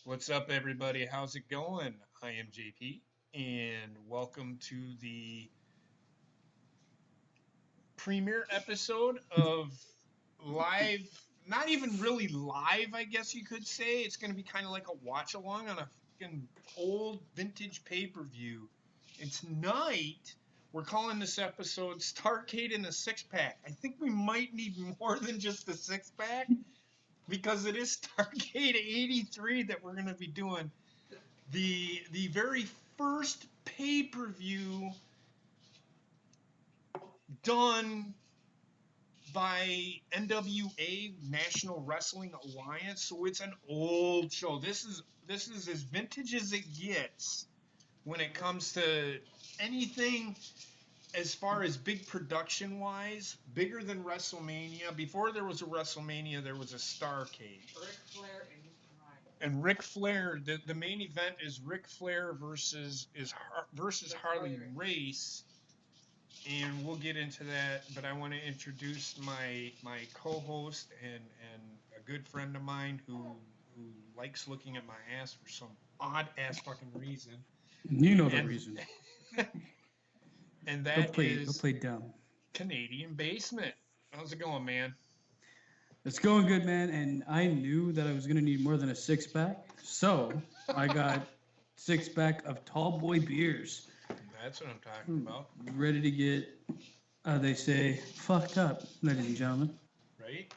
What's up, everybody? How's it going? I am JP, and welcome to the premiere episode of live, not even really live, I guess you could say. It's going to be kind of like a watch along on a fucking old vintage pay per view. And tonight, we're calling this episode Starrcade in a Six Pack. I think we might need more than just a six pack because it is Starrcade 83 that we're going to be doing. The very first pay-per-view done by NWA, National Wrestling Alliance. So it's an old show. This is as vintage as it gets when it comes to anything as far as big production wise, bigger than WrestleMania. Before there was a WrestleMania, there was a Starrcade. Ric Flair and And Ric Flair, the main event is Ric Flair versus Harley Race, and we'll get into that. But I want to introduce my co-host and a good friend of mine who likes looking at my ass for some odd ass fucking reason. You know the reason. And that Go play dumb. Canadian Basement. How's it going, man? It's going good, man. And I knew that I was gonna need more than a six pack, so I got 6 pack of tall boy beers. That's what I'm talking about. Ready to get, they say, fucked up, ladies and gentlemen. Right?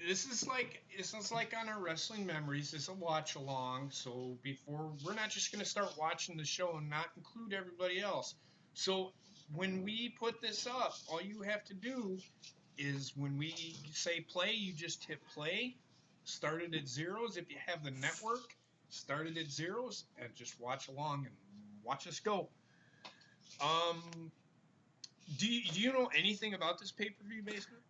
This is like on our wrestling memories. It's a watch along. So before we're not just gonna start watching the show and not include everybody else. So when we put this up, all you have to do is when we say play, you just hit play. Start it at zeros. If you have the network, start it at zeros and just watch along and watch us go. Do you know anything about this pay-per-view, Basement?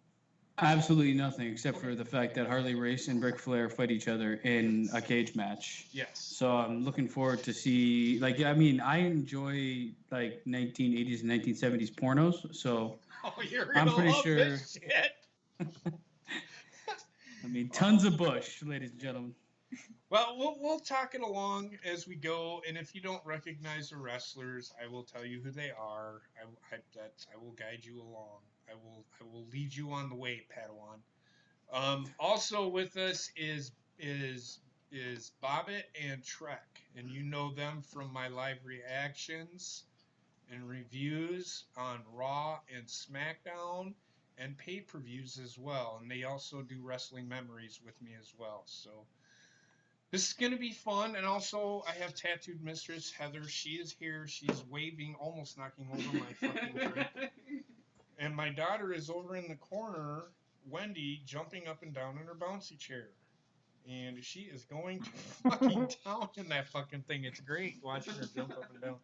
Absolutely nothing except for the fact that Harley Race and Ric Flair fight each other in a cage match. Yes. So I'm looking forward to see. I enjoy like 1980s and 1970s pornos. So You're I'm gonna pretty love sure. this shit. Tons of bush, ladies and gentlemen. Well, we'll talk it along as we go, and if you don't recognize the wrestlers, I will tell you who they are. I will guide you along. I will lead you on the way, Padawan. Also with us is Bobbit and Trek, and you know them from my live reactions and reviews on Raw and SmackDown and pay-per-views as well, and they also do wrestling memories with me as well. So this is going to be fun, and also I have Tattooed Mistress Heather. She is here. She's waving, almost knocking over my fucking drink. And my daughter is over in the corner, Wendy, jumping up and down in her bouncy chair. And she is going to fucking town in that fucking thing. It's great watching her jump up and down.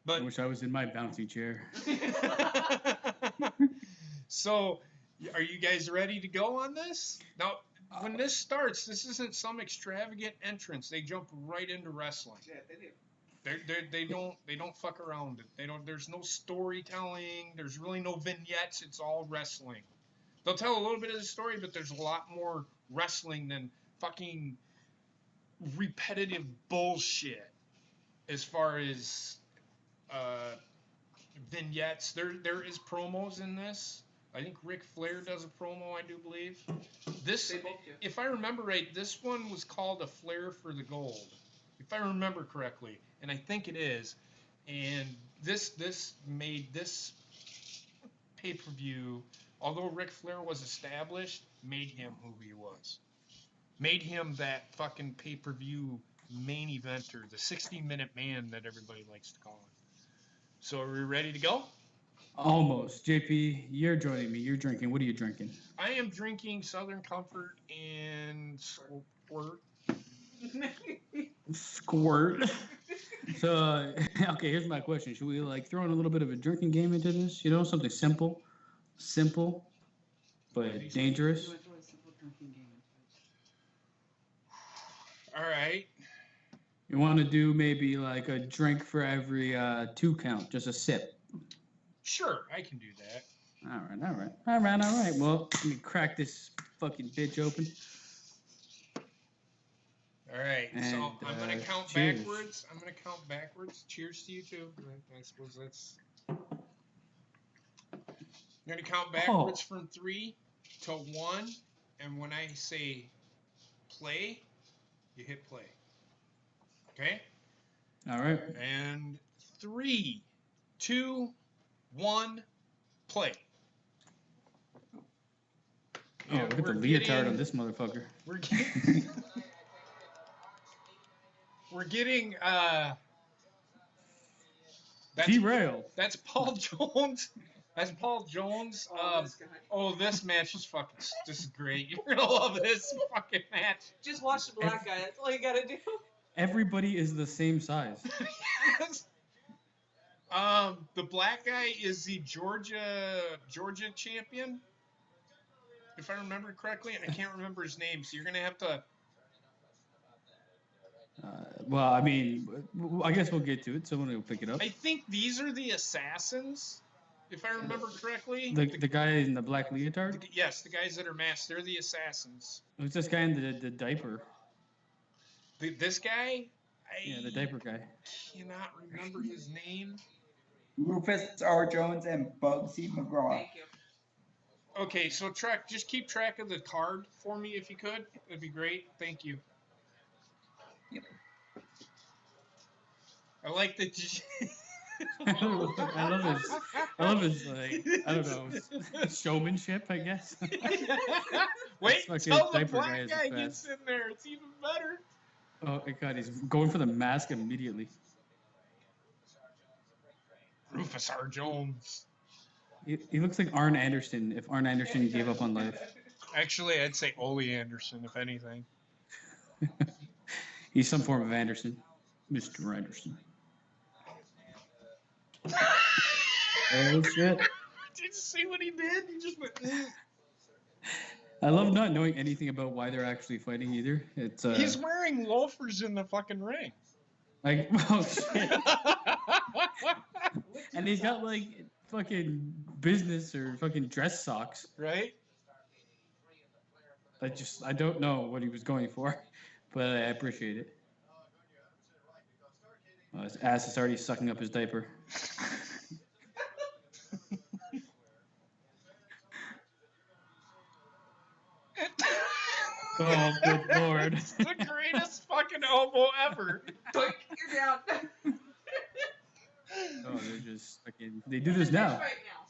But I wish I was in my bouncy chair. So, are you guys ready to go on this? Now, when this starts, this isn't some extravagant entrance. They jump right into wrestling. Yeah, they do. They don't fuck around. There's no storytelling. There's really no vignettes. It's all wrestling. They'll tell a little bit of the story, but there's a lot more wrestling than fucking repetitive bullshit. As far as vignettes, there is promos in this. I think Ric Flair does a promo, I do believe. This, They both do. if I remember right, this one was called A Flair for the Gold, if I remember correctly, and I think it is. And this made this pay-per-view, although Ric Flair was established, made him who he was. Made him that fucking pay-per-view main eventer, the 60-minute man that everybody likes to call him. So are we ready to go? Almost. JP, you're joining me. You're drinking. What are you drinking? I am drinking Southern Comfort and Squirt. Squirt. So, okay, here's my question. Should we throw in a little bit of a drinking game into this? You know, something simple, but dangerous. You went through a simple drinking game. All right. You want to do maybe like a drink for every 2 count, just a sip. Sure, I can do that. All right. Well, let me crack this fucking bitch open. All All right, so And, I'm gonna count cheers. backwards. I'm gonna count backwards. Cheers to you too. I suppose that's. I'm gonna count backwards from 3 to 1, and when I say play, you hit play. Okay. All right. And 3, 2, 1, play. Oh, look at the leotard on this motherfucker. We're getting Derailed. That's Paul Jones. That's Paul Jones. This guy. This match is fucking. This is great. You're gonna love this fucking match. Just watch the black guy. That's all you gotta do. Everybody is the same size. Yes. The black guy is the Georgia champion, if I remember correctly, and I can't remember his name. So you're gonna have to. Well, I mean, I guess we'll get to it. Someone will pick it up. I think these are the assassins, if I remember correctly. The guy in the black leotard? Yes, the guys that are masked. They're the assassins. Who's this guy in the diaper? This guy. Yeah, the diaper guy. Cannot remember his name. Rufus R. Jones and Bugsy McGraw. Thank you. Okay, so just keep track of the card for me if you could. That'd be great. Thank you. Yep. I like that. I love his like, I don't know, showmanship, I guess. Wait This till the fucking diaper guy black is the guy best. gets in there. It's even better. Oh my god, he's going for the mask immediately. Rufus R. Jones. He looks like Arn Anderson if Arn Anderson gave up on life. Actually, I'd say Ole Anderson, if anything. He's some form of Anderson. Mr. Anderson. Oh shit. Did you see what he did? He just went. I love not knowing anything about why they're actually fighting either. It's He's wearing loafers in the fucking ring. like, oh shit. And he's got like fucking business or fucking dress socks. Right? I don't know what he was going for, but I appreciate it. His ass is already sucking up his diaper. Oh, good lord. It's the greatest fucking elbow ever. You're down. Oh, they're just fucking. They do this now.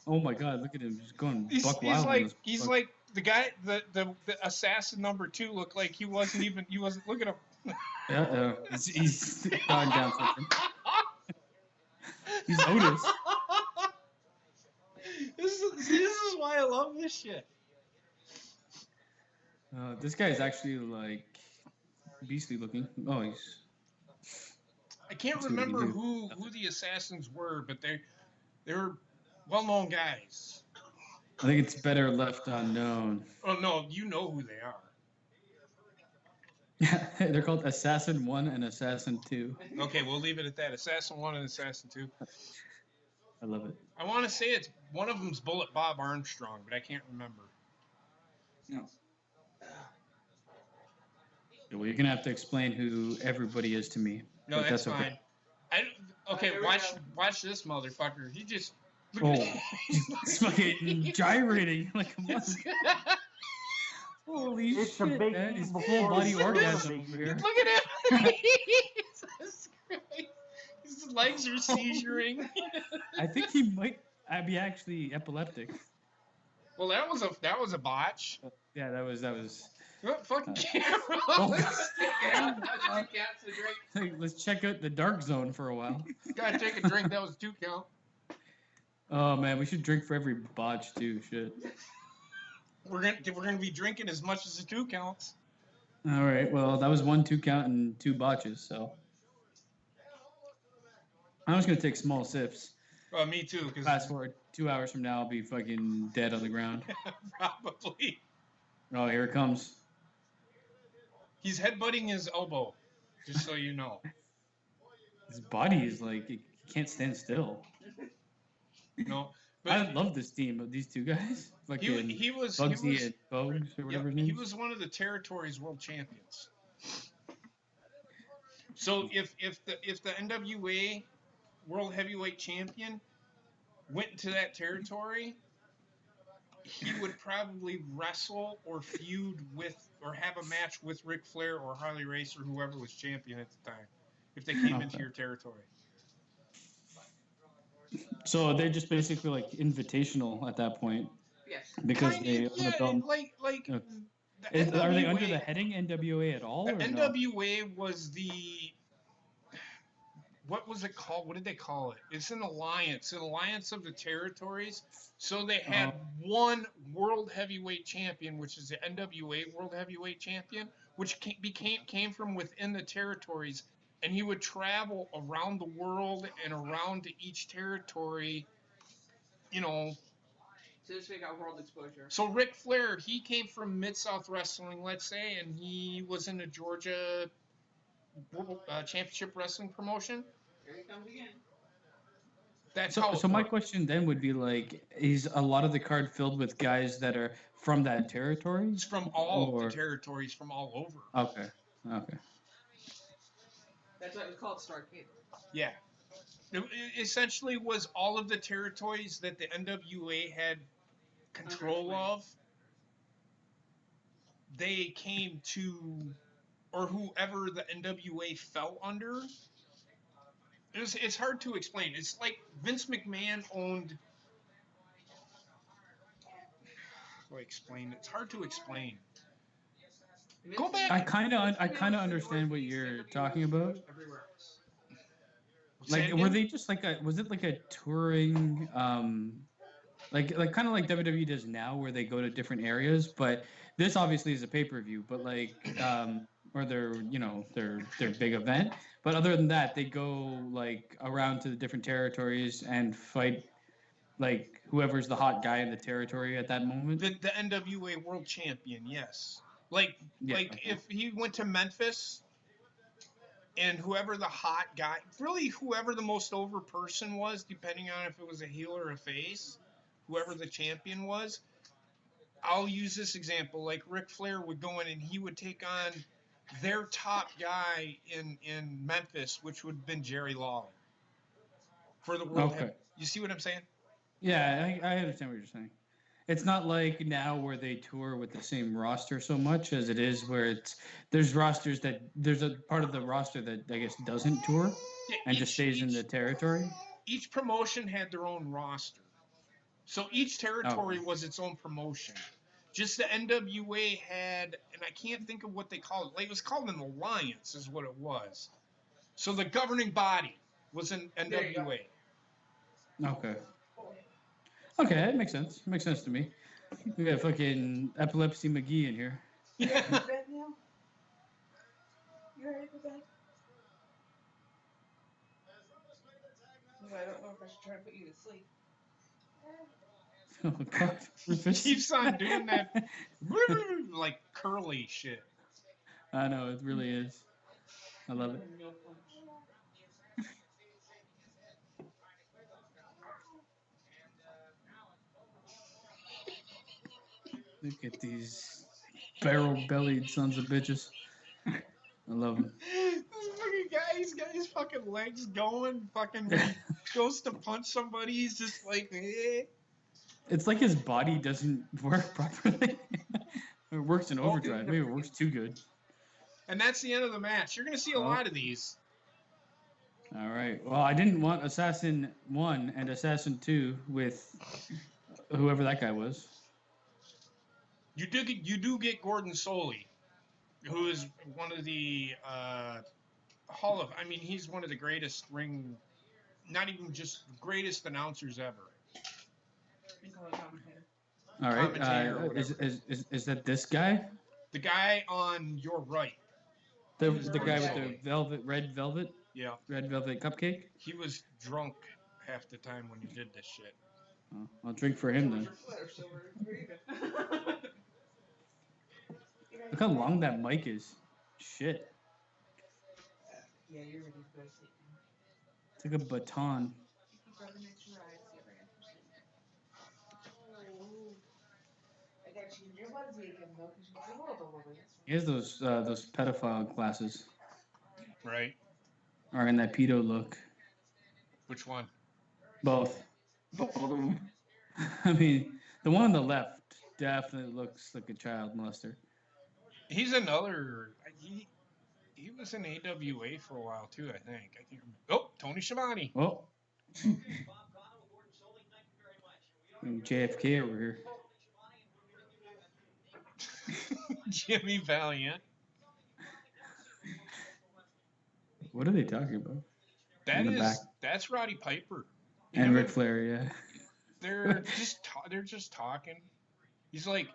Oh my god, look at him just going buck wild. He's like the guy, the assassin number 2 looked like he wasn't looking at him. He's gone down something. He's Otis. This is why I love this shit. This guy is actually like beastly looking. Oh, he's. I can't Let's see what he remember do. who the assassins were, but they were well-known guys. I think it's better left unknown. Oh no, you know who they are. They're called Assassin 1 and Assassin 2. Okay, we'll leave it at that. Assassin 1 and Assassin 2. I love it. I want to say it's one of them's Bullet Bob Armstrong, but I can't remember. No. Well, you're gonna have to explain who everybody is to me. No, but that's okay. fine. Okay, Here we watch this motherfucker. He just. Oh, he's fucking gyrating like a monkey. Holy It's a shit, big man! He's full before body the orgasm big over here. Look at him. Jesus Christ. His legs are seizuring. I think he might be actually epileptic. Well, that was a botch. Yeah, that was. What fucking camera? Oh. Drink. Let's check out the dark zone for a while. Gotta take a drink. That was 2 count. Oh man, we should drink for every botch too. Shit. We're gonna be drinking as much as the 2 counts. All right. Well, that was 1 2 count and 2 botches. So I'm just gonna take small sips. Me too. Cause Fast forward 2 hours from now, I'll be fucking dead on the ground. probably. Oh, here it comes. He's headbutting his elbow. Just so you know. His body is like he can't stand still. No. I But love this team of these 2 guys. Fucking he was Bugsy and Bogues or yep, whatever his he name is. was one of the territories world champions. So if the NWA World Heavyweight Champion went into that territory, he would probably wrestle or feud with or have a match with Ric Flair or Harley Race or whoever was champion at the time if they came into Okay. your territory. So they're just basically like invitational at that point Yes. because Kind of, they own the yeah, belt. like Uh, the Are they under the NWA. heading NWA at all The or no? NWA was the what was it called? What did they call it? It's an alliance of the territories. So they had Oh, one world heavyweight champion, which is the NWA World Heavyweight Champion, which came from within the territories, and he would travel around the world and around to each territory. You know, So this way got world exposure. so Ric Flair, he came from Mid South Wrestling, let's say, and he was in the Georgia Championship Wrestling promotion. Here he comes again. That's so how it so my worked. question then would be like, is a lot of the card filled with guys that are from that territory, It's from all of the or territories from all over. okay, okay, That's why it was called Starrcade. Yeah. It essentially was all of the territories that the NWA had control Underexplained. of. They came to, or whoever the NWA fell under. It's hard to explain. It's like Vince McMahon owned. How do I explain? It's hard to explain. Go Vince back. I kind of announced the understand what Northeast you're NWA talking pretty about. much everywhere. Say Like, it were again. they just like a? Was it like a touring, like kind of like WWE does now, where they go to different areas? But this obviously is a pay per view, but like, or their big event. But other than that, they go like around to the different territories and fight like whoever's the hot guy in the territory at that moment. The NWA World Champion, yes. Like Yeah. like Okay. if he went to Memphis and whoever the hot guy, really whoever the most over person was, depending on if it was a heel or a face, whoever the champion was. I'll use this example. Like Ric Flair would go in and he would take on their top guy in Memphis, which would have been Jerry Lawler for the world heavy. Okay. You see what I'm saying? Yeah, I understand what you're saying. It's not like now where they tour with the same roster so much as it is where there's rosters that there's a part of the roster that I guess doesn't tour Yeah, and just stays in the territory. each promotion had their own roster. So each territory Okay. was its own promotion. Just the NWA had, and I can't think of what they called it. Like, it was called an alliance, is what it was. So the governing body was an There you go. NWA. Okay. Okay, that makes sense. Makes sense to me. We got fucking epilepsy McGee in here. You ready for bed now? You ready for bed? I don't know if I should try to put you to sleep. Oh god. Rufus. Keeps on doing that like curly shit. I know, it really is. I love it. No punch. Look at these barrel-bellied sons of bitches. I love them. This fucking guy, he's got his fucking legs going. Fucking when he goes to punch somebody, he's just like, eh. It's like his body doesn't work properly. It works in overdrive. Maybe it works too good. And that's the end of the match. You're gonna see a Oh. lot of these. All right. Well, I didn't want Assassin 1 and Assassin 2 with whoever that guy was. You do get Gordon Soley, who is one of the Hall of. I mean, he's one of the greatest ring, not even just greatest announcers ever. All right. Commentator or Is that this guy? The guy on your right. The He's guy with Soley. the red velvet Yeah, cupcake? he was drunk half the time when he did this shit. Oh, I'll drink for him then. Look how long that mic is. Shit. Yeah, you're ready to go to sleep now. It's like a baton. I got you in your onesie again though, because you feel a little bit. He has those pedophile glasses. Right. are in that pedo look. Which one? Both. Both of them. I mean, the one on the left definitely looks like a child molester. He's another. He was in AWA for a while too. I think. I think. Oh, Tony Schiavone. Oh, JFK over here. Jimmy Valiant. What are they talking about? That In the back. that's Roddy Piper. And Him Ric Flair, yeah. They're just talking. He's like,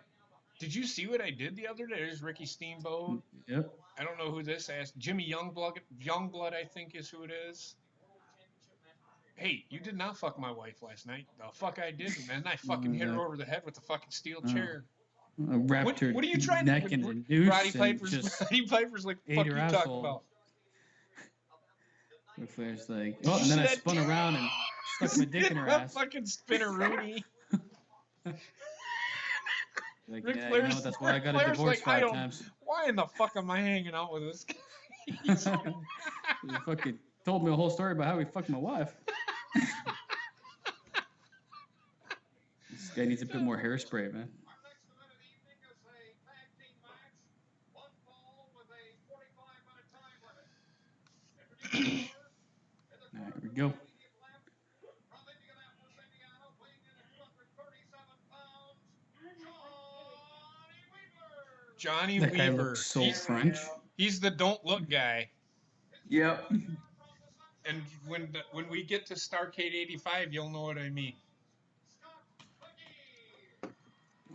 "Did you see what I did the other day?" There's Ricky Steamboat. Yep. I don't know who this asked. Jimmy Youngblood, I think is who it is. Hey, you did not fuck my wife last night. The fuck I did, and then I fucking hit her over the head with the fucking steel chair. Wrapped her What are you trying neck to? in a noose Roddy and Piper's just Roddy Piper's like, ate fuck her you talking asshole. about? Ric Flair's like, Did oh, you and then see I that? spun around and stuck my dick in her ass. Fucking spinner Rooney. Like, Ric yeah, Flair's, you know, that's why I got a Flair's divorce like, I 5 don't. times. Why in the fuck am I hanging out with this guy? He fucking told me a whole story about how he fucked my wife. This guy needs a bit more hairspray, man. All right, here we go. Johnny That guy Weaver. looks so French. He's the don't look guy. Yep. And when we get to Starrcade 85, you'll know what I mean.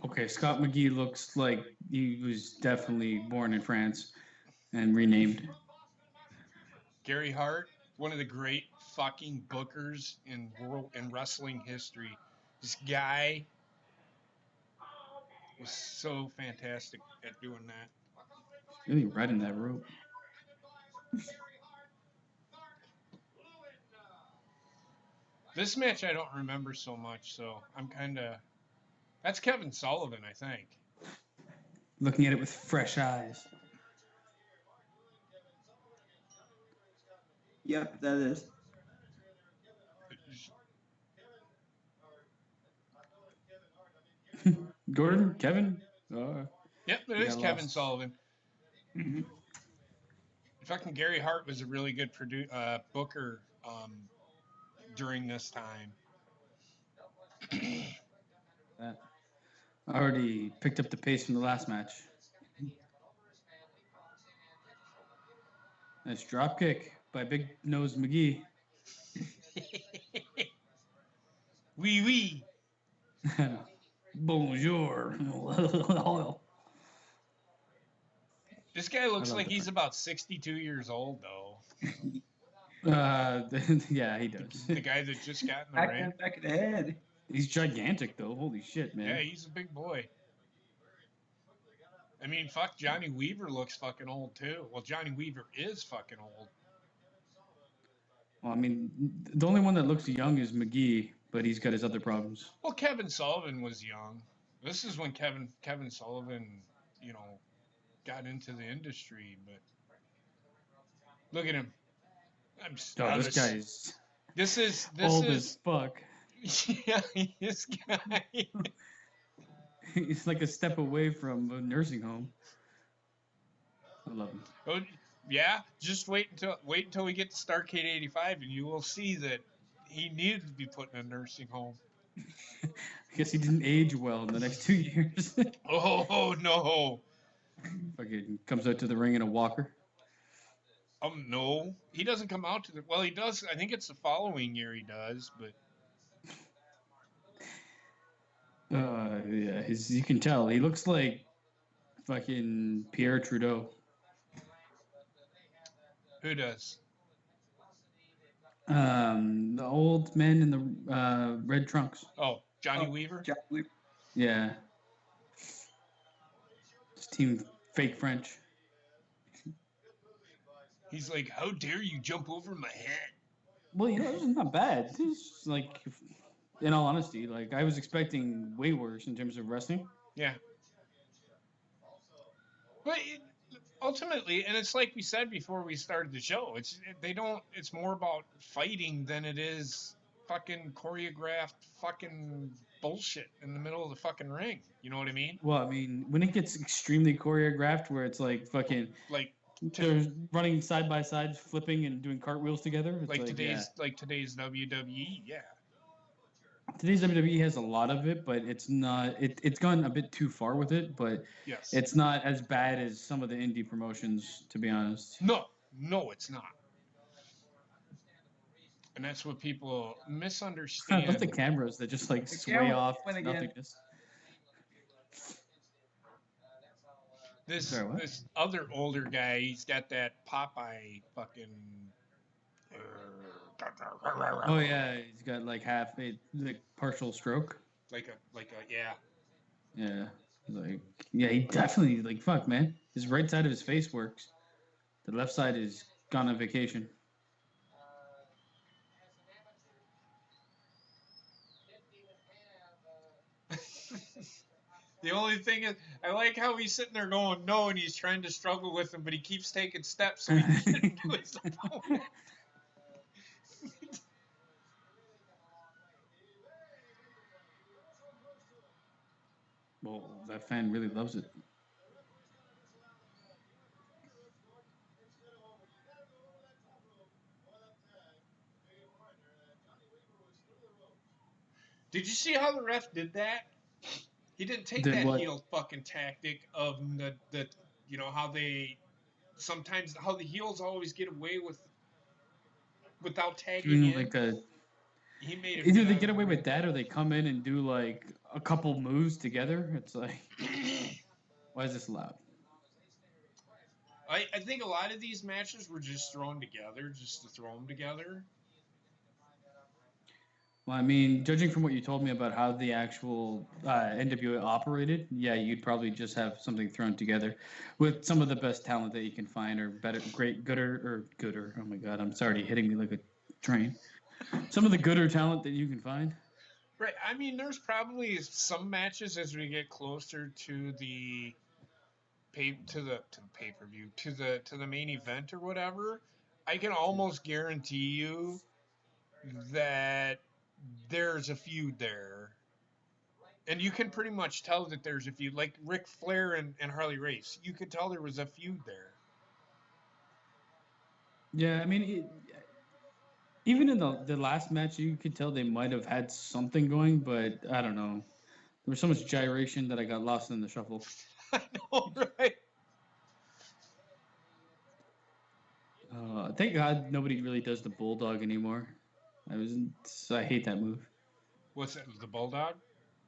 Okay, Scott McGee looks like he was definitely born in France and renamed. Gary Hart, one of the great fucking bookers in wrestling history. This guy was so fantastic at doing that. He's really riding that rope. This match I don't remember so much, so I'm kind of. That's Kevin Sullivan, I think. Looking at it with fresh eyes. Yep, that is. Gordon? Kevin? Yep, it He is got Kevin lost. Sullivan. Mhm. Fucking Gary Hart was a really good booker during this time. That already picked up the pace from the last match. Nice drop kick by Big Nose McGee. Wee wee. Bonjour. This guy looks love like the he's fact- about 62 years old, though. Yeah, he does. The guy that just got in the ring. Back of the head. He's gigantic, though. Holy shit, man. Yeah, he's a big boy. I mean, fuck, Johnny Weaver looks fucking old, too. Well, Johnny Weaver is fucking old. Well, I mean, the only one that looks young is McGee, but he's got his other problems. Well, Kevin Sullivan was young. This is when Kevin Sullivan, you know, got into the industry, but look at him. This guy's This is old as fuck. Yeah, this guy. He's like a step away from a nursing home. I love him. Oh, yeah, just wait until we get to Starrcade 85, and you will see that he needed to be put in a nursing home. I guess he didn't age well in the next 2 years. Oh no. Fucking comes out to the ring in a walker. No, he doesn't come out to the. Well, he does. I think it's the following year he does, but. Yeah, you can tell he looks like fucking Pierre Trudeau. Who does? The old man in the red trunks. Oh, Johnny Weaver? Johnny Weaver. Yeah. It's Team Fake French. He's like, how dare you jump over my head? Well, you know, this is not bad. This is like, in all honesty, like I was expecting way worse in terms of wrestling. Yeah. But ultimately, and it's like we said before we started the show. They don't. It's more about fighting than it is fucking choreographed fucking bullshit in the middle of the fucking ring. You know what I mean? Well, I mean, when it gets extremely choreographed, where it's like fucking Like they're running side by side, flipping and doing cartwheels together. It's like, yeah. today's WWE. Yeah. Today's WWE has a lot of it, but it's not. It's gone a bit too far with it, but Yes. it's not as bad as some of the indie promotions, to be honest. No, it's not. And that's what people I misunderstand. love the cameras that just like The sway camera off went to again. nothingness. This Sorry, what? this other older guy, he's got that Popeye fucking. Oh yeah, he's got like half a like partial stroke. Like a yeah. Yeah, like yeah, he definitely like fuck man. His right side of his face works. The left side is gone on vacation. The only thing is, I like how he's sitting there going no, and he's trying to struggle with him, but he keeps taking steps so he can get into his opponent. Well, that fan really loves it. Did you see how the ref did that? He didn't take Did that what? heel fucking tactic of the you know how they sometimes how the heels always get away without tagging Doing in. like a He made him either get they out get of away the with that or they come in and do like a couple moves together. It's like, ring. why is this allowed? I think a lot of these matches were just thrown together just to throw them together. Well, I mean, judging from what you told me about how the actual NWA operated, yeah, you'd probably just have something thrown together with some of the best talent that you can find, or better, great, gooder. Oh my God, I'm sorry, hitting me like a train. Some of the gooder talent that you can find. Right. I mean, there's probably some matches as we get closer to the pay per view to the main event or whatever. I can almost guarantee you that there's a feud there. And you can pretty much tell that there's a feud. Like Ric Flair and Harley Race. You could tell there was a feud there. Yeah, I mean, even in the last match, you could tell they might have had something going, but I don't know. There was so much gyration that I got lost in the shuffle. I know, right? Thank God nobody really does the bulldog anymore. I hate that move. What's that? The Bulldog?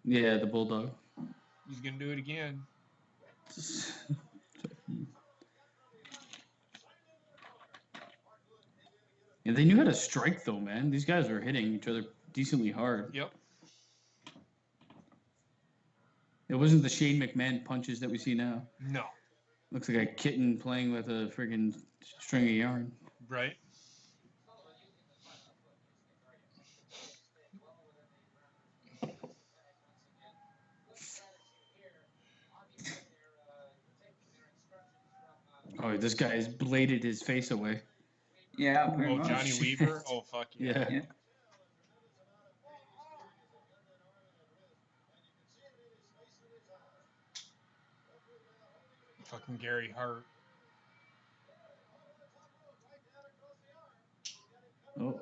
Yeah, the bulldog. He's going to do it again. Yeah, they knew how to strike though, man. These guys were hitting each other decently hard. Yep. It wasn't the Shane McMahon punches that we see now. No. Looks like a kitten playing with a friggin' string of yarn. Right? Oh, this guy has bladed his face away. Yeah, pretty Oh, much. Johnny Weaver? Oh, fuck yeah. Yeah. Yeah. Fucking Gary Hart. Oh.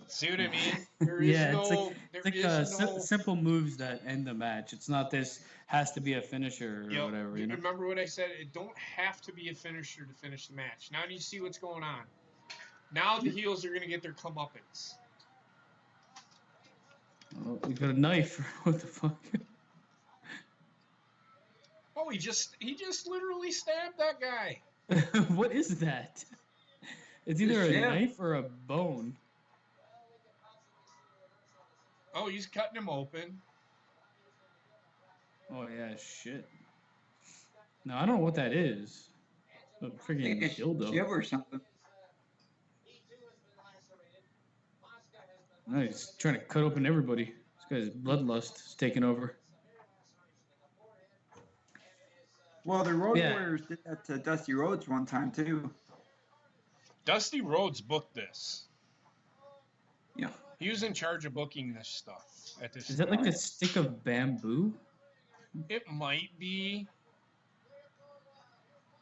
See what I mean? There is Yeah, no. it's There like is no. simple moves that end the match. It's not this has to be a finisher or Yep. whatever, you know. Remember what I said? It don't have to be a finisher to finish the match. Now do you see what's going on? Now the heels are going to get their comeuppance. Oh, he's got a knife. What the fuck? Oh, he just literally stabbed that guy. What is that? It's either a Shiv. knife or a bone. Oh, he's cutting him open. Oh yeah, shit. No, I don't know what that is. A I freaking think it's dildo. Shiv or something. No, he's trying to cut open everybody. This guy's bloodlust is taking over. Well, the Road Yeah. Warriors did that to Dusty Rhodes one time too. Dusty Rhodes booked this. Yeah. He was in charge of booking this stuff at this Is that time. like a stick of bamboo? It might be.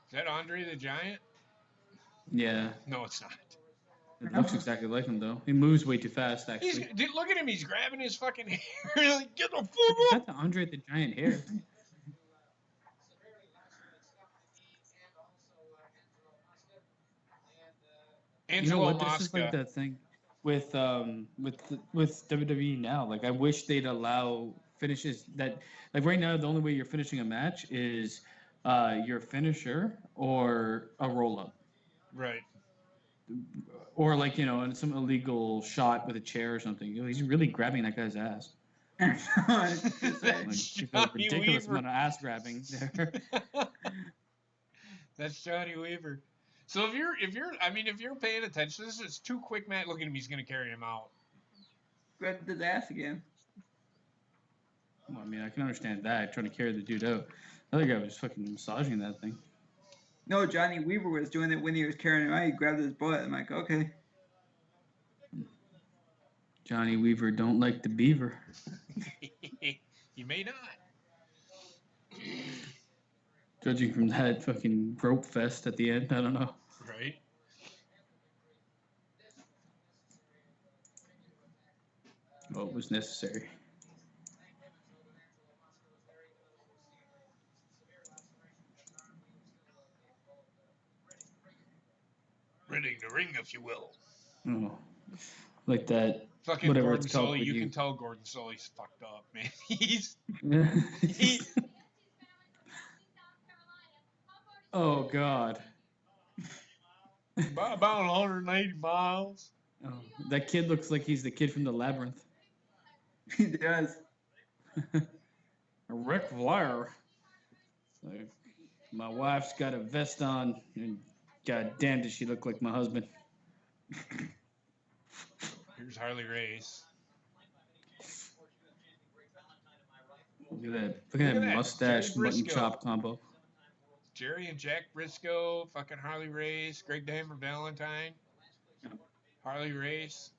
Is that Andre the Giant? Yeah. No, it's not. It looks exactly like him though. He moves way too fast, He's actually. dude, look at him. He's grabbing his fucking hair. Like, get the He's fuck got up. the Andre the Giant hair. You know Angelo what? This is like Mosca. the thing with WWE now. Like I wish they'd allow finishes that like right now the only way you're finishing a match is your finisher or a roll up. Right. Or like, and some illegal shot with a chair or something. He's really grabbing that guy's ass. Like, That's it's a Johnny ridiculous Weaver. amount of ass grabbing there. That's Johnny Weaver. So if you're paying attention, this is too quick, Matt. Look at him. He's gonna carry him out. Grabbed his ass again. Well, I mean, I can understand that, trying to carry the dude out. The other guy was fucking massaging that thing. No, Johnny Weaver was doing it when he was carrying him out. He grabbed his butt. I'm like, okay. Johnny Weaver don't like the beaver. He may not. Judging from that fucking rope fest at the end, I don't know. Right. Well, it was necessary. Ready to ring, if you will. Oh, like that. Fucking Whatever Gordon it's called Sully. with You you. can tell Gordon Sully's fucked up, man. He's Oh God. about 180 miles. Oh, that kid looks like he's the kid from the Labyrinth. He does. Ric Flair. Like, my wife's got a vest on, and god damn does she look like my husband. Here's Harley Race. Look at that. Look at that mustache Jerry mutton Briscoe. chop combo. Jerry and Jack Briscoe, fucking Harley Race, Greg the Hammer Valentine, Harley Race.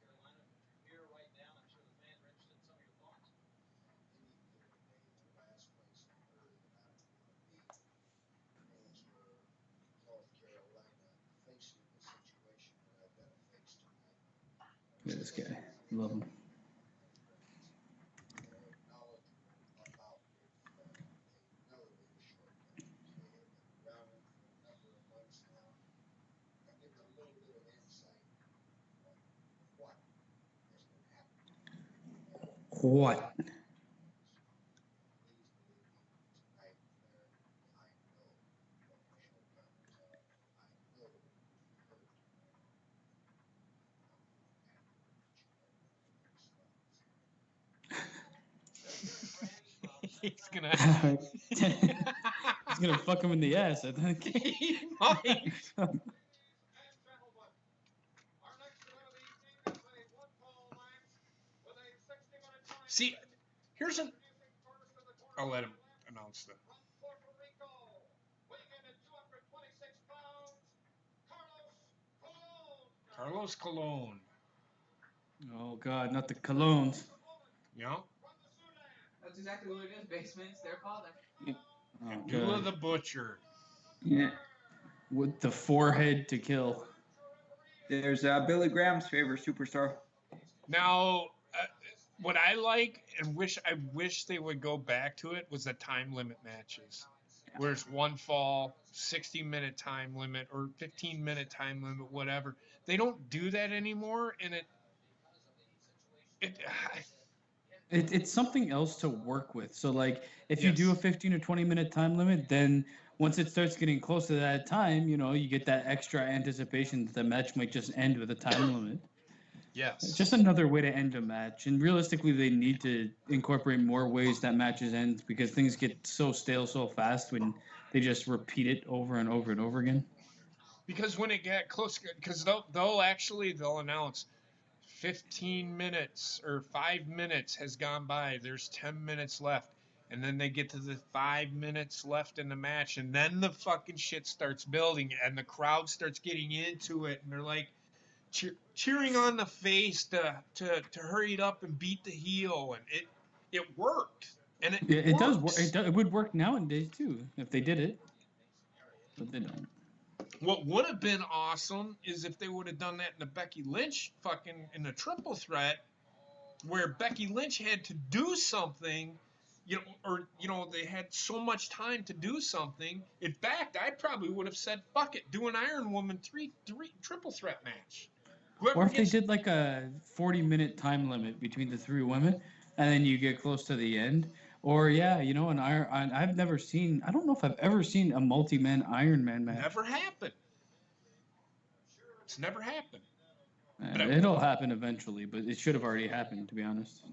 Look at this guy. Love him. What? He's gonna. He's gonna fuck him in the ass, I think. He might. See, here's an. I'll let him announce that. Carlos Colon. Oh God, not the colognes. Yeah. That's exactly what it is. Basement. It's their father. Oh Abdullah God. the Butcher. Yeah. With the forehead to kill. There's Billy Graham's favorite superstar. Now, what I like and I wish they would go back to it was the time limit matches. Where it's one fall, 60-minute time limit, or 15-minute time limit, whatever. They don't do that anymore, and It's something else to work with. So like if you do Yes. a 15 or 20-minute time limit, then once it starts getting close to that time, you get that extra anticipation that the match might just end with a time limit. yes. It's just another way to end a match. And realistically, they need to incorporate more ways that matches end because things get so stale so fast when they just repeat it over and over and over again. Because when it got close, because they'll announce 15 minutes or 5 minutes has gone by. There's 10 minutes left. And then they get to the 5 minutes left in the match, and then the fucking shit starts building, and the crowd starts getting into it, and they're like cheering on the face to hurry it up and beat the heel, and it worked, and it Yeah, it does work. works. It would work nowadays too if they did it, but they don't. What would have been awesome is if they would have done that in the Becky Lynch fucking in the triple threat, where Becky Lynch had to do something, they had so much time to do something. In fact, I probably would have said, "Fuck it, do an Iron Woman three triple threat match." Or Whoever if they gets did like a 40-minute time limit between the three women, and then you get close to the end. Or yeah, an Iron. I've never seen. I don't know if I've ever seen a multi-man Iron Man match. never happened. It's never happened. But It'll happen eventually, but it should have already happened, to be honest.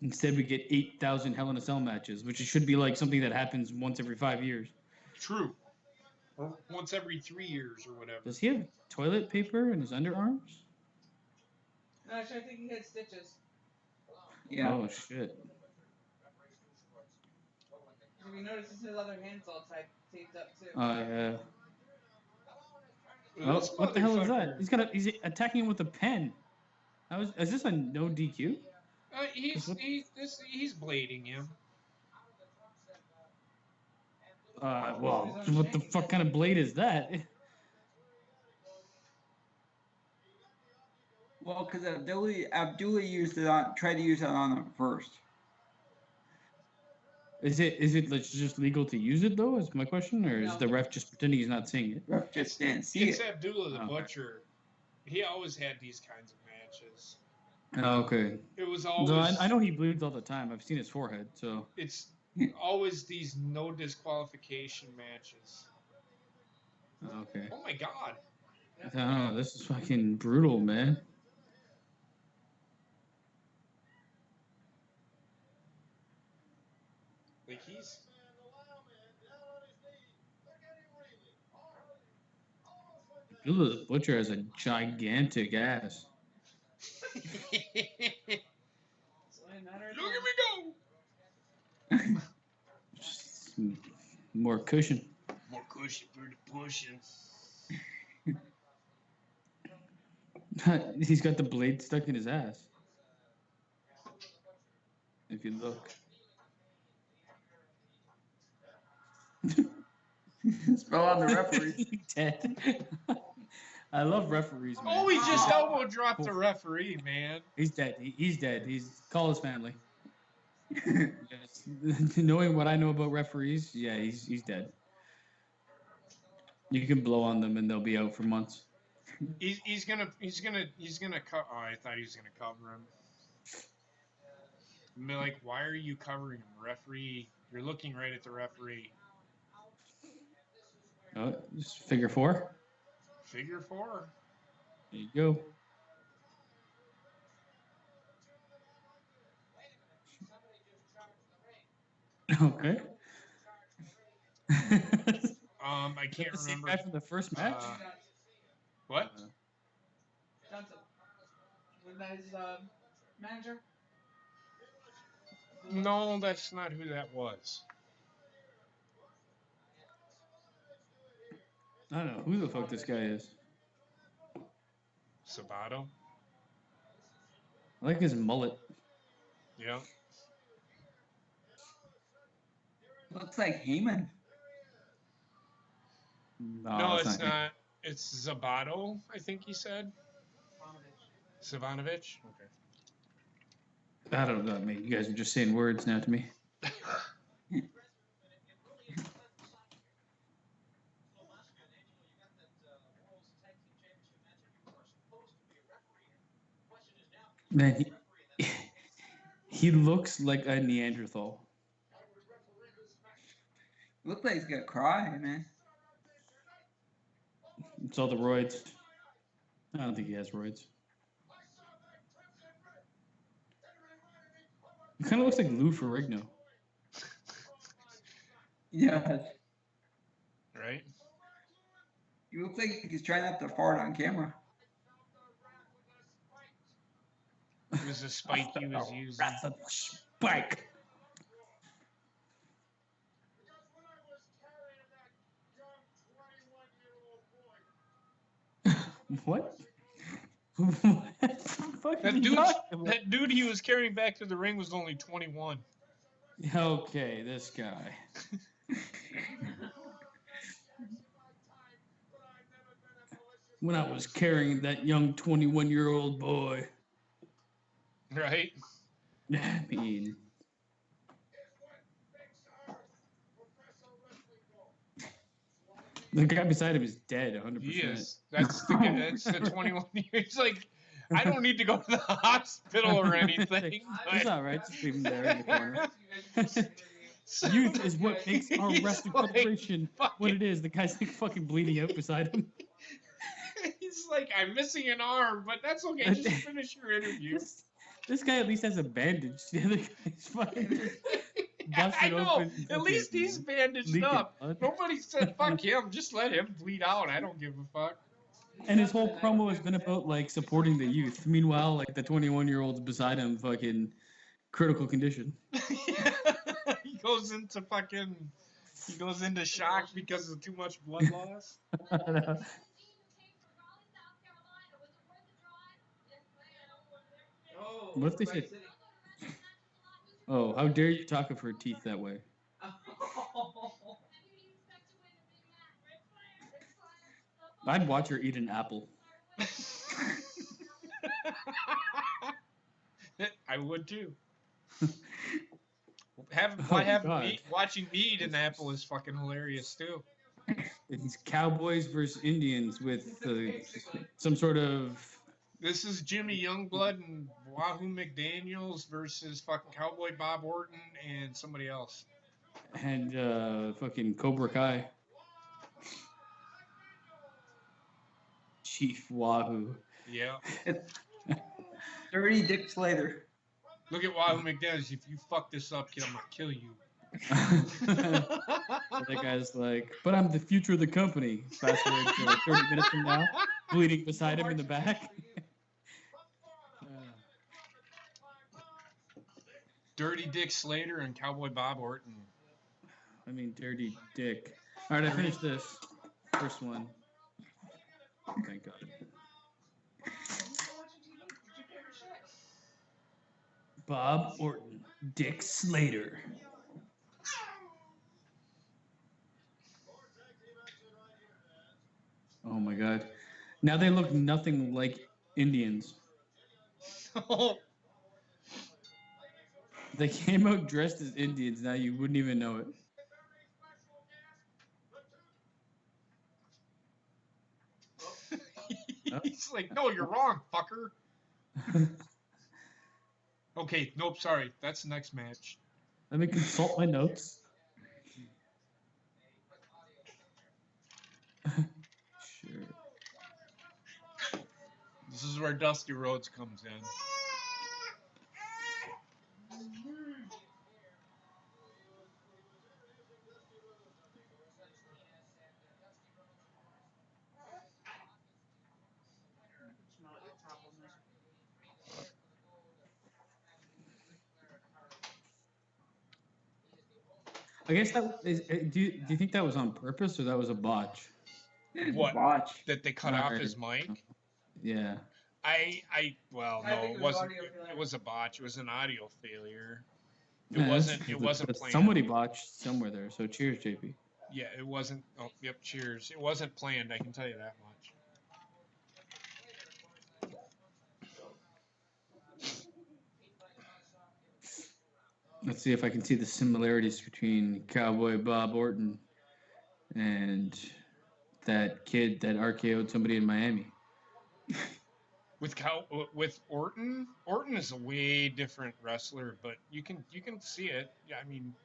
Instead, we get 8,000 Hell in a Cell matches, which should be like something that happens once every 5 years. True. Or once every 3 years or whatever. Does he have toilet paper in his underarms? No, actually, I think he had stitches. Yeah. Oh, shit. If you notice, his other hand's all taped up, too. Oh, yeah. This What the hell is motherfucker- that? He's attacking him with a pen. Is this a no DQ? He's blading him. Well, what the fuck kind of blade is that? Well, because Abdullah tried to use it on him first. Is it just legal to use it though? Is my question, or is No. the ref just pretending he's not seeing it? Ref just didn't see It's it. Abdullah the Okay. Butcher. He always had these kinds of matches. Oh, okay. It was So always. I know he bleeds all the time. I've seen his forehead. So It's always these no disqualification matches. okay. Oh my god. I don't know. This is fucking brutal, man. Like he's. Abdullah the Butcher has a gigantic ass. Look It's only a matter of at time. me go. Just more cushion. More cushion for the pushing. He's got the blade stuck in his ass. If you look. Spell on the referee. Dead. I love referees, man. Oh, he just elbow dropped the referee, man. He's dead. He's dead. Call his family. Yes. Knowing what I know about referees, yeah, he's dead. You can blow on them and they'll be out for months. He's gonna cover. Oh, I thought he was gonna cover him. I'm like, why are you covering him, referee? You're looking right at the referee. Oh, just figure four. Figure four. There you go. Okay. I can't The same remember. guy from the first match. What? Johnson. Wasn't that his manager? No, that's not who that was. I don't know who the fuck this guy is. Sabato. I like his mullet. Yeah. Looks like Heyman. No, it's him. not. It's Zabato, I think he said. Savanovic. Okay. I don't know, man. You guys are just saying words now to me. Man, he looks like a Neanderthal. Looks like he's gonna cry, man. It's all the roids. I don't think he has roids. He kind of looks like Lou Ferrigno. Yes. Right? He looks like he's trying not to fart on camera. It was a spike he was using. That's a spike. What? What the fuck are you talking about? That dude he was carrying back to the ring was only 21. Okay, this guy. When I was carrying that young 21-year-old boy. Right? I mean, the guy beside him is dead, 100%. He is. That's the 21 years. Like, I don't need to go to the hospital or anything. It's all right. Just leave him there in the corner. Youth is what makes our wrestling federation what it is. The guy's like fucking bleeding out beside him. He's like, I'm missing an arm, but that's okay. Just finish your interview. This guy at least has a bandage. The other guy's fucking just busted I know. open. At least he's bandaged leaking up. blood. Nobody said fuck him. Just let him bleed out. I don't give a fuck. And his whole promo has been about like supporting the youth. Meanwhile, like the 21-year-olds beside him, fucking critical condition. He goes into shock because of too much blood loss. What if they said, "Oh, how dare you talk of her teeth that way?" I'd watch her eat an apple. I would too. Watching me eat an apple is fucking hilarious too. It's Cowboys versus Indians with some sort of. This is Jimmy Youngblood and Wahoo McDaniels versus fucking Cowboy Bob Orton and somebody else. And fucking Cobra Kai. Chief Wahoo. Yeah. Dirty Dick Slater. Look at Wahoo McDaniels. If you fuck this up, kid, I'm gonna kill you. That guy's like, but I'm the future of the company. Fast forward to like 30 minutes from now, bleeding beside him in the back. Dirty Dick Slater and Cowboy Bob Orton. I mean, Dirty Dick. All right, I finished this first one. Thank God. Bob Orton, Dick Slater. Oh my God. Now they look nothing like Indians. They came out dressed as Indians. Now you wouldn't even know it. He's like, no, you're wrong, fucker. Okay, nope, sorry. That's the next match. Let me consult my notes. Sure. This is where Dusty Rhodes comes in. I guess that is. Do you think that was on purpose or that was a botch? What? Botch. That they cut off his mic? Yeah. Well, no, it wasn't. It was a botch. It was an audio failure. It wasn't planned. Somebody botched somewhere there. So cheers, JP. Yeah, it wasn't. Oh, yep. Cheers. It wasn't planned. I can tell you that much. Let's see if I can see the similarities between Cowboy Bob Orton and that kid that RKO'd somebody in Miami. With Orton, Orton is a way different wrestler, but you can see it. Yeah, I mean,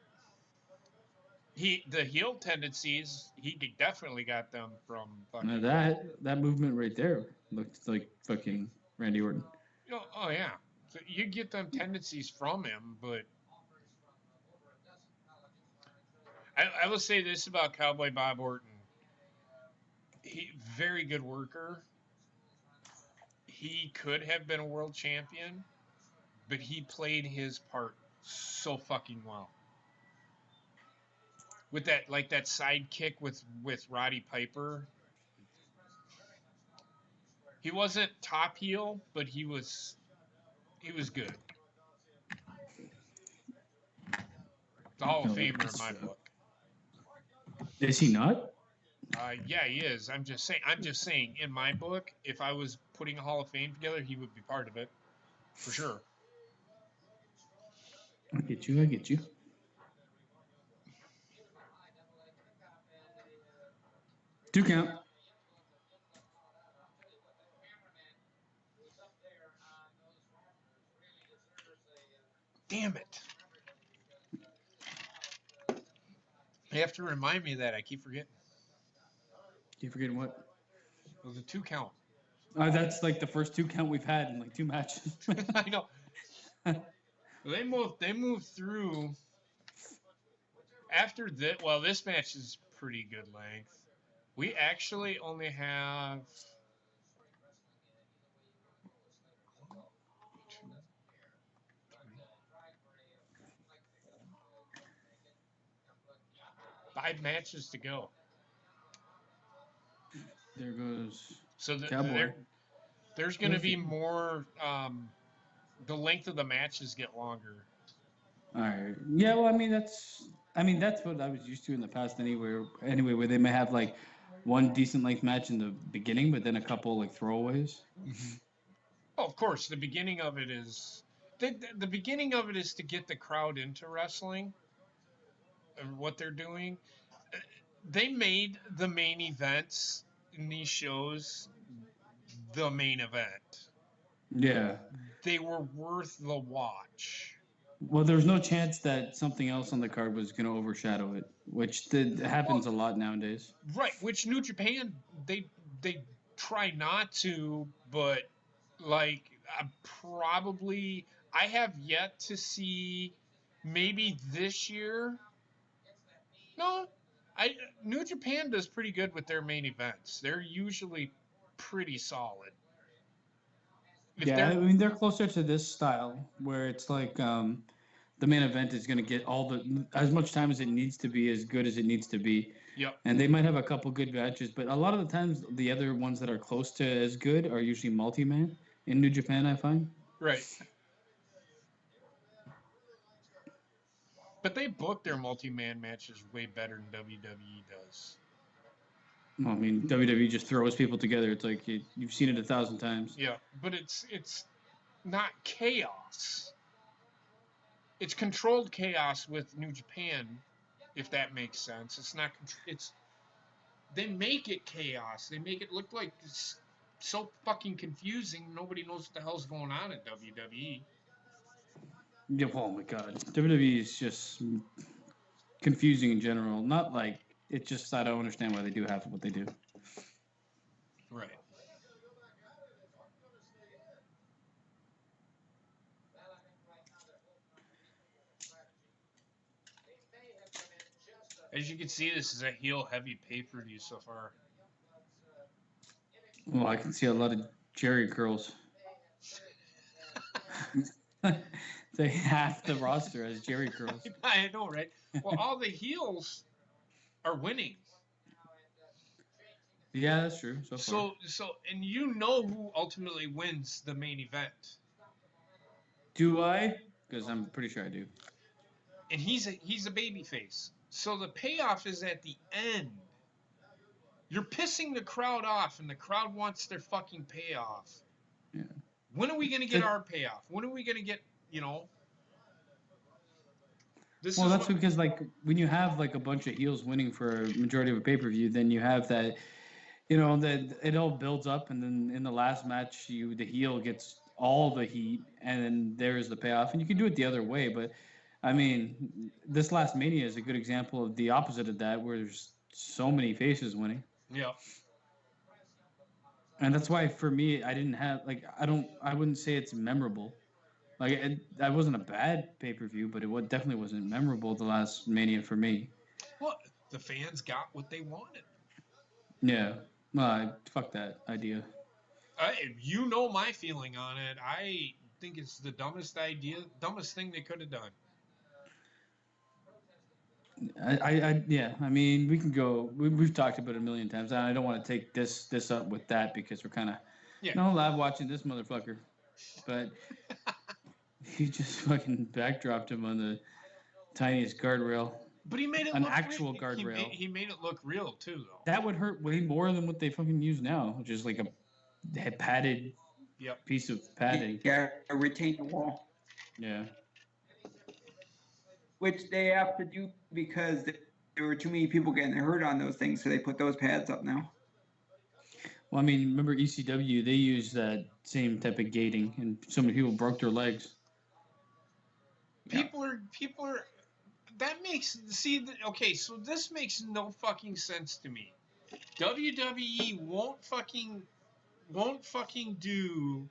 the heel tendencies, he definitely got them from fucking. That movement right there looked like fucking Randy Orton. Oh yeah, so you get them tendencies from him, but I will say this about Cowboy Bob Orton. He very good worker. He could have been a world champion. but he played his part so fucking well. With that, like that sidekick with Roddy Piper, he wasn't top heel, but he was good. The Hall of No, Famer in that's my true. book. Is he not? Yeah, he is. I'm just saying. In my book, if I was putting a Hall of Fame together, he would be part of it, for sure. I get you. I get you. Two count. Damn it! You have to remind me of that. I keep forgetting. You forgetting what? It was a 2 count. That's like the first 2 count we've had in like 2 matches. I know. They moved through after this. Well, this match is pretty good length. We actually only have 5 matches to go. There goes So Cowboy. there's going to be more. The length of the matches get longer. All right. Yeah. Well, I mean that's what I was used to in the past. Anyway, where they may have like one decent length match in the beginning, but then a couple like throwaways. Mm-hmm. Oh, of course, the beginning of it is the beginning of it is to get the crowd into wrestling and what they're doing. They made the main events in these shows the main event. Yeah. They were worth the watch. Well, there's no chance that something else on the card was going to overshadow it, which happens a lot nowadays. Right, which New Japan they try not to, but like probably I have yet to see maybe this year. No, I New Japan does pretty good with their main events. They're usually pretty solid. If Yeah, I they're mean they're closer to this style where it's like the main event is going to get all the as much time as it needs to be, as good as it needs to be. Yep. And they might have a couple good matches, but a lot of the times the other ones that are close to as good are usually multi-man in New Japan, I find. Right. But they book their multi-man matches way better than WWE does. Well, I mean, WWE just throws people together. It's like you've seen it 1,000 times. Yeah, but it's not chaos. It's controlled chaos with New Japan, if that makes sense. It's not. It's they make it chaos. They make it look like it's so fucking confusing. Nobody knows what the hell's going on at WWE. Yeah, oh my God, WWE is just confusing in general. Not like it's just I don't understand why they do half of what they do. Right. As you can see, this is a heel heavy pay-per-view so far. Well, I can see a lot of Jerry curls. Say half the roster as Jerry curls. I know, right? Well, all the heels are winning. Yeah, that's true. So far. And you know who ultimately wins the main event. Do I? Because I'm pretty sure I do. And he's a baby face. So the payoff is at the end. You're pissing the crowd off, and the crowd wants their fucking payoff. Yeah. When are we gonna get our payoff? When are we gonna get, This well, is that's because like when you have like a bunch of heels winning for a majority of a pay-per-view, then you have that, that it all builds up, and then in the last match, the heel gets all the heat, and then there's the payoff, and you can do it the other way. But I mean, this last Mania is a good example of the opposite of that, where there's so many faces winning. Yeah. And that's why for me, I didn't have I wouldn't say it's memorable. Like that wasn't a bad pay-per-view, but it definitely wasn't memorable the last Mania for me. Well, the fans got what they wanted. Yeah. Fuck that idea. You know my feeling on it. think it's the dumbest idea, dumbest thing they could have done. Yeah. I mean, we can go. We've talked about it a million times. I don't want to take this up with that because we're kind of Yeah. no lab watching this motherfucker, but he just fucking backdropped him on the tiniest guardrail, But he made it an look actual real. guardrail. He made it look real too, though. That would hurt way more than what they fucking use now, which is like a padded Yep. piece of padding. Yeah, a retaining wall, Yeah. which they have to do because there were too many people getting hurt on those things, so they put those pads up now. Well, I mean, remember ECW? They used that same type of gating, and so many people broke their legs. People are. That makes okay. So this makes no fucking sense to me. WWE won't fucking do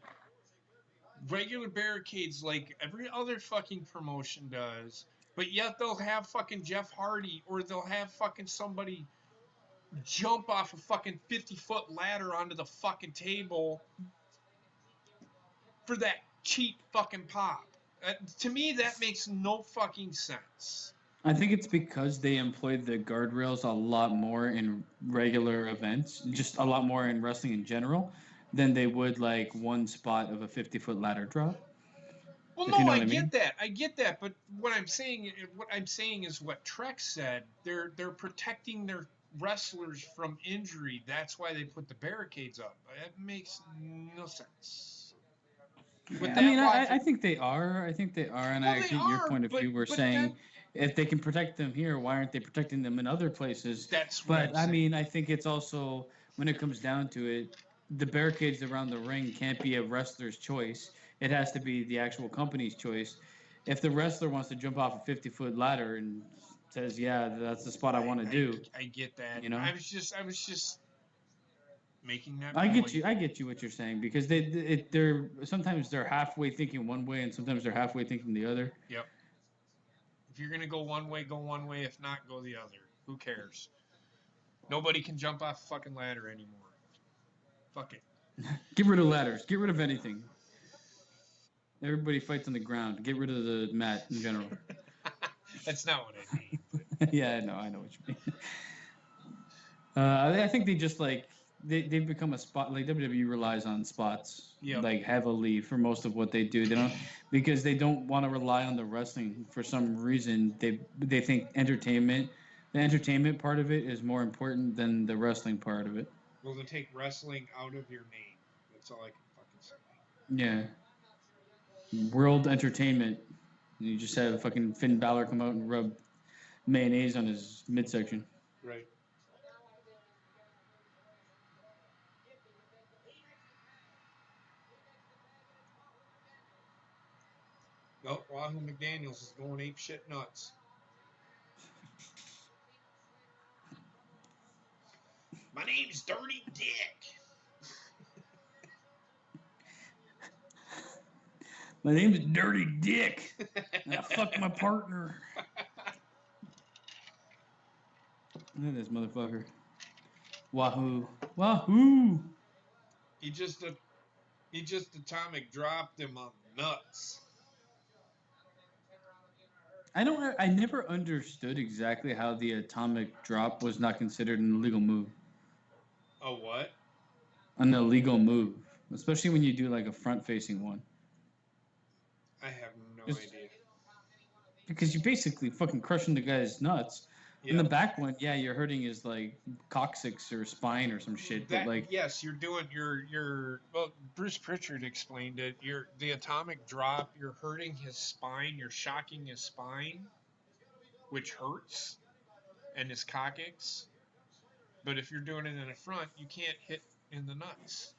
regular barricades like every other fucking promotion does, but yet they'll have fucking Jeff Hardy or they'll have fucking somebody jump off a fucking 50-foot ladder onto the fucking table for that cheap fucking pop. To me, that makes no fucking sense. I think it's because they employed the guardrails a lot more in regular events, just a lot more in wrestling in general, than they would like one spot of a 50-foot ladder drop. Well, If no, you know I what I get mean. that. I get that, but what I'm saying is what Trek said. They're protecting their wrestlers from injury. That's why they put the barricades up. It makes no sense. With Yeah. I mean, that logic, I think they are. I think they are, and well, I they get your are, point of view. We're but saying if they can protect them here, why aren't they protecting them in other places? that's what I'm But I saying. mean, I think it's also when it comes down to it, the barricades around the ring can't be a wrestler's choice. It has to be the actual company's choice. If the wrestler wants to jump off a 50-foot ladder and says, "Yeah, that's the spot I want to do," I get that. you know. I was just making that I point. get you. I get you what you're saying because they're sometimes they're halfway thinking one way and sometimes they're halfway thinking the other. Yep. If you're gonna go one way, go one way. If not, go the other. Who cares? Nobody can jump off a fucking ladder anymore. Fuck it. Get rid of ladders. Get rid of anything. Everybody fights on the ground. Get rid of the mat in general. That's not what I mean. Yeah, I know what you mean. I think they just like they've become a spot like WWE relies on spots Yep. like heavily for most of what they do. They don't because they don't want to rely on the wrestling for some reason. They think the entertainment part of it is more important than the wrestling part of it. Well, to take wrestling out of your name. That's all I can fucking say. Yeah. World entertainment. And you just have fucking Finn Balor come out and rub mayonnaise on his midsection. Right. Well, Wahoo McDaniels is going ape shit nuts. My name's Dirty Dick. My name's Dirty Dick. And I fucked my partner. Look at this motherfucker. Wahoo. Wahoo! He just atomic dropped him on the nuts. I never understood exactly how the atomic drop was not considered an illegal move. A what? An illegal move. Especially when you do like a front facing one. I have no Just- idea. Because you're basically fucking crushing the guy's nuts. In the back one, yeah, you're hurting his like coccyx or spine or some shit. That, But like yes, you're doing your well, Bruce Pritchard explained it. The atomic drop, you're hurting his spine, you're shocking his spine, which hurts, and his coccyx. But if you're doing it in the front, you can't hit in the nuts.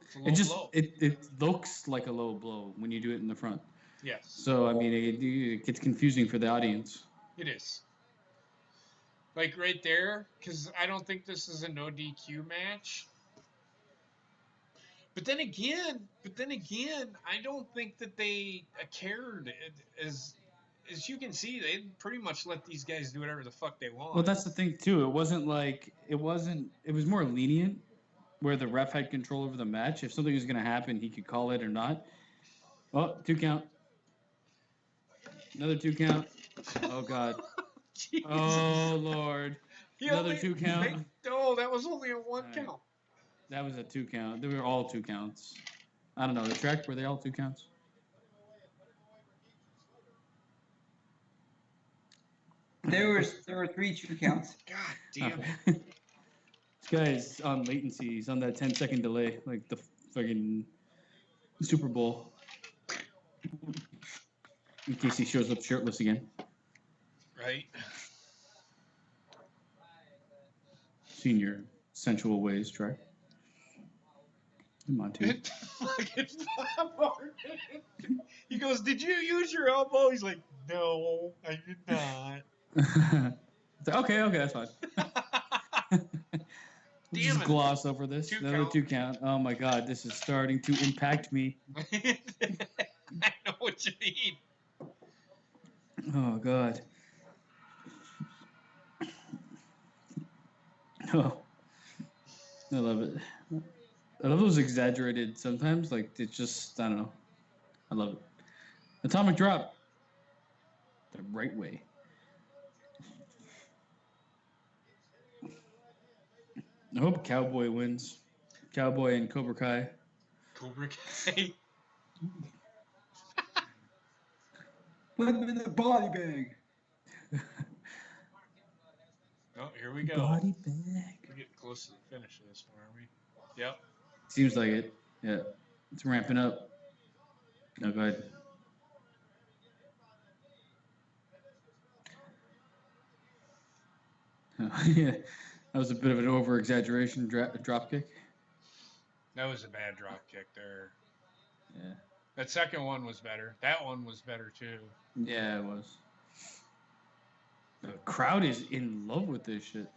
It's a low blow. it looks like a low blow when you do it in the front. Yes, So I mean it gets confusing for the audience. it is. Like right there, because I don't think this is a no DQ match. But then again, I don't think that they cared. As you can see, they pretty much let these guys do whatever the fuck they want. Well, that's the thing too. It was more lenient where the ref had control over the match. If something was going to happen, he could call it or not. Oh, 2 count. Another 2 count. Oh God. Jesus. Oh Lord. He Another only, 2 count. no, that was only a one All right. count. That was a 2 count. They were all 2 counts. I don't know. The track, were they all 2 counts? There were 3 2 counts. God damn Okay. it. This guy's on latency. He's on that 10-second delay, like the fucking Super Bowl. In case he shows up shirtless again. Right? Seen your sensual ways, Trey. Come on, dude. Fucking Bob Martin. He goes, "Did you use your elbow?" He's like, "No, I did not." Okay, that's fine. We'll Damn just it. gloss over this. 2 Another count. 2 count. Oh my God, this is starting to impact me. I know what you mean. Oh God. Oh, I love it. I love those exaggerated sometimes. Like it's just, I don't know. I love it. Atomic drop. The right way. I hope Cowboy wins. Cowboy and Cobra Kai. Cobra Kai. Put him in the body bag. Oh, here we go. Body bag. We're getting close to the finish of this one, aren't we? Yep. Seems like it. Yeah. It's ramping up. No, go ahead. Yeah. That was a bit of an over exaggeration drop kick. That was a bad drop kick there. Yeah. That second one was better. That one was better too. Yeah, it was. The crowd is in love with this shit.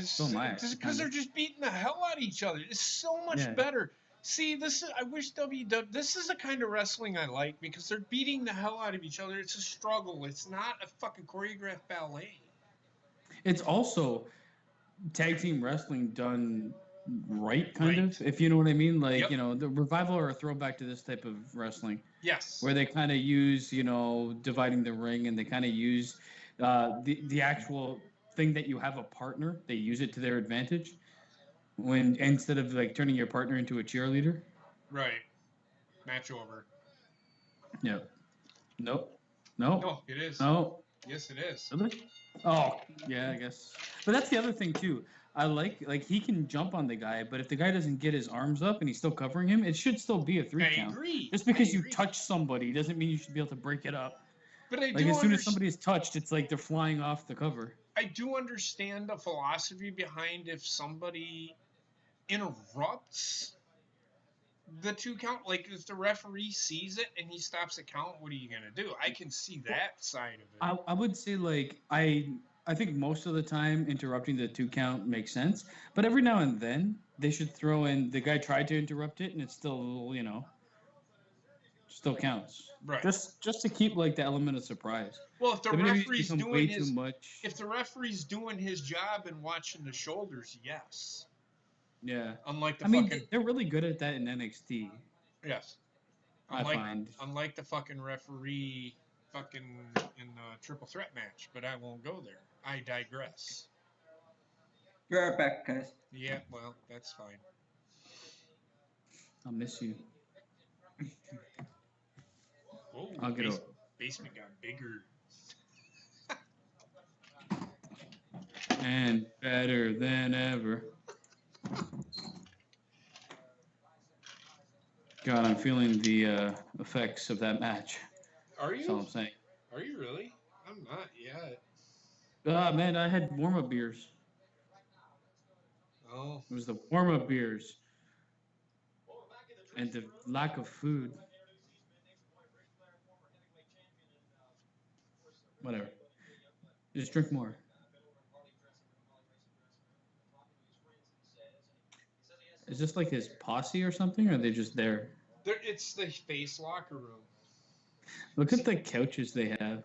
So am I, Just because kind they're of. just beating the hell out of each other. It's so much Yeah. better. See, I wish WWE. This is the kind of wrestling I like because they're beating the hell out of each other. It's a struggle. It's not a fucking choreographed ballet. It's also tag team wrestling done right, kind Right. of, if you know what I mean. Like, Yep. you know, the Revival are a throwback to this type of wrestling Yes. where they kind of use, you know, dividing the ring, and they kind of use the actual thing that you have a partner. They use it to their advantage when instead of like turning your partner into a cheerleader. Right. Match over. Yeah. Nope. Nope. No, it is. No. Yes, it is. Really? Oh, yeah, I guess. But that's the other thing too. I like he can jump on the guy, but if the guy doesn't get his arms up and he's still covering him, it should still be a 3 I count. agree. Just because I you agree. touch somebody doesn't mean you should be able to break it up. But I Like do as soon as somebody is touched, it's like they're flying off the cover. I do understand the philosophy behind if somebody interrupts the 2 count. Like if the referee sees it and he stops the count, what are you gonna do? I can see that side of it. I would say like I think most of the time interrupting the 2 count makes sense, but every now and then they should throw in the guy tried to interrupt it and it still, you know, still counts. Right. Just to keep like the element of surprise. Well, if the WWE's referee's become doing way his too much. if the referee's doing his job and watching the shoulders, yes. Yeah. Unlike the I mean, fucking they're really good at that in NXT. yes. I find. Unlike the fucking referee fucking in the triple threat match, but I won't go there. I digress. Be right back, guys. Yeah, well, that's fine. I'll miss you. Oh, I'll get over. basement got bigger. And better than ever. God, I'm feeling the effects of that match. Are That's all you? I'm saying. Are you really? I'm not yet. Ah, man, I had warm-up beers. Oh. It was the warm-up beers. And the lack of food. Whatever. Just drink more. Is this like his posse or something, or are they just there? It's the face locker room. Look at the couches they have.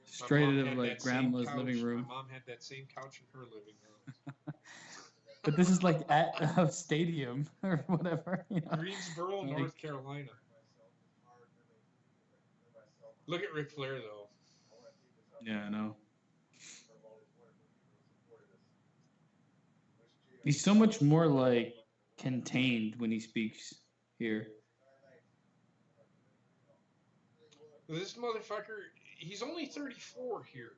Straight out of like grandma's living room. My mom had that same couch in her living room. But this is like at a stadium or whatever. You know? Greensboro, North Carolina. Look at Ric Flair though. Yeah, I know. He's so much more like contained when he speaks here. This motherfucker, he's only 34 here.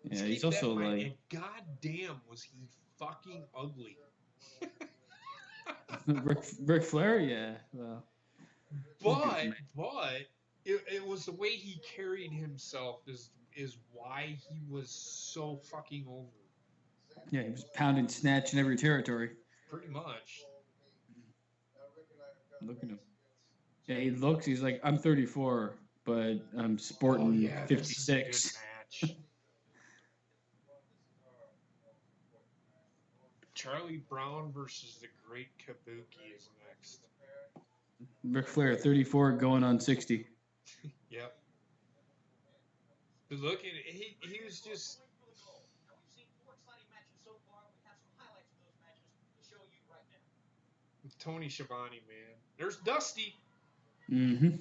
Yeah, Let's he's keep that in also mind. like And goddamn, was he fucking ugly. Ric Flair. Yeah, well, he's a beautiful But it was the way he carried himself is why he was so fucking over. Yeah, he was pounding, snatching every territory. Pretty much. Look at him. Yeah, he looks. He's like, I'm 34, but I'm sporting Oh yeah, this is a good 56. match. Charlie Brown versus the Great Kabuki is next. Ric Flair, 34, going on 60. Yep. But look at it. He was just. Tony Schiavone, man. There's Dusty. Mm-hmm.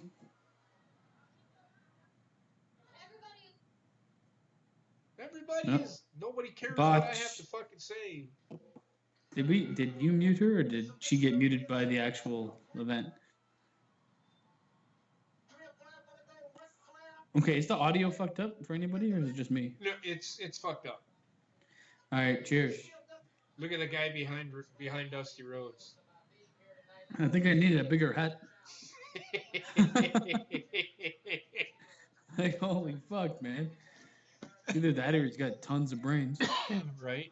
Everybody Yep. is. Nobody cares Botch. what I have to fucking say. Did you mute her, or did she get muted by the actual event? Okay, is the audio fucked up for anybody, or is it just me? No, it's fucked up. All right, cheers. Look at the guy behind Dusty Rhodes. I think I needed a bigger hat. Like, holy fuck, man. Either that or he's got tons of brains. Right?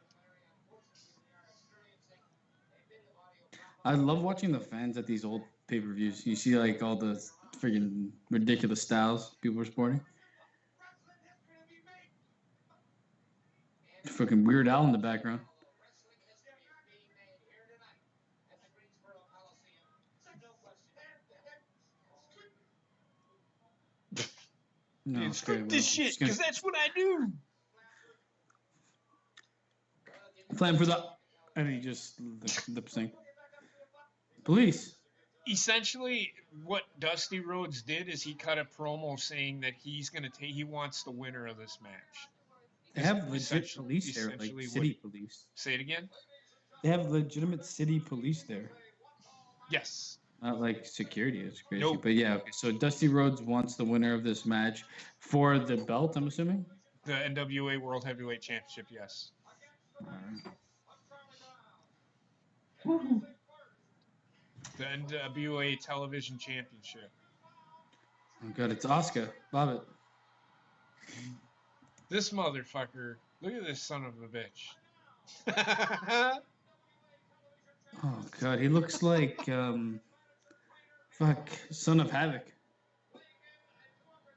I love watching the fans at these old pay-per-views. You see, like, all the freaking ridiculous styles people are sporting. Fucking Weird Al in the background. No, Dude, okay, script well, this shit, because that's what I do. Plan for the... And he just lip sync. Police. Essentially, what Dusty Rhodes did is he cut a promo saying that he wants the winner of this match. They have legit police there, like essentially city police. Say it again? They have legitimate city police there. Yes. Not like security, it's crazy. Nope. But yeah, okay. So Dusty Rhodes wants the winner of this match for the belt, I'm assuming? The NWA World Heavyweight Championship, yes. The NWA Television Championship. Oh god, it's Asuka. Love it. This motherfucker. Look at this son of a bitch. Oh god, he looks like fuck, Son of Havoc.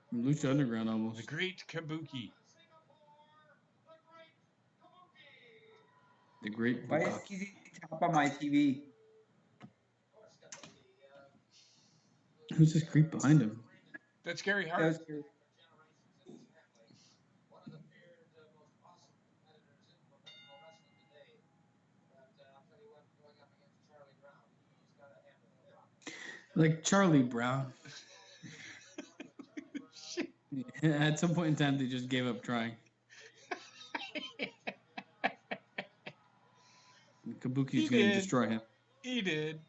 From Lucha Underground The almost. Great Kabuki. The Great Why is Bukaki. he top on my TV? Who's this creep behind him? That's Gary That Hart. was good. Like Charlie Brown. At some point in time, they just gave up trying. Kabuki's going to destroy him. He did.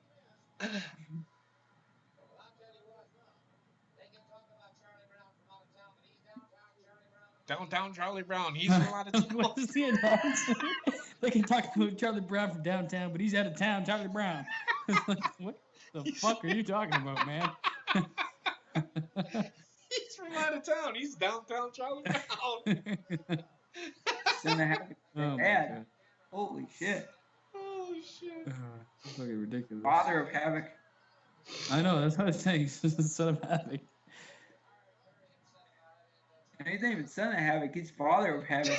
Downtown Charlie Brown. He's from out of town. What is the announcement? They can talk about Charlie Brown from downtown, but he's out of town, Charlie Brown. Like, what the fuck are you talking about, man? He's from out of town. He's downtown Charlie Brown. Son of Havoc. Oh, my Dad. God. Holy shit. Oh, shit. It's fucking ridiculous. Father of Havoc. I know, that's what I was saying. He's just the Son of Havoc. He's not even son of Havoc. He's father of Havoc.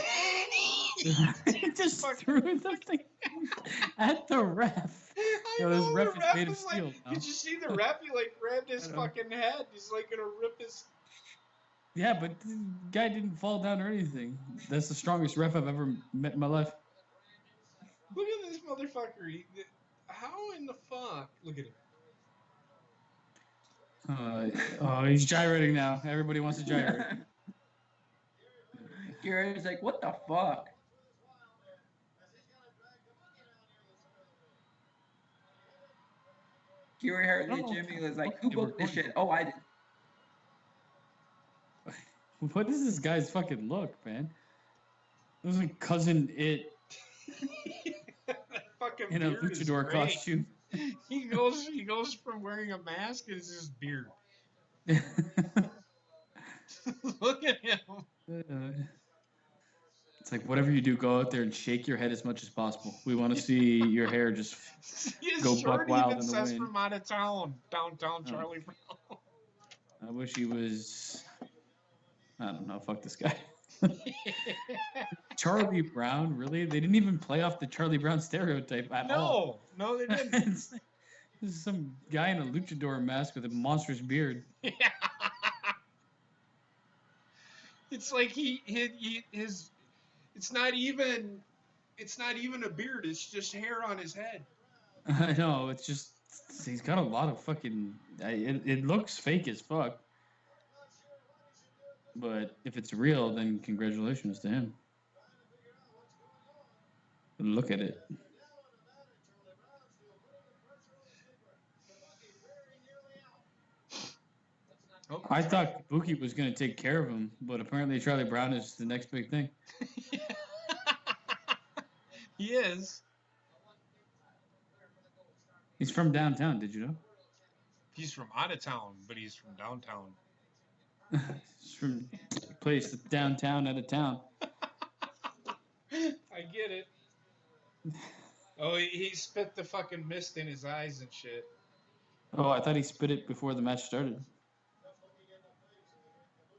He just threw the thing at the ref. I Yo, this know, ref the is made of was like, steel now. did you see the ref? He like grabbed his I know. fucking head. He's like gonna rip his. Yeah, but the guy didn't fall down or anything. That's the strongest ref I've ever met in my life. Look at this motherfucker. How in the fuck? Look at him. Oh, he's gyrating now. Everybody wants to gyrate. Gary's like, what the fuck? Gary Hart in the gym, he was like, who booked this shit? Oh, I did. What is this guy's fucking look, man? Looks like Cousin It That fucking in a beard is luchador great. costume. He goes from wearing a mask and it's his beard. Look at him. It's like whatever you do, go out there and shake your head as much as possible. We want to see your hair just His go shirt buck wild even in the says wind. from out of town, downtown Oh. Charlie Brown. I wish he was. I don't know. Fuck this guy. Charlie Brown, really? They didn't even play off the Charlie Brown stereotype at all. No, they didn't. This is some guy in a luchador mask with a monstrous beard. Yeah. It's like his. It's not even a beard. It's just hair on his head. I know. It's just he's got a lot of fucking. It looks fake as fuck. But if it's real, then congratulations to him. Look at it. Oh. I thought Kabuki was going to take care of him, but apparently Charlie Brown is the next big thing. He is. He's from downtown, did you know? He's from out of town, but he's from downtown. He's from a place that's downtown out of town. I get it. Oh, he spit the fucking mist in his eyes and shit. Oh, I thought he spit it before the match started.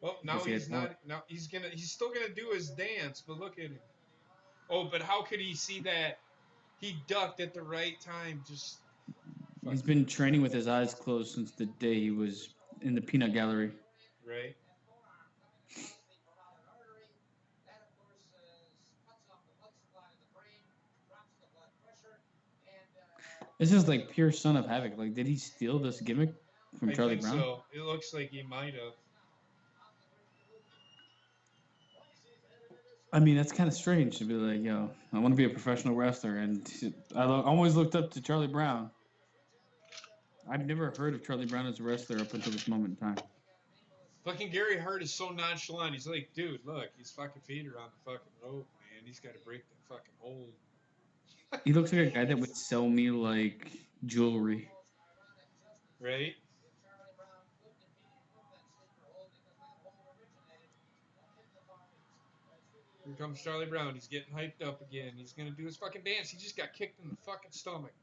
Oh, now Guess he he's had more. not. Now he's still gonna do his dance, but look at him. Oh, but how could he see that? He ducked at the right time. Just. He's been training with his eyes closed since the day he was in the peanut gallery. Right. This is like pure Son of Havoc. Like, did he steal this gimmick from Charlie Brown? So. It looks like he might have. I mean, that's kind of strange to be like, yo, I want to be a professional wrestler, and I always looked up to Charlie Brown. I've never heard of Charlie Brown as a wrestler up until this moment in time. Fucking Gary Hart is so nonchalant. He's like, dude, look, his fucking feet are on the fucking rope, man. He's got to break that fucking hold. He looks like a guy that would sell me like jewelry. Right? Here comes Charlie Brown. He's getting hyped up again. He's gonna do his fucking dance. He just got kicked in the fucking stomach.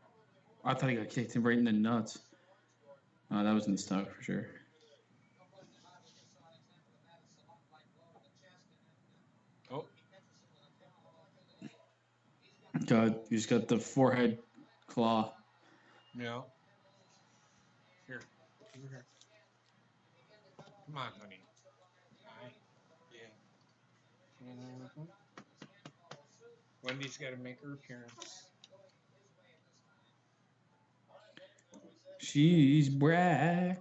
I thought he got kicked him right in the nuts. Oh, that was in the stomach for sure. Oh. God, he's got the forehead claw. Yeah. Here. Over here. Come on, honey. Hi. Yeah. Mm-hmm. Wendy's got to make her appearance. She's black.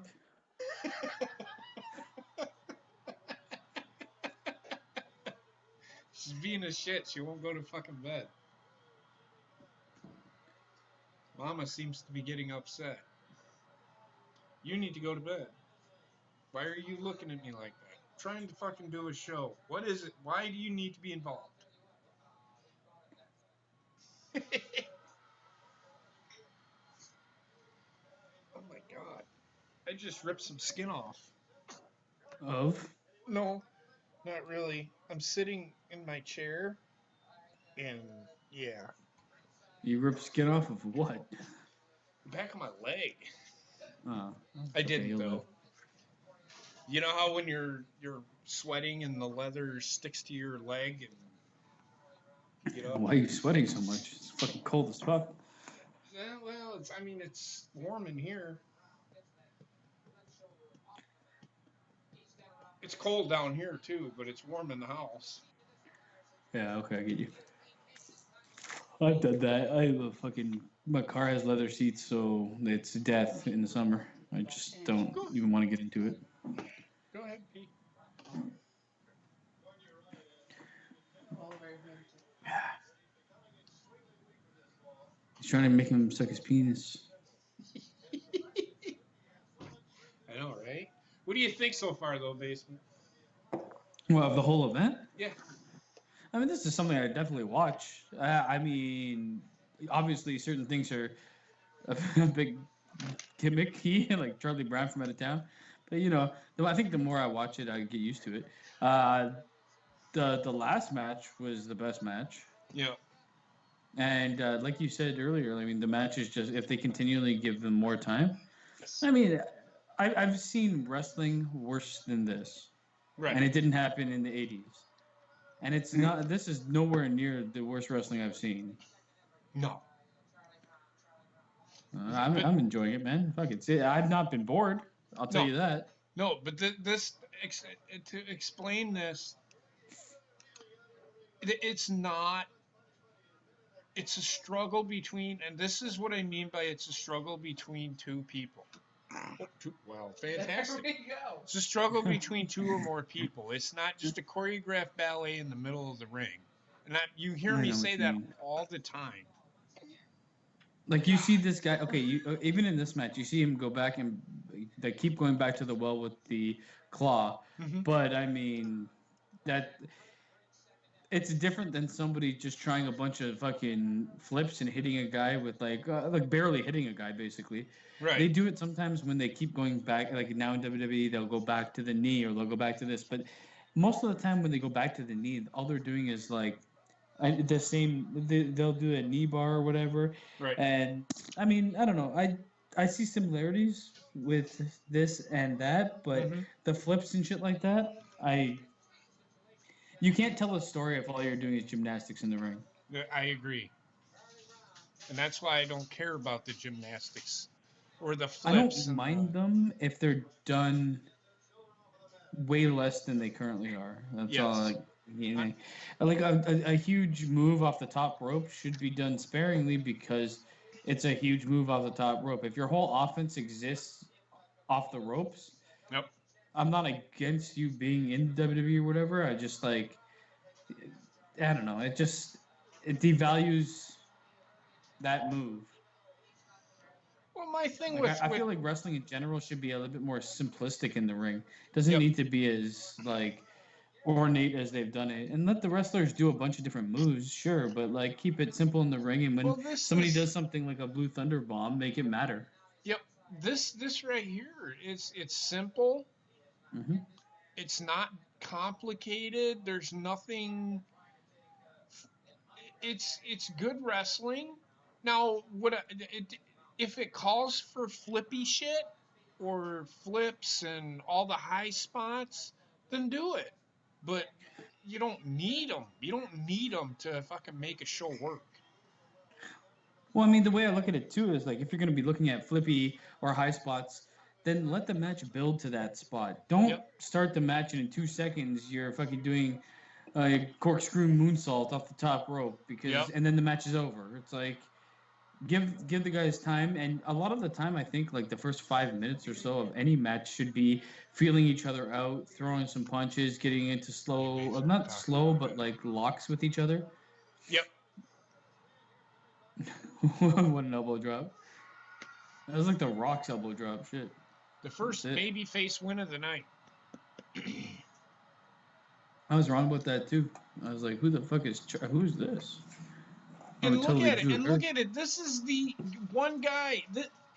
She's being a shit. She won't go to fucking bed. Mama seems to be getting upset. You need to go to bed. Why are you looking at me like that? I'm trying to fucking do a show. What is it? Why do you need to be involved? Oh my god. I just ripped some skin off. Of? No, not really. I'm sitting in my chair, and yeah. You ripped skin off of what? Back of my leg. Oh, I didn't you'll though. live. You know how when you're sweating and the leather sticks to your leg and you get up? Why are you sweating so much? It's fucking cold as fuck. Yeah, well, it's warm in here. It's cold down here too, but it's warm in the house. Yeah, okay, I get you. I've done that. I have my car has leather seats, so it's death in the summer. I just don't even want to get into it. Go ahead, Pete. He's trying to make him suck his penis. I know, right? What do you think so far, though, Basement? Well, of the whole event? Yeah. I mean, this is something I definitely watch. I mean, obviously, certain things are a big gimmicky, like Charlie Brown from out of town. But I think the more I watch it, I get used to it. The last match was the best match, Yeah. and like you said earlier, I mean, the match is just if they continually give them more time. I mean, I've seen wrestling worse than this, Right. and it didn't happen in the '80s. And it's not. This is nowhere near the worst wrestling I've seen. No. I'm enjoying it, man. Fuck it. See, I've not been bored. I'll tell you that. No, but to explain this, it's not. It's a struggle between, and this is what I mean by it's a struggle between two people. Wow, fantastic. There we go. It's a struggle between two or more people. It's not just a choreographed ballet in the middle of the ring. And you hear me say that all the time. Like you see this guy, okay, even in this match, you see him go back and they keep going back to the well with the claw. Mm-hmm. But I mean, that it's different than somebody just trying a bunch of fucking flips and hitting a guy with like barely hitting a guy basically. Right. They do it sometimes when they keep going back, like now in WWE, they'll go back to the knee or they'll go back to this. But most of the time when they go back to the knee, all they're doing is like the same. They'll do a knee bar or whatever. Right. And I mean, I don't know. I see similarities with this and that, but the flips and shit like that, you can't tell a story if all you're doing is gymnastics in the ring. I agree. And that's why I don't care about the gymnastics or the flips. I don't mind them if they're done way less than they currently are. That's all. Like a huge move off the top rope should be done sparingly because it's a huge move off the top rope. If your whole offense exists off the ropes, yep. I'm not against you being in WWE or whatever. I just I don't know. It devalues that move. Well, my thing I feel like wrestling in general should be a little bit more simplistic in the ring. Doesn't need to be as ornate as they've done it, and let the wrestlers do a bunch of different moves, sure, but keep it simple in the ring. And when somebody does something like a Blue Thunder Bomb, make it matter. Yep, this right here it's simple. Mm-hmm. It's not complicated. There's nothing. It's good wrestling. Now, if it calls for flippy shit or flips and all the high spots, then do it. But you don't need them. You don't need them to fucking make a show work. Well, I mean, the way I look at it too is if you're going to be looking at flippy or high spots, then let the match build to that spot. Don't start the match and in 2 seconds you're fucking doing a corkscrew moonsault off the top rope and then the match is over. It's like give the guys time, and a lot of the time I think the first 5 minutes or so of any match should be feeling each other out, throwing some punches, getting into not slow, but locks with each other. Yep. What an elbow drop. That was like the Rock's elbow drop shit. The first babyface win of the night. I was wrong about that too. I was like, who's this? And look at it. This is the one guy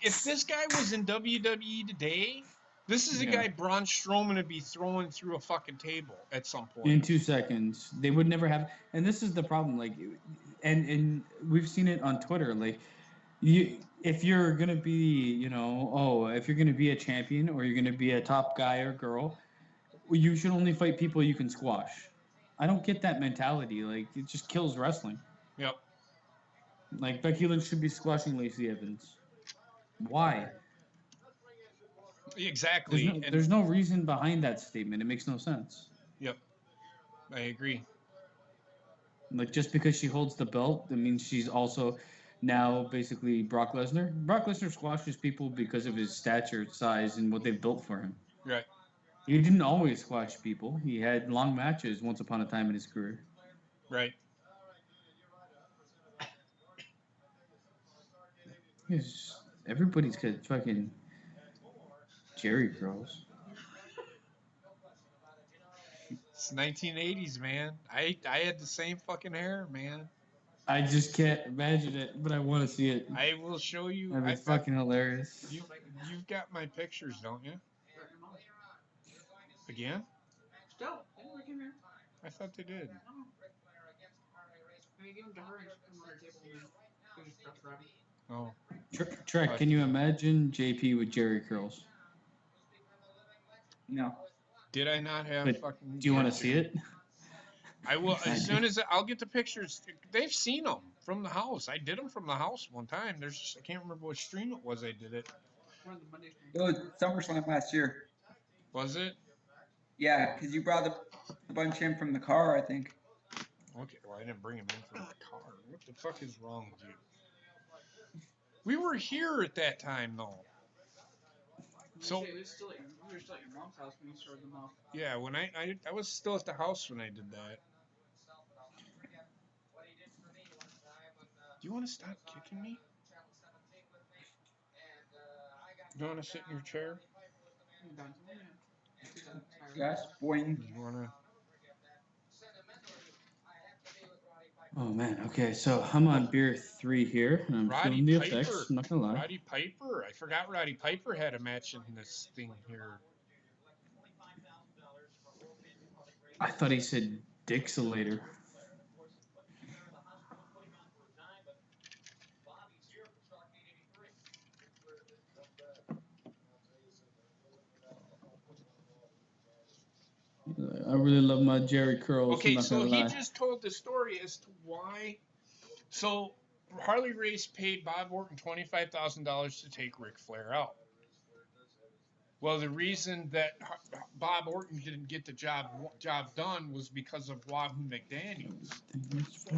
if this guy was in WWE today, this is a guy Braun Strowman would be throwing through a fucking table at some point. In 2 seconds. They would never have, and this is the problem, and we've seen it on Twitter, if you're gonna be, if you're gonna be a champion or you're gonna be a top guy or girl, you should only fight people you can squash. I don't get that mentality. It just kills wrestling. Yep. Becky Lynch should be squashing Lacey Evans. Why? Exactly. There's no reason behind that statement. It makes no sense. Yep. I agree. Just because she holds the belt, that means she's also now basically Brock Lesnar. Brock Lesnar squashes people because of his stature, size, and what they've built for him. Right. He didn't always squash people. He had long matches once upon a time in his career. Right. Everybody's got fucking Jerry curls. It's 1980s, man. I had the same fucking hair, man. I just can't imagine it, but I want to see it. I will show you. That'd be I've got fucking hilarious. you've got my pictures, don't you? Again? Still, they never came here. I thought they did. No. I gave them to her and she put them on her table and then they just dropped around. Oh. Trek, can you imagine JP with Jerry curls? No. Did I not have But fucking? do you want to see it? I will as soon as I'll get the pictures. They've seen them from the house. I did them from the house one time. There's just, I can't remember which stream it was. I did it. One of the Monday streams. It was SummerSlam last year. Was it? Yeah, because you brought the bunch in from the car, I think. Okay. Well, I didn't bring them in from the car. What the fuck is wrong with you? We were here at that time, though. So we were still at your mom's house when you started them off. yeah, when I was still at the house when I did that. Do you want to stop kicking me? Do you want to sit in your chair? Yes, boing. You want to? Oh man, okay, so I'm on beer 3 here, and I'm feeling the effects. I'm not gonna lie. Roddy Piper. I forgot Roddy Piper had a match in this thing here. I thought he said Dixelator. I really love my Jerry curls. Okay, I'm not so gonna he lie. just told the story as to why. So Harley Race paid Bob Orton $25,000 to take Ric Flair out. Well, the reason that Bob Orton didn't get the job done was because of Wahoo McDaniels.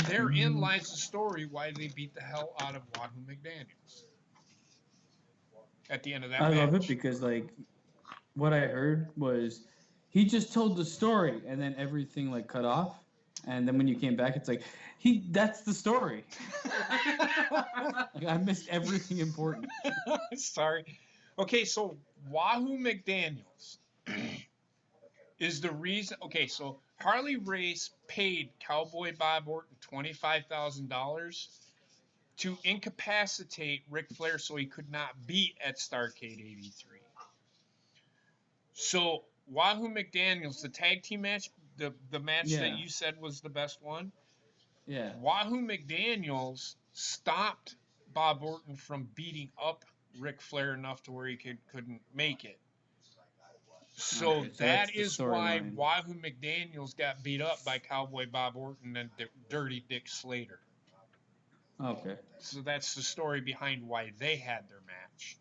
Therein lies the story why they beat the hell out of Wahoo McDaniels at the end of that match. I love it because, like, what I heard was he just told the story and then everything, like, cut off. And then when you came back, it's like, that's the story. Like, I missed everything important. Sorry. Okay, so Wahoo McDaniels is the reason. Okay, so Harley Race paid Cowboy Bob Orton $25,000 to incapacitate Ric Flair so he could not beat at Starrcade '83. So Wahoo McDaniels, the tag team match, the match that you said was the best one. Yeah. Wahoo McDaniels stopped Bob Orton from beating up Ric Flair enough to where he couldn't make it. So, Okay, so that that's the is why storyline. Wahoo McDaniels got beat up by Cowboy Bob Orton and Dirty Dick Slater. Okay. So that's the story behind why they had their match.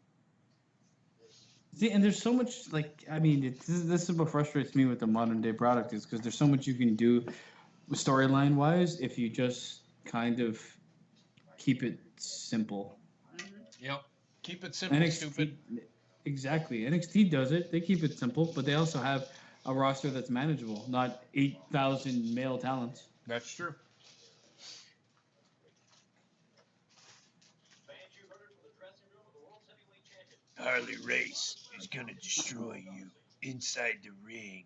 See, and there's so much, like, I mean, this is what frustrates me with the modern day product is because there's so much you can do storyline wise if you just kind of keep it simple. Yep. Keep it simple, stupid. Exactly. NXT does it. They keep it simple, but they also have a roster that's manageable, not 8,000 male talents. That's true. Harley Race is going to destroy you inside the ring.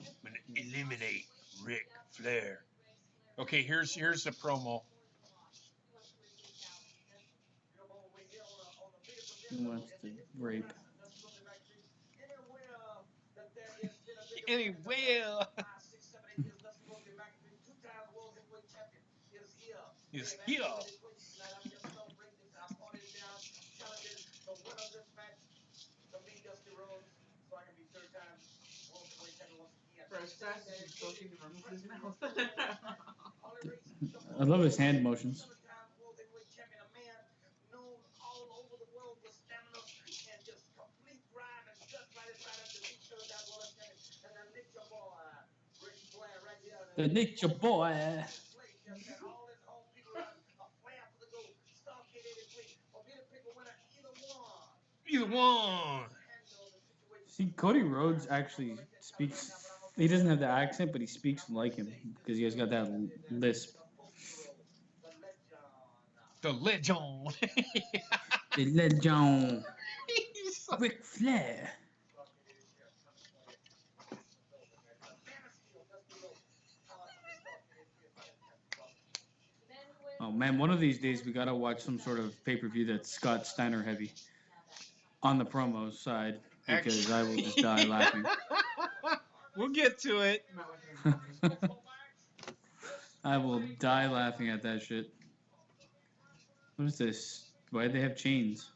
I'm going to eliminate Ric Flair. Okay, here's the promo. He wants to rape. Anyway, is here. For as fast as he's talking to run with his mouth. I love his hand motions. The Nature Boy. Either one. See, Cody Rhodes actually speaks. He doesn't have the accent, but he speaks like him because he has got that lisp. The legend. The legend, He's so- Ric Flair. Oh man, one of these days we gotta watch some sort of pay-per-view that's Scott Steiner heavy on the promos side because I will just die laughing. We'll get to it. I'm not looking at it. I will die laughing at that shit. What is this? Why do they have chains?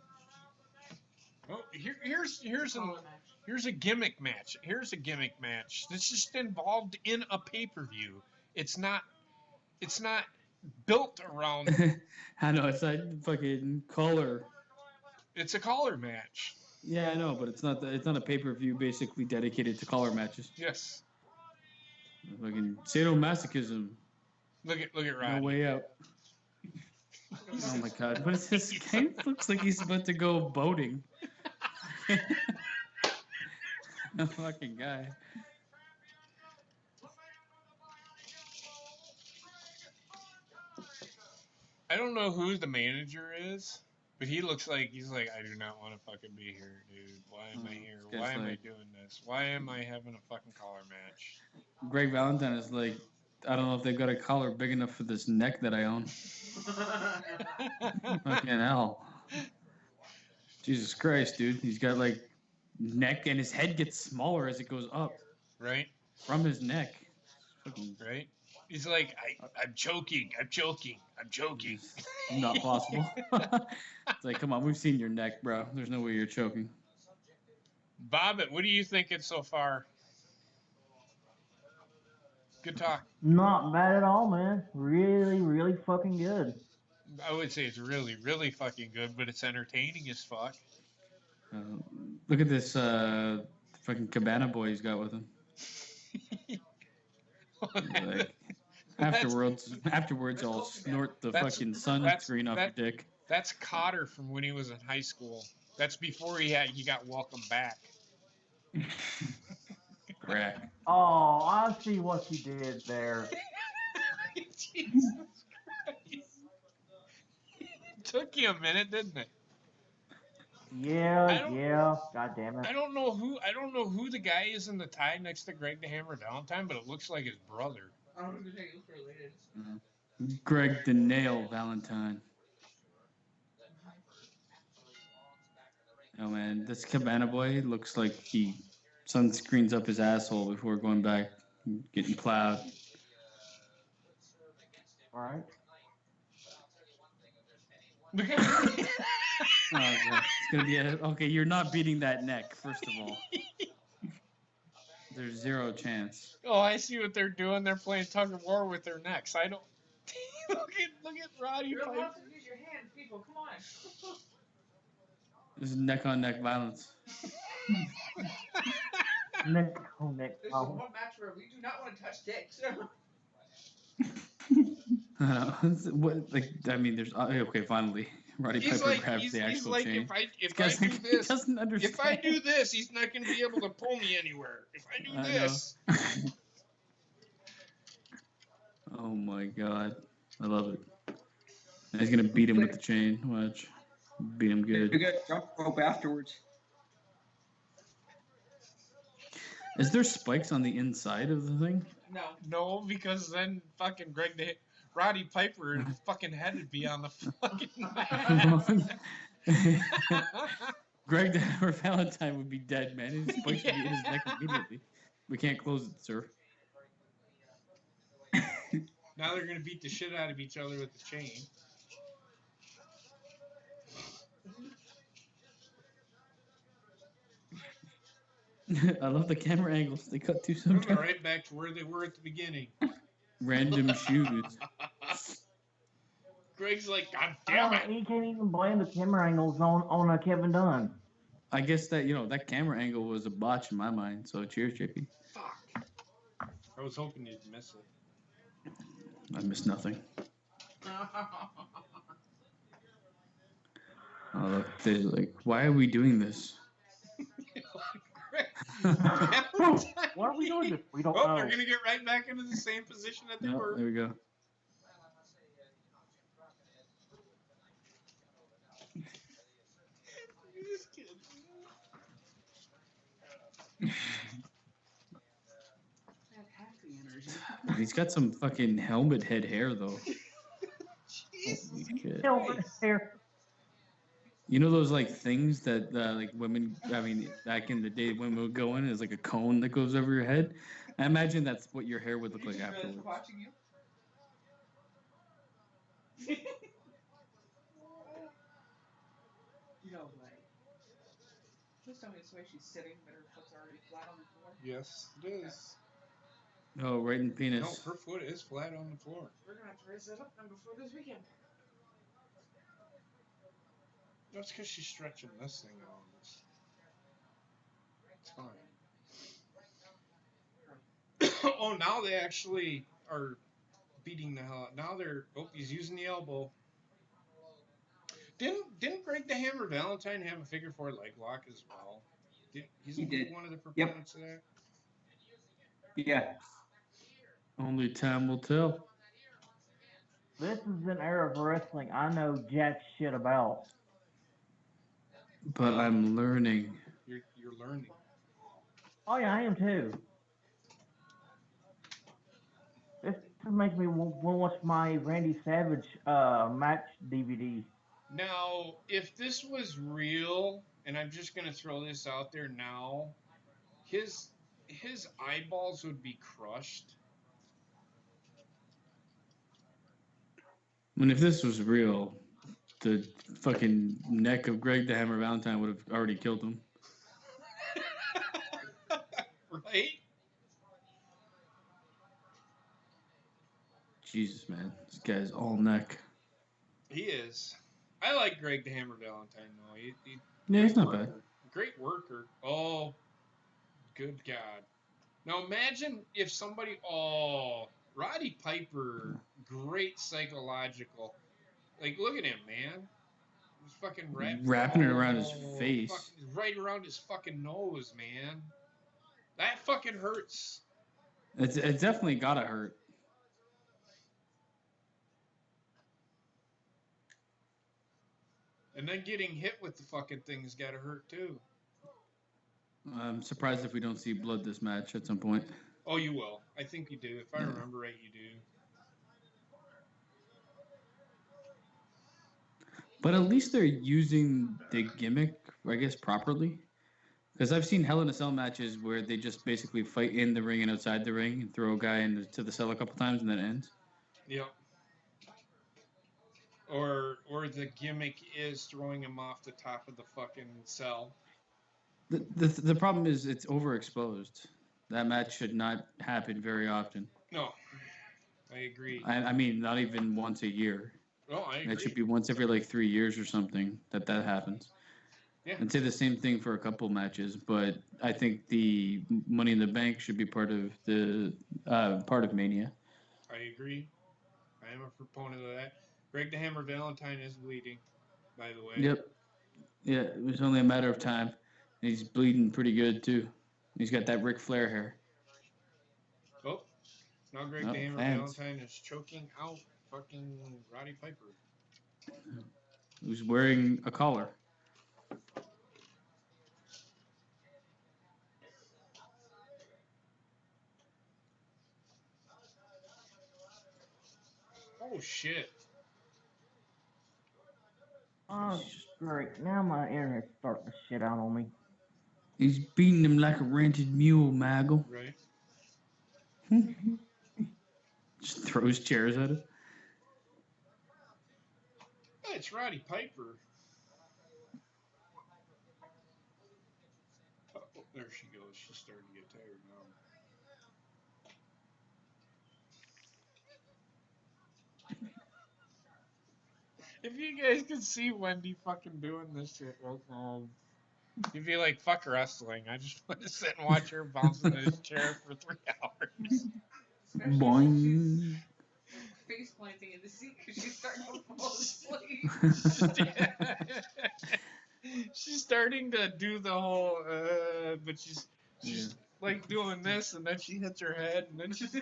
Oh, here's a gimmick match. Here's a gimmick match. That's just involved in a pay-per-view. It's not built around. I know it's like fucking collar. It's a collar match. Yeah, I know, but it's not a pay-per-view basically dedicated to collar matches. Yes. Fucking sadomasochism. Look at Roddy. No way out. Oh my god, what is this guy? Looks like he's about to go boating. No fucking guy. I don't know who the manager is, but he looks like he's like, I do not want to fucking be here, dude. Why am I here? This Why guy's am I like- doing this? Why am I having a fucking collar match? Greg Valentine is like, I don't know if they've got a collar big enough for this neck that I own. Fucking hell. Jesus Christ, dude. He's got like neck and his head gets smaller as it goes up Right? from his neck. Fucking Right? He's like, I'm choking. I'm choking. I'm choking. not possible. It's like, come on, we've seen your neck, bro. There's no way you're choking. Bobbit, what are you thinking so far? Good talk. Not bad at all, man. Really, really fucking good. I would say it's really, really fucking good, but it's entertaining as fuck. Look at this fucking cabana boy he's got with him. Like, afterwards, I'll snort the That's- fucking sunscreen off your dick. That's Cotter from when he was in high school. That's before he got welcomed back. Crack. Oh, I see what you did there. Jesus Christ. Took you a minute, didn't it? I Yeah, don't- yeah. God damn it. I don't know who the guy is in the tie next to Greg the Hammer Valentine, but it looks like his brother. I don't know if it's related. Greg the Nail Valentine. Oh man, this cabana boy looks like he sunscreens up his asshole before going back and getting plowed. Alright. Oh, God. It's gonna be okay. You're not beating that neck, first of all. There's zero chance. Oh, I see what they're doing. They're playing tug of war with their necks. I don't. look at Roddy You're Piper. allowed to use your hands, people. Come on. This is neck-on-neck violence. Neck on neck. This is Oh. one match where we do not want to touch dicks. What? Like, I mean, there's okay. Finally, Roddy He's Piper like, grabs he's, the he's actual like chain. if I do He this, doesn't understand. if I do this, he's not going to be able to pull me anywhere. If I do I know. this, Oh my god, I love it. And he's gonna beat him with the chain. Watch, beat him You good. got jump rope afterwards. Is there spikes on the inside of the thing? No. no, because then fucking Roddy Piper, his fucking head would be on the fucking mat. Greg the Hammer Valentine would be dead, man. His spikes would be in his neck immediately. We can't close it, sir. Now they're gonna beat the shit out of each other with the chain. I love the camera angles they cut to We're sometimes. right back to where they were at the beginning. Random shoes. Greg's like, God damn it! You can't even blame the camera angles on Kevin Dunn. I guess that that camera angle was a botch in my mind. So cheers, JP. Fuck. I was hoping you'd miss it. I missed nothing. Oh, look, they're like, why are we doing this? Why are we doing this? We don't Oh, know. they're gonna get right back into the same position that they No, were. there we go. This kid. I have half the energy. He's got some fucking helmet head hair though. Jesus Holy shit. Helmet Christ. hair. You know those like things that like women, I mean, back in the day, women would go in as like a cone that goes over your head. I imagine that's what your hair would look like afterwards. Watching you. No way. Please tell me it's the way she's sitting, but her foot's already flat on the floor. Yes, it is. Oh, right in the No, penis. her foot is flat on the floor. We're gonna have to raise that up then before this weekend. That's because she's stretching this thing out. It's fine. Oh, now they actually are beating the hell out. Now they're. Oh, he's using the elbow. Didn't Greg the Hammer Valentine have a figure four leg lock as well? He's He did. one of the proponents of that. Yeah. Only time will tell. This is an era of wrestling I know jack shit about. But I'm learning. You're learning. Oh yeah, I am too. This makes me want to watch my Randy Savage match DVD. Now, if this was real, and I'm just gonna throw this out there now, his eyeballs would be crushed. I mean, if this was real, the fucking neck of Greg the Hammer Valentine would have already killed him. Right? Jesus, man. This guy's all neck. He is. I like Greg the Hammer Valentine though. Yeah, he's not worker. bad. Great worker. Oh, good God. Now imagine if somebody. Oh, Roddy Piper. Great psychological. Like, look at him, man. He's fucking Wrapping it around his face. Right around his fucking nose, man. That fucking hurts. It's definitely gotta hurt. And then getting hit with the fucking thing's gotta hurt too. I'm surprised if we don't see blood this match at some point. Oh, you will. I think you do. If I remember right, you do. But at least they're using the gimmick, I guess, properly. Because I've seen Hell in a Cell matches where they just basically fight in the ring and outside the ring and throw a guy into the cell a couple times and then it ends. Yep. Or the gimmick is throwing him off the top of the fucking cell. The problem is it's overexposed. That match should not happen very often. No, I agree. I mean, not even once a year. Oh, I agree. It should be once every like 3 years or something that happens. Yeah. I'd say the same thing for a couple matches, but I think the Money in the Bank should be part of the part of Mania. I agree. I am a proponent of that. Greg the Hammer Valentine is bleeding, by the way. Yep. Yeah, it was only a matter of time. He's bleeding pretty good too. He's got that Ric Flair hair. Oh, now Greg the Hammer Valentine is choking out fucking Roddy Piper. Who's wearing a collar. Oh shit. Oh, great. Now my internet's starting to shit out on me. He's beating him like a rented mule, Maggle. Right. Just throws chairs at him. Hey, it's Roddy Piper. Oh, there she goes. She's starting to get tired now. If you guys could see Wendy fucking doing this shit right now, you'd be like, fuck wrestling. I just want to sit and watch her bounce in this chair for 3 hours. Boing. face planting in the seat because she's starting to fall asleep. She's starting to do the whole, but she's Yeah. like doing this, and then she hits her head, and then she's.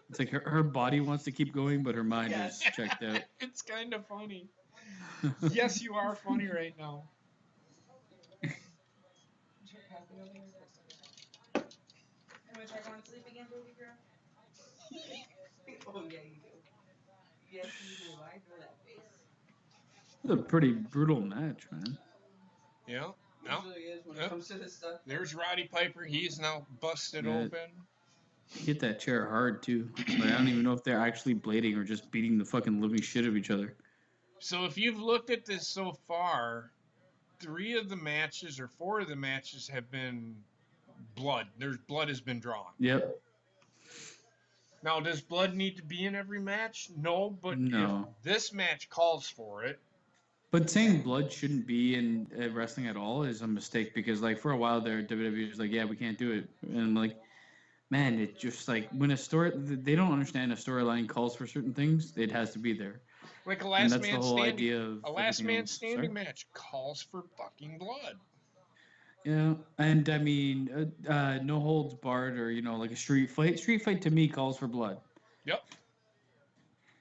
It's like her body wants to keep going, but her mind is checked out. It's kind of funny. Yes, you are funny right now. I'm gonna try going to sleep again, baby girl. Oh yeah, you do. Yes, you do. I know that face. It's a pretty brutal match, man. Yeah. It No. really is when Yep. it comes to this stuff. There's Roddy Piper. He's now busted Yeah. open. He hit that chair hard too. Like, I don't even know if they're actually blading or just beating the fucking living shit of each other. So if you've looked at this so far, 3 of the matches or 4 of the matches have been blood. There's blood has been drawn. Yep. Now, does blood need to be in every match? No, but No. if this match calls for it, But saying blood shouldn't be in wrestling at all is a mistake because, like, for a while there, WWE was like, "Yeah, we can't do it," and I'm like, man, it just like when a story they don't understand a storyline calls for certain things, it has to be there, like a and last that's the man whole standing, idea of a last everything man else. standing Sorry? match calls for fucking blood. Yeah, and I mean, no holds barred or like a street fight. Street fight to me calls for blood. Yep.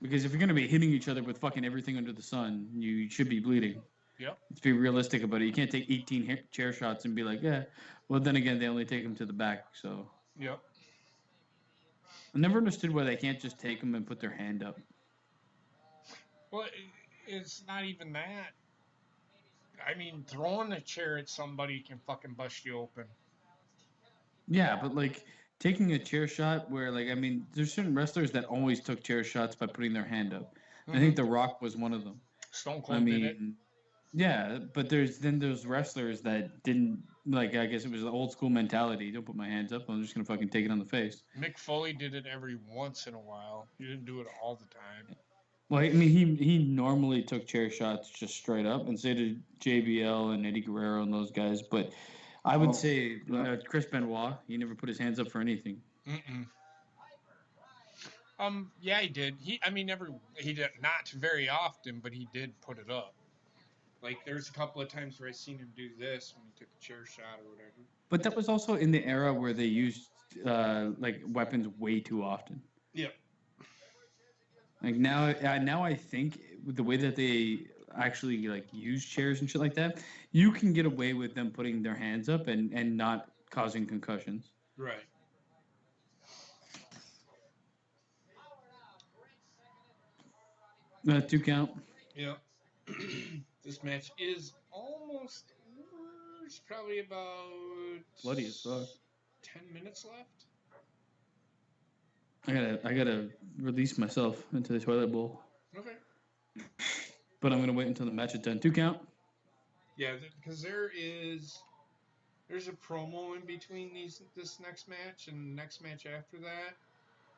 Because if you're gonna be hitting each other with fucking everything under the sun, you should be bleeding. Yep. Let's be realistic about it. You can't take 18 chair shots and be like, yeah. Well, then again, they only take them to the back. So Yep. I never understood why they can't just take them and put their hand up. Well, it's not even that. I mean, throwing a chair at somebody can fucking bust you open. Yeah, but like taking a chair shot where like I mean, there's certain wrestlers that always took chair shots by putting their hand up. I think The Rock was one of them. Stone Cold I did it. mean, yeah, but there's those wrestlers that didn't like. I guess it was the old school mentality. Don't put my hands up. I'm just gonna fucking take it on the face. Mick Foley did it every once in a while. He didn't do it all the time. Well, I mean, he normally took chair shots just straight up, and so did JBL and Eddie Guerrero and those guys. But I would say Chris Benoit, he never put his hands up for anything. Mm-mm. Yeah, he did. He did not very often, but he did put it up. Like, there's a couple of times where I seen him do this when he took a chair shot or whatever. But that was also in the era where they used like weapons way too often. Yep. Like now I think with the way that they actually like use chairs and shit like that, you can get away with them putting their hands up and not causing concussions. Right. Two count. Yep. This match is almost over. It's probably about Bloody as fuck. 10 minutes left. I gotta release myself into the toilet bowl. Okay. But I'm gonna wait until the match is done. Two count. Yeah, because there's a promo in between this next match and the next match after that.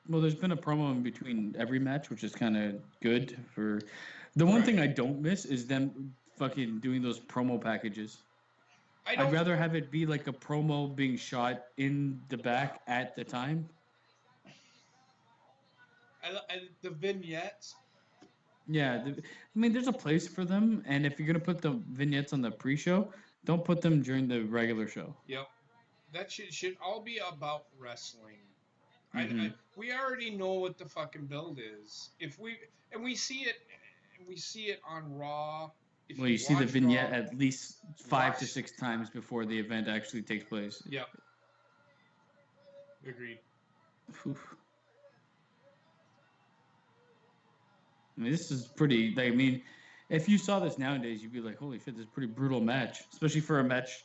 Well, there's been a promo in between every match, which is kind of good for. The one thing I don't miss is them fucking doing those promo packages. I'd rather have it be like a promo being shot in the back at the time. The vignettes. Yeah, I mean, there's a place for them, and if you're gonna put the vignettes on the pre-show, don't put them during the regular show. Yep, that should all be about wrestling. Mm-hmm. We already know what the fucking build is. We see it on Raw. Well, you see the vignette at least 5 to 6 times before the event actually takes place. Yep. Agreed. Oof. I mean, this is pretty. I mean, if you saw this nowadays, you'd be like, "Holy shit, this is a pretty brutal match," especially for a match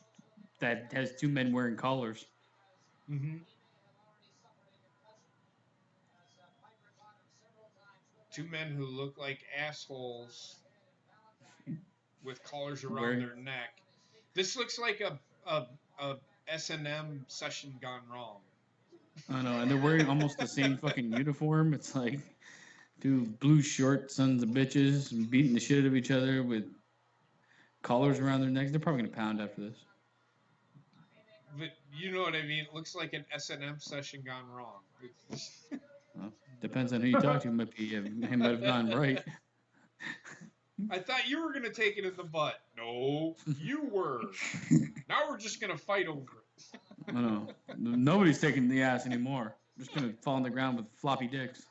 that has 2 men wearing collars. Mm-hmm. 2 men who look like assholes with collars around their neck. This looks like a S&M session gone wrong. I know, and they're wearing almost the same fucking uniform. It's like 2 blue short sons of bitches beating the shit out of each other with collars around their necks. They're probably gonna pound after this. But you know what I mean? It looks like an S&M session gone wrong. Depends on who you talk to. He might have gone right. I thought you were gonna take it in the butt. No, you were. Now we're just gonna fight over it. I know. Nobody's taking the ass anymore. I'm just gonna fall on the ground with floppy dicks.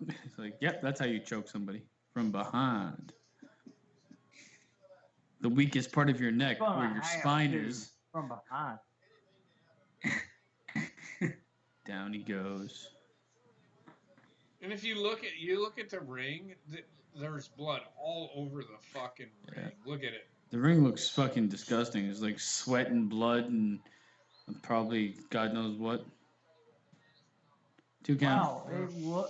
It's like, yep, that's how you choke somebody from behind. The weakest part of your neck, From where your behind, spine dude. is. From behind. Down he goes. And if you look at the ring, there's blood all over the fucking ring. Yeah. Look at it. The ring looks fucking disgusting. It's like sweat and blood and probably God knows what. 2 count. Wow,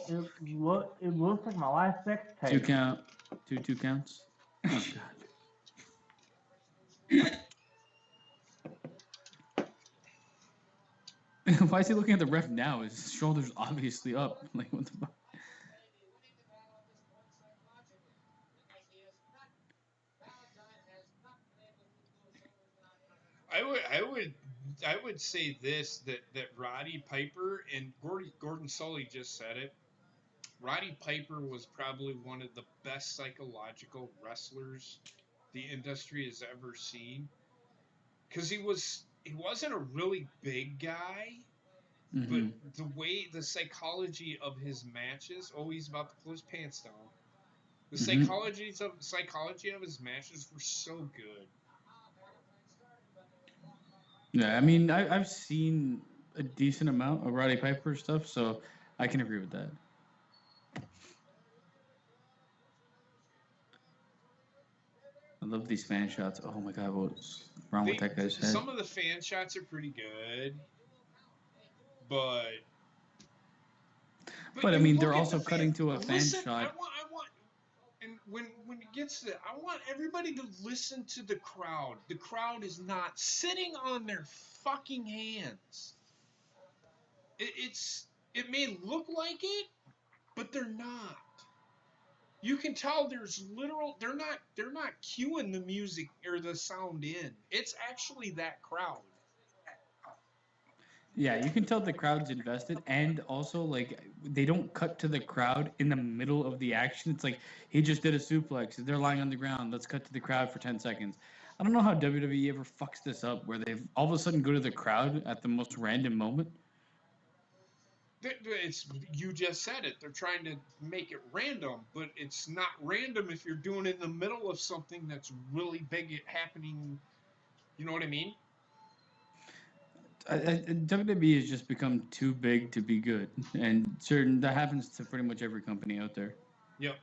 it looks like my last sex tape. 2 count. Two counts. Oh God. Why is he looking at the ref now? His shoulder's obviously up. Like what the fuck? I would say this that Roddy Piper and Gordon Sully just said it. Roddy Piper was probably one of the best psychological wrestlers the industry has ever seen, because he wasn't a really big guy, but the psychology of his matches. Oh, he's about to pull his pants down. The psychology of his matches were so good. Yeah, I mean, I've seen a decent amount of Roddy Piper stuff, so I can agree with that. I love these fan shots. Oh my God, what's wrong with that guy's head? Some of the fan shots are pretty good, but I mean, they're also cutting to a fan shot. I want, and when it gets to, I want everybody to listen to the crowd. The crowd is not sitting on their fucking hands. It may look like it, but they're not. You can tell there's they're not cueing the music or the sound in. It's actually that crowd. Yeah, you can tell the crowd's invested, and also like they don't cut to the crowd in the middle of the action. It's like he just did a suplex. They're lying on the ground. Let's cut to the crowd for 10 seconds. I don't know how WWE ever fucks this up, where they all of a sudden go to the crowd at the most random moment. You just said it. They're trying to make it random, but it's not random if you're doing it in the middle of something that's really big happening. You know what I mean? WWE has just become too big to be good, and that happens to pretty much every company out there. Yep.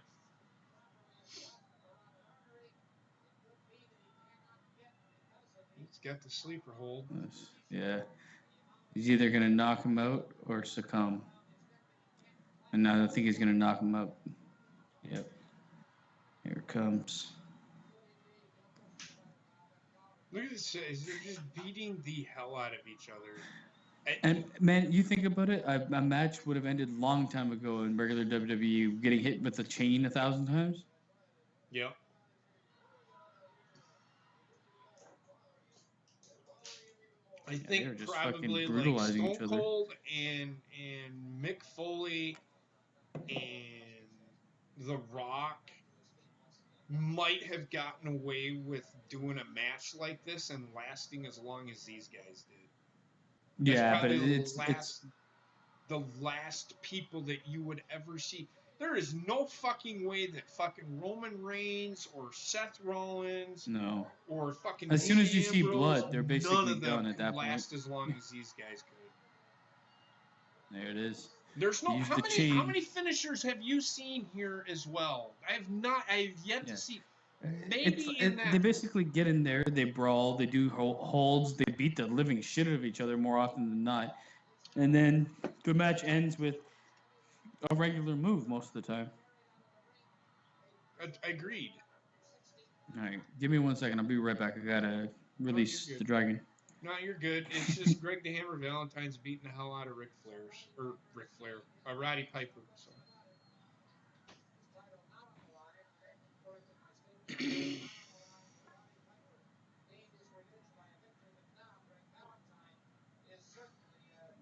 He's got the sleeper hold. Yeah. He's either going to knock him out or succumb. And I think he's going to knock him out. Yep. Here it comes. Look at this. They're just beating the hell out of each other. And, man, you think about it, a match would have ended a long time ago in regular WWE, getting hit with a chain 1,000 times. Yep. I think probably like Stone Cold and Mick Foley and The Rock might have gotten away with doing a match like this and lasting as long as these guys did. Yeah, but it's the last people that you would ever see. There is no fucking way that fucking Roman Reigns or Seth Rollins or fucking as soon as you see Ambrose, blood, they're basically done at that point. Last as long as these guys could. There it is. There's no how many finishers have you seen here as well? I've yet to see. They basically get in there, they brawl, they do holds, they beat the living shit out of each other more often than not, and then the match ends with a regular move most of the time. Agreed. All right, give me 1 second. I'll be right back. I gotta release the dragon. No, you're good. It's just Greg the Hammer Valentine's beating the hell out of Roddy Piper. So.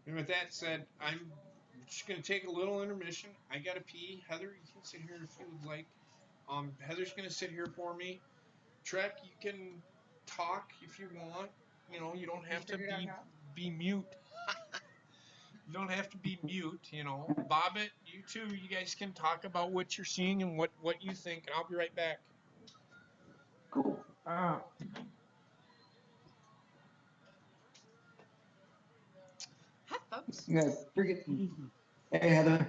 And with that said, I'm just gonna take a little intermission. I gotta pee. Heather, you can sit here if you would like. Heather's gonna sit here for me. Trek, you can talk if you want. You know, you don't have to figured out how? be mute. You don't have to be mute. You know, Bobbit, you too. You guys can talk about what you're seeing and what you think, and I'll be right back. Cool. Uh, Hi, folks. Yeah, freaking. Hey, Heather.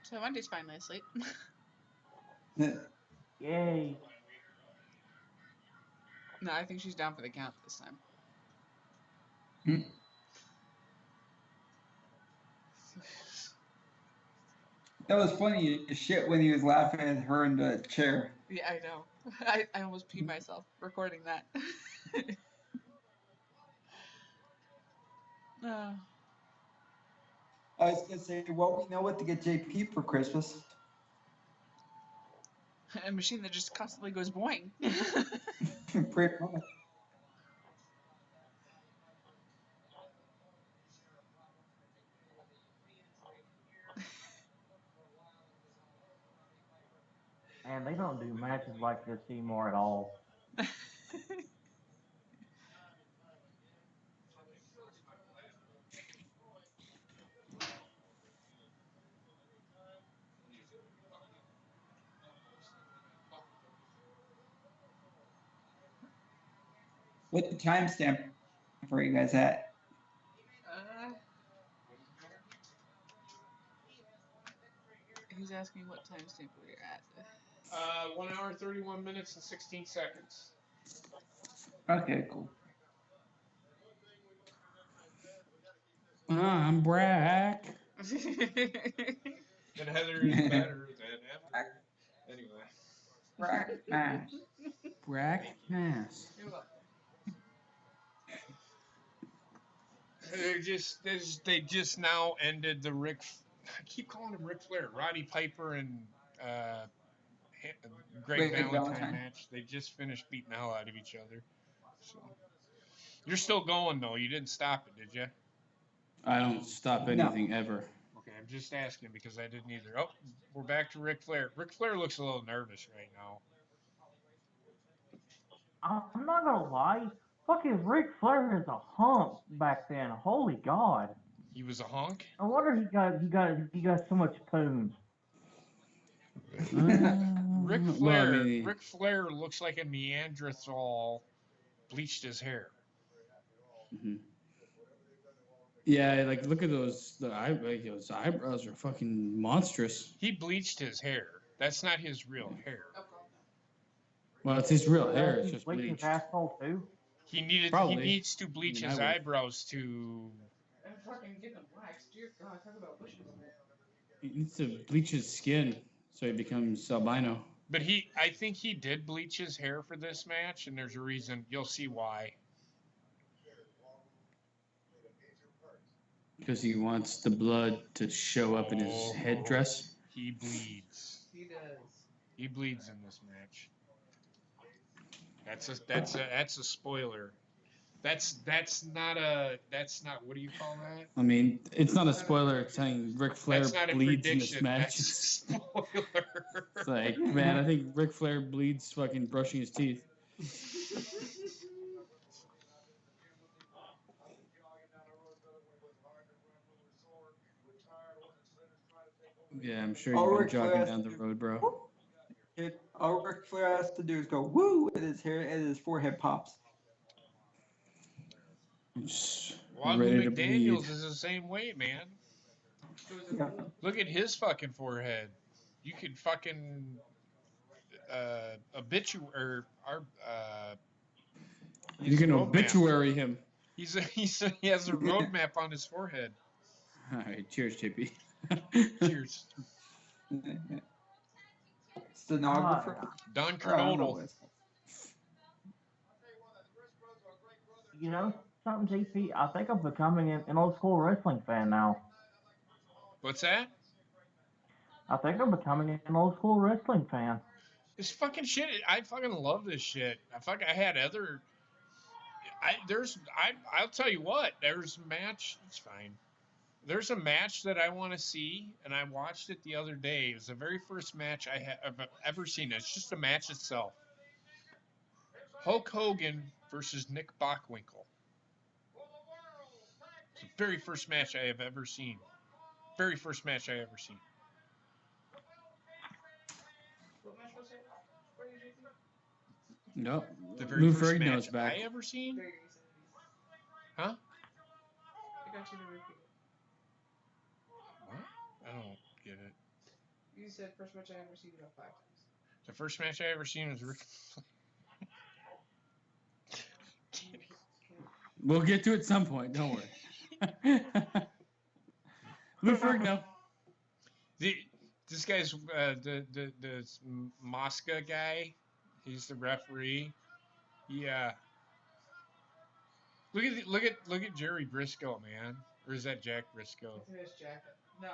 So Wendy's finally asleep. yay. No, I think she's down for the count this time. That was funny as shit when he was laughing at her in the chair. Yeah, I know. I almost peed myself recording that. uh, I was gonna say, well, we know what to get JP for Christmas. a machine that just constantly goes boing. Pretty much. Man, they don't do matches like this anymore at all. What the timestamp for you guys at? He's asking what timestamp we're at. 1 hour, 31 minutes, and 16 seconds. Okay, cool. I'm Brack. And Heather is better than ever. Anyway. Right. Nice. Brack Mass. You're welcome. They just now ended the I keep calling him Ric Flair, Roddy Piper and Greg Valentine match. They just finished beating the hell out of each other. So you're still going though. You didn't stop it, did you? I don't stop anything ever. Okay, I'm just asking because I didn't either. Oh, we're back to Ric Flair. Ric Flair looks a little nervous right now. I'm not gonna lie. Fucking Ric Flair is a hump back then. Holy God. He was a hunk. No wonder he got so much poon. Ric Flair. Well, I mean, Ric Flair looks like a Neanderthal. Bleached his hair. Mm-hmm. Yeah, like look at those. Those eyebrows are fucking monstrous. He bleached his hair. That's not his real hair. Well, it's his real hair. It's just bleached his bleached. asshole too. He needs to bleach his eyebrows to. I'm fucking get them waxed. Dear God, talk about bushes. He needs to bleach his skin so he becomes albino. But I think he did bleach his hair for this match, and there's a reason. You'll see why. Because he wants the blood to show up in his headdress. He bleeds. He does. He bleeds in this match. That's a spoiler. That's not what do you call that? I mean, it's not a spoiler saying Ric Flair bleeds in this match. That's a spoiler. It's like, man, I think Ric Flair bleeds fucking brushing his teeth. Yeah, I'm sure you've been jogging down the road, bro. All Ric Flair has to do is go woo with his hair and his forehead pops. Wadley McDaniels is the same way, man. Yeah. Look at his fucking forehead. You could fucking you can obituary him. He has a roadmap on his forehead. All right, cheers, JP. Cheers. Stenographer. Don Kernodle. You know something, JP? I think I'm becoming an old school wrestling fan now. What's that? I think I'm becoming an old school wrestling fan. This fucking shit. I fucking love this shit. I had other. I'll tell you what. There's a match. It's fine. There's a match that I want to see, and I watched it the other day. It was the very first match have ever seen. It's just a match itself. Hulk Hogan versus Nick Bockwinkel. It's the very first match I have ever seen. Very first match I ever seen. What match was it? Where did you see? No. The very Lou first Ferrigno's match back. I ever seen. Very recent. Huh? I got you to repeat it. What? I don't get it. You said first match I ever seen about 5 times. The first match I ever seen was Rick. We'll get to it at some point. Don't worry. Lou Ferrigno. This guy's the Mosca guy. He's the referee. Yeah. Look at Jerry Briscoe, man. Or is that Jack Briscoe? I think it's Jack. No.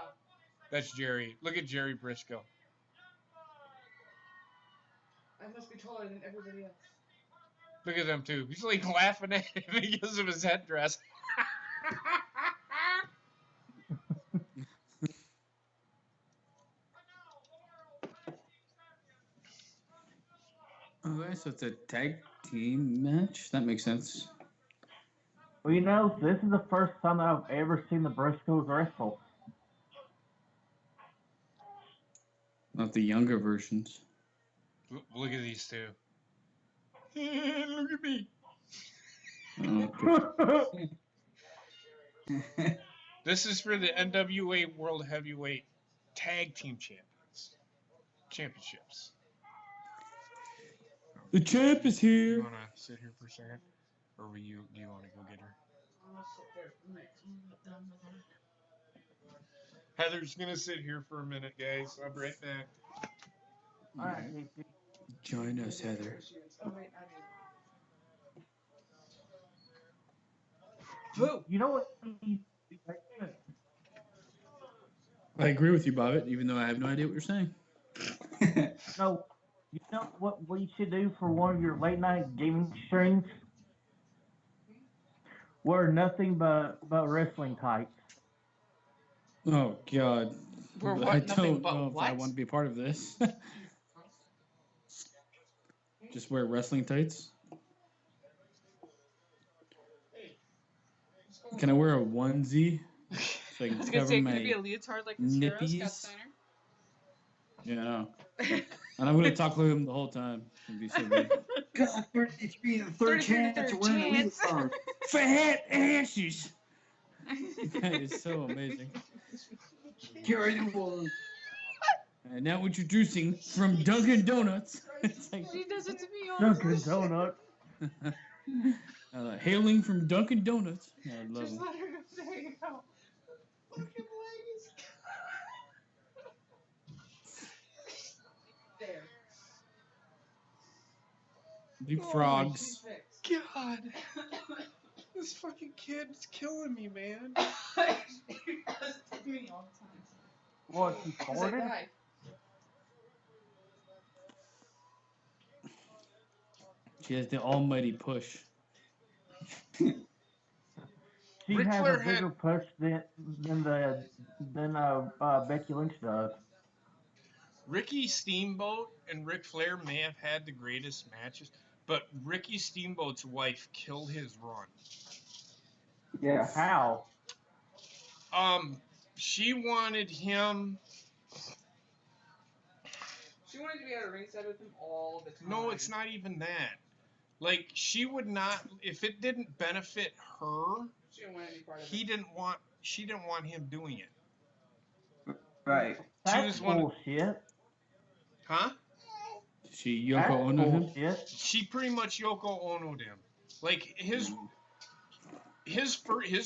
That's Jerry. Look at Jerry Briscoe. I must be taller than everybody else. Look at them too. He's like laughing at him because of his headdress. Okay, so it's a tag team match. That makes sense. Well, you know, this is the first time that I've ever seen the Briscoes wrestle. Not the younger versions. Look at these two. Look at me. Okay. This is for the NWA World Heavyweight Tag Team Championships. The champ is here. You wanna sit here for a second, or do you want to go get her? I'm gonna sit there. Heather's gonna sit here for a minute, guys. I'll be right back. Alright, Join us, Heather. Oh wait, I do. you know what? I agree with you, Bobbit, even though I have no idea what you're saying. No, you know what you should do for one of your late night gaming streams? Wear nothing but wrestling tights. Oh God. We're what? I Nothing don't but know if I what? want to be a part of this. Just wear wrestling tights. Can I wear a onesie? So I I can was gonna cover say, my could it be a leotard like this hero, Scott nippies? Steiner? Yeah, I know. And I'm gonna talk to him the whole time. It'd be so good. God, it's being a third 33rd chance to win a chance. leotard. Fat asses. That is so amazing. Carry the one. And now introducing from Dunkin' Donuts. It's like, She does it to me all the Dunkin' time. Donuts. hailing from Dunkin' Donuts. Yeah, I love Just him. let her go. There you go. Fucking legs. There. Big Oh, frogs. she's fixed. God, this fucking kid's killing me, man. She does it to me all the time. What, she He's like, farted? "Hi." She has the almighty push. She Ric has Flair a bigger push than Becky Lynch does. Ricky Steamboat and Ric Flair may have had the greatest matches, but Ricky Steamboat's wife killed his run. Yeah. How? She wanted him. She wanted to be at a ringside with him all the time. No, it's not even that. Like, she would not, if it didn't benefit her, She didn't want any part of she it. didn't want him doing it. Right. That's was one of- bullshit. Huh? She That's Yoko Ono him. bullshit. She pretty much Yoko Ono'd him. Like, his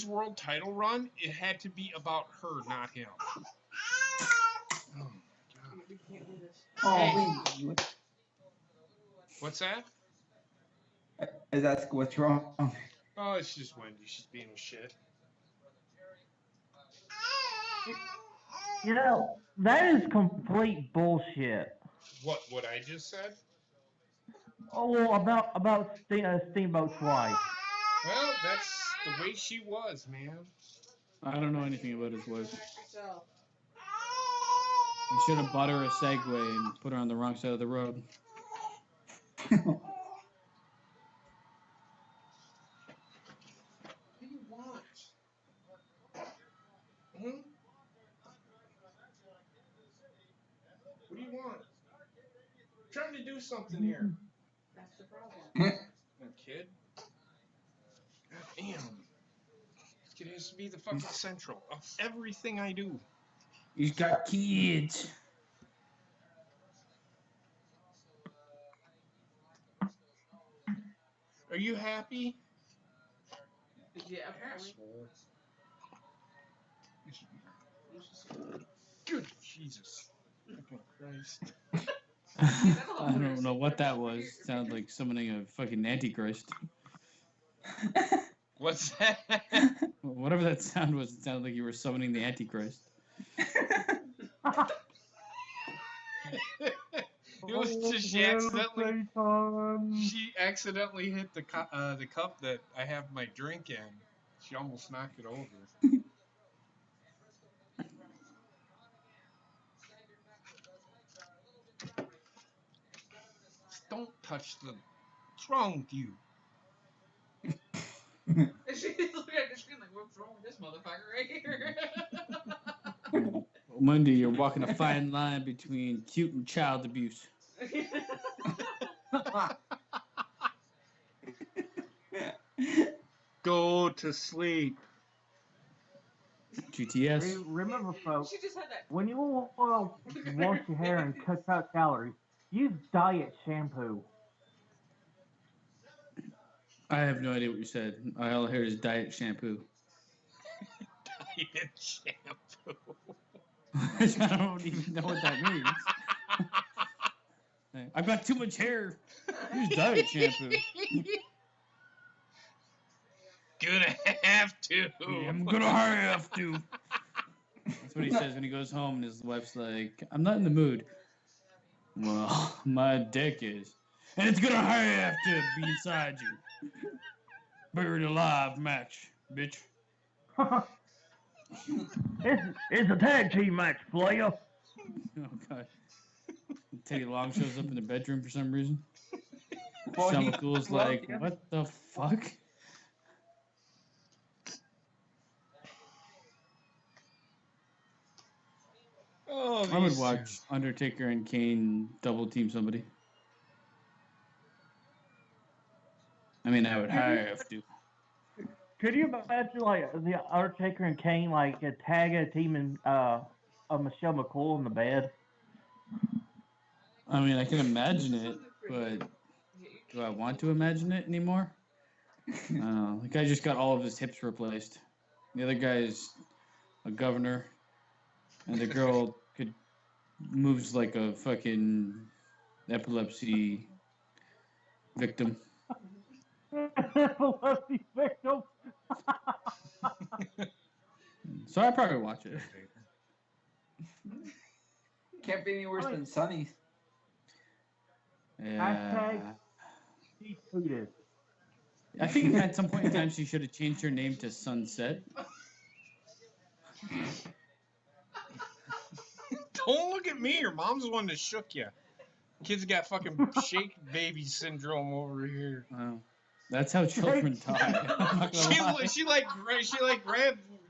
world title run, it had to be about her, not him. Oh, We can't do this. Oh, what's that? is that what's wrong? Oh, it's just Wendy. She's being a shit. You know, that is complete bullshit. What I just said? Oh, well, about Steamboat's wife. Well, that's the way she was, man. I don't know anything about his wife. Protect yourself. You should have bought her a Segway and put her on the wrong side of the road. What do you want? Hmm? What do you want? I'm trying to do something here. That's the problem. Kid. God damn. This kid has to be the fucking central of everything I do. He's got kids. Are you happy? Yeah, apparently. Good Jesus. Fucking Christ. I don't know what that was. Sounded like summoning a fucking antichrist. What's that? Whatever that sound was, it sounded like you were summoning the antichrist. It was just she accidentally hit the cup that I have my drink in. She almost knocked it over. Don't touch the. What's wrong with you? And she's looking at the screen like, what's wrong with this motherfucker right here? Monday, you're walking a fine line between cute and child abuse. Go to sleep. GTS. Remember, folks, She just had that. when you want to wash your hair and cut out calories, use diet shampoo. I have no idea what you said. All I heard is diet shampoo. Diet shampoo. I don't even know what that means. I've got too much hair. Use diet shampoo. Gonna have to. I'm gonna have to. That's what he says when he goes home and his wife's like, I'm not in the mood. Well, my dick is. And it's gonna have to be inside you. Buried alive match, bitch. It's a tag team match, player. Oh, God. Teddy Long shows up in the bedroom for some reason. Well, Sean McCool's like, yeah. what the fuck? Oh, I would these watch two. Undertaker and Kane double team somebody. I mean, I would have to. Could you imagine like the Undertaker and Kane like a tag a team and Michelle McCool in the bed? I mean, I can imagine it, but do I want to imagine it anymore? I don't know. The guy just got all of his hips replaced. The other guy is a governor, and the girl could moves like a fucking epilepsy victim. Epilepsy victim. So I probably watch it. Can't be any worse than Sonny's. Yeah. She tooted. I think at some point in time she should have changed her name to Sunset. Don't look at me. Your mom's the one that shook you. Kid's got fucking shake baby syndrome over here. That's how children die. I'm not gonna lie. She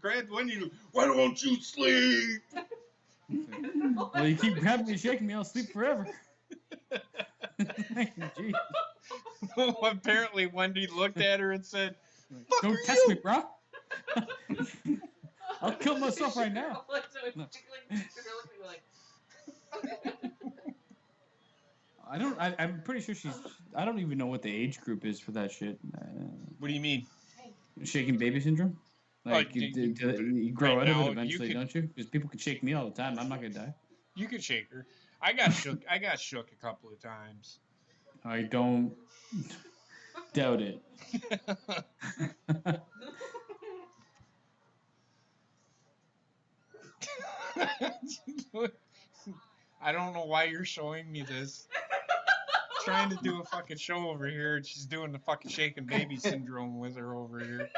grabbed Wendy. Why don't you sleep? Well, you keep grabbing me and shaking me, I'll sleep forever. Jeez. Apparently, Wendy looked at her and said, Don't test me, bro. I'll kill myself right now. No. I'm pretty sure she's. I don't even know what the age group is for that shit. What do you mean? Shaking baby syndrome? Like, you grow right out now, of it eventually, don't you? Because people can shake me all the time. I'm not gonna die. You could shake her. I got shook. I got shook a couple of times. I don't doubt it. I don't know why you're showing me this. trying to do a fucking show over here, and she's doing the fucking shaking baby syndrome with her over here.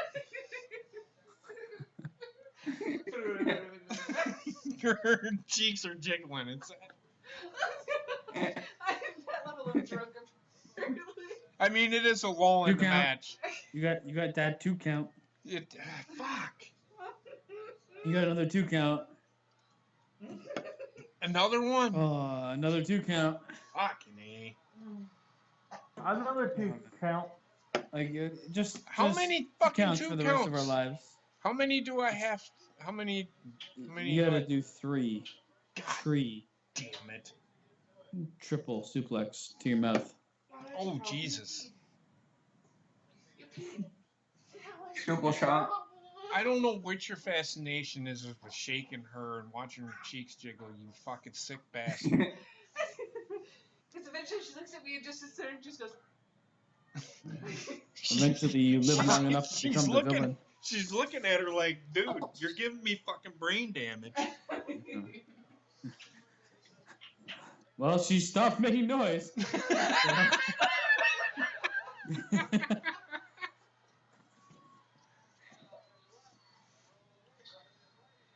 Her cheeks are jiggling. It's. I'm that level of drunk. Apparently. I mean, it is a lull in the count. match. You got that 2 count. Fuck. You got another 2 count. Another one. Oh, another 2 count. Fucking A. Another 2 count. Like just How many fucking counts 2 for the counts? rest of our lives. How many do I have? How many You gotta do 3. God 3. damn it. Triple suplex to your mouth. Oh, Jesus. Triple shot. I don't know what your fascination is with shaking her and watching her cheeks jiggle, you fucking sick bastard. Because eventually she looks at me and just sits there and just goes. Eventually, you live long enough to become the villain. She's looking at her like, dude, you're giving me fucking brain damage. Well, she stopped making noise.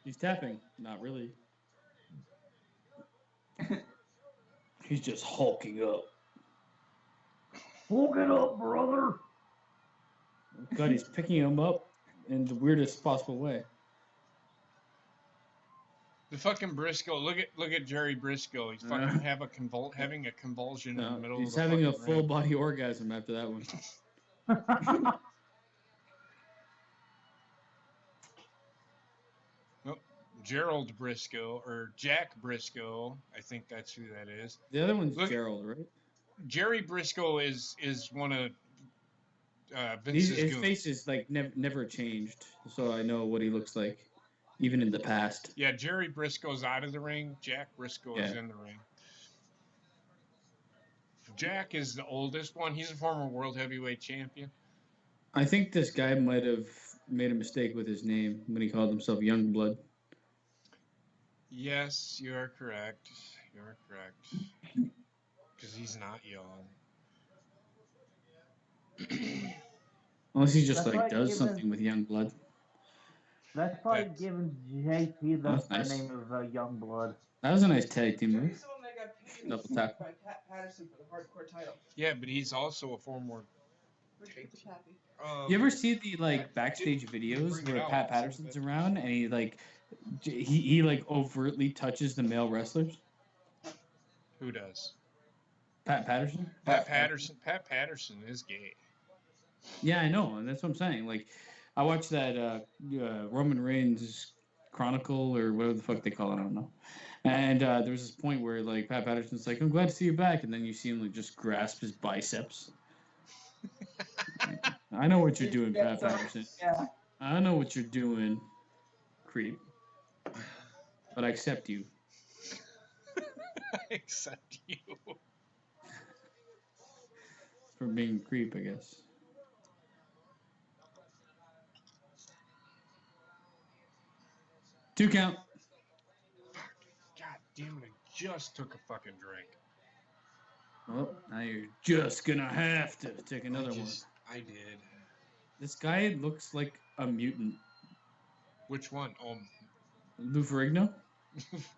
He's tapping. Not really. He's just hulking up. Hulk it up, brother. God, he's picking him up in the weirdest possible way. The fucking Briscoe. Look at Jerry Briscoe. He's fucking having a convulsion in the middle He's of the having a fucking full ring. body orgasm after that one. Gerald Briscoe or Jack Briscoe. I think that's who that is. The other one's Look- Gerald, right? Jerry Briscoe is one of Vince's His goons. face is like never changed, so I know what he looks like, even in the past. Yeah, Jerry Briscoe's out of the ring. Jack Briscoe is Yeah. in the ring. Jack is the oldest one. He's a former world heavyweight champion. I think this guy might have made a mistake with his name when he called himself Youngblood. Yes, you are correct. You are correct. Because he's not young. Unless he just That's like like does giving- something with Youngblood. That's probably That's- giving JP the That's nice. name of Youngblood. That was a nice tag team move. He's the one that got paid Double tap. by Pat Patterson for the hardcore title. Yeah, but he's also a former. Richard the Pappy. You ever see the like backstage videos bring it where out, Pat so Patterson's that- around and he like he like overtly touches the male wrestlers? Who does? Pat Patterson? Pat Patterson. Pat Patterson is gay. Yeah, I know, and that's what I'm saying. Like, I watched that Roman Reigns Chronicle or whatever the fuck they call it. I don't know. And there was this point where like Pat Patterson's like, "I'm glad to see you back," and then you see him like just grasp his biceps. I know what you're doing, Pat Patterson. Yeah. I know what you're doing, creep. But I accept you. Except you. For being a creep, I guess. Two count. God damn it! I just took a fucking drink. Well, now you're just gonna have to take another one. I did. This guy looks like a mutant. Which one? Lou Ferrigno?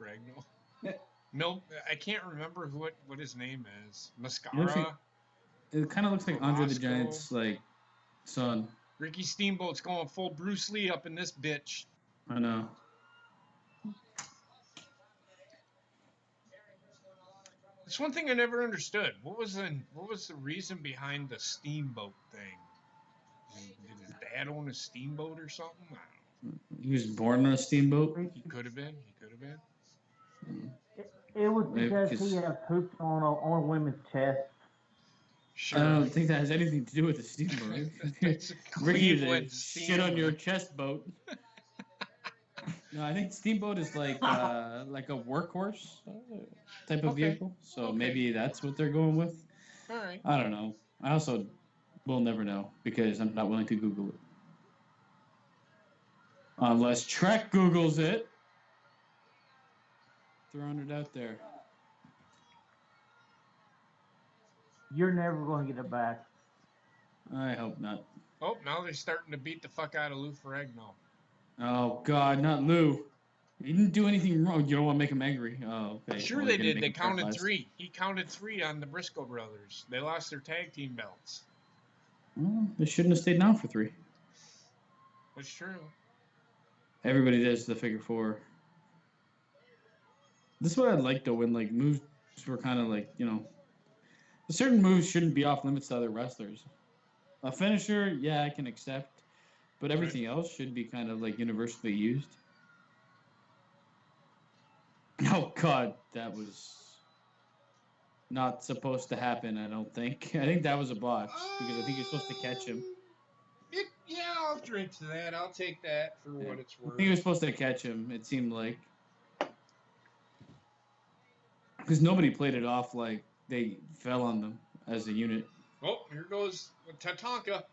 Fragno. No, I can't remember what his name is. looks Mascara. like- It kind of looks like Andre the Roscoe. Giant's like son. Ricky Steamboat's going full Bruce Lee up in this bitch. I know. It's one thing I never understood. What was the reason behind the steamboat thing? Did his dad own a steamboat or something? I don't know. He was born on a steamboat. He could have been. He could have been. It was Maybe because because- he has hoops on women's chest. Sure. I don't think that has anything to do with the steamboat. That's a Ricky, Cleveland the shit on your chest boat. No, I think steamboat is like a workhorse type of Okay. vehicle. So Okay. maybe that's what they're going with. All right. I don't know. I also will never know because I'm not willing to Google it. Unless Trek Googles it. Throwing it out there. You're never going to get it back. I hope not. Oh, now they're starting to beat the fuck out of Lou Ferrigno. Oh God, not Lou. He didn't do anything wrong. You don't want to make him angry. Oh, okay. Sure Well, they you're gonna did. make They him counted paralyzed. 3. He counted 3 on the Briscoe brothers. They lost their tag team belts. Well, they shouldn't have stayed down for 3. That's true. Everybody does the figure 4. This is what I'd like though, when like moves were kind of like, certain moves shouldn't be off limits to other wrestlers. A finisher, yeah, I can accept, but everything else should be kind of like universally used. Oh God, that was not supposed to happen. I don't think. I think that was a botch because I think you're supposed to catch him. Yeah, I'll drink to that. I'll take that for what it's I worth. think he was supposed to catch him. It seemed like because nobody played it off like they fell on them as a unit. Oh, here goes Tatanka.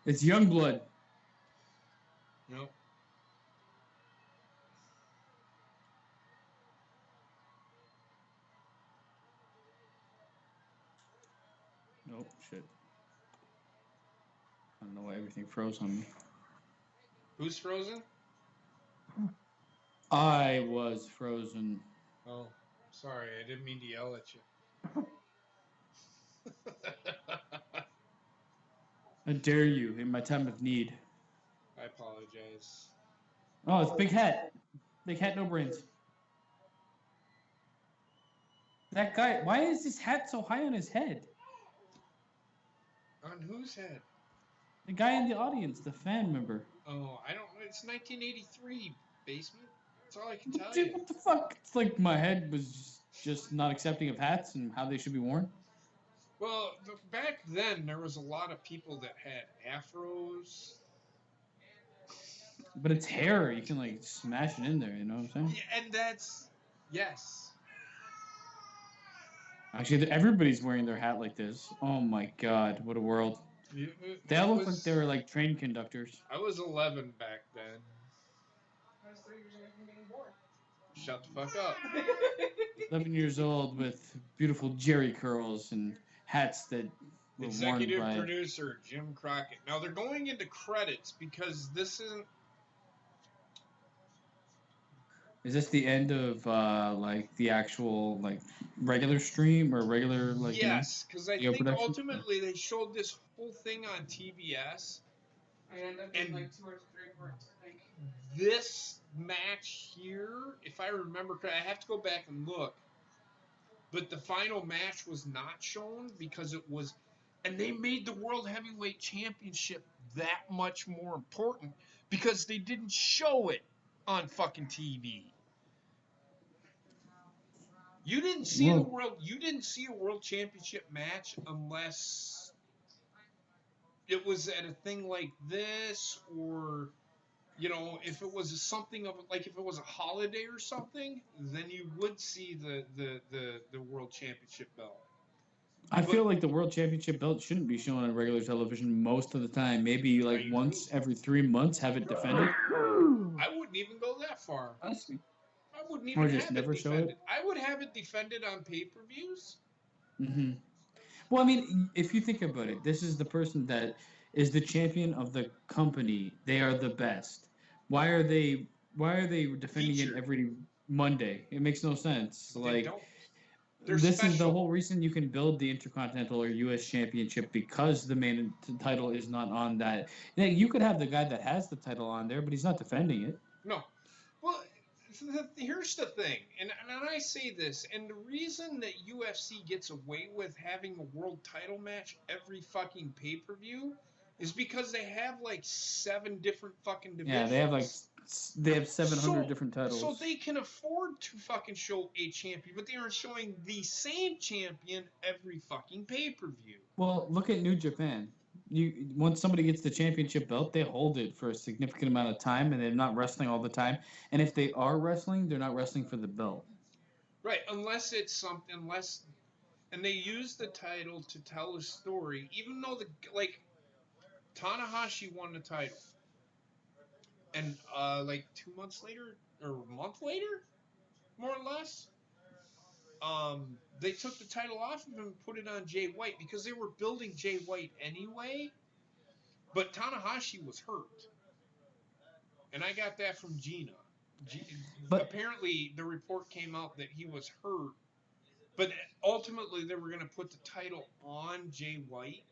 It's young blood. Nope. Oh shit! I don't know why everything froze on me. Who's frozen? I was frozen. Oh, sorry. I didn't mean to yell at you. How dare you in my time of need? I apologize. Oh, it's Big Hat. Big Hat, no brains. That guy, why is his hat so high on his head? On whose head? The guy in the audience, the fan member. Oh, I don't know. It's 1983, basement. That's all I can tell Dude, you. what the fuck? It's like my head was just not accepting of hats and how they should be worn. Well, back then, there was a lot of people that had afros. But it's hair. You can like smash it in there. You know what I'm saying? Yeah, and that's... Yes. Actually, everybody's wearing their hat like this. Oh my god, what a world! They all look like they were like train conductors. I was 11 back then. I was 3 years away from being born. Shut the fuck up. 11 years old with beautiful jerry curls and hats that were Executive worn by. producer Jim Crockett. Now they're going into credits because this isn't. Is this the end of like the actual like regular stream or regular like? Yes, because I video think production? ultimately they showed this whole thing on TBS. I ended up being And- like 2 or 3 parts. Like, This match here, if I remember correctly, I have to go back and look. But the final match was not shown because it was, and they made the World Heavyweight Championship that much more important because they didn't show it on fucking TV. You didn't see Well- You didn't see a World Championship match unless it was at a thing like this, or if it was something of like if it was a holiday or something, then you would see the World Championship belt. I feel like the World Championship belt shouldn't be shown on regular television most of the time. Maybe like Right. once every 3 months, have it defended. I wouldn't even go that far. Honestly. I wouldn't Or even just have never it show defended. it? I would have it defended on pay-per-views. Mm-hmm. Well, I mean, if you think about it, this is the person that is the champion of the company. They are the best. Why are they defending Featured. it every Monday? It makes no sense. They Like don't. They're this is the special. whole reason you can build the Intercontinental or US Championship, because the main title is not on that. You could have the guy that has the title on there, but he's not defending it. No. Well, here's the thing, and I say this, and the reason that UFC gets away with having a world title match every fucking pay-per-view is because they have like 7 different fucking divisions. Yeah, they have 700 different titles. So they can afford to fucking show a champion, but they aren't showing the same champion every fucking pay-per-view. Well, look at New Japan. Once somebody gets the championship belt, they hold it for a significant amount of time, and they're not wrestling all the time. And if they are wrestling, they're not wrestling for the belt. Right, unless it's something, and they use the title to tell a story, even though Tanahashi won the title, and like 2 months later or a month later, more or less, they took the title off of him and put it on Jay White because they were building Jay White anyway. But Tanahashi was hurt, and I got that from Gina. But Apparently, the report came out that he was hurt, but ultimately they were going to put the title on Jay White.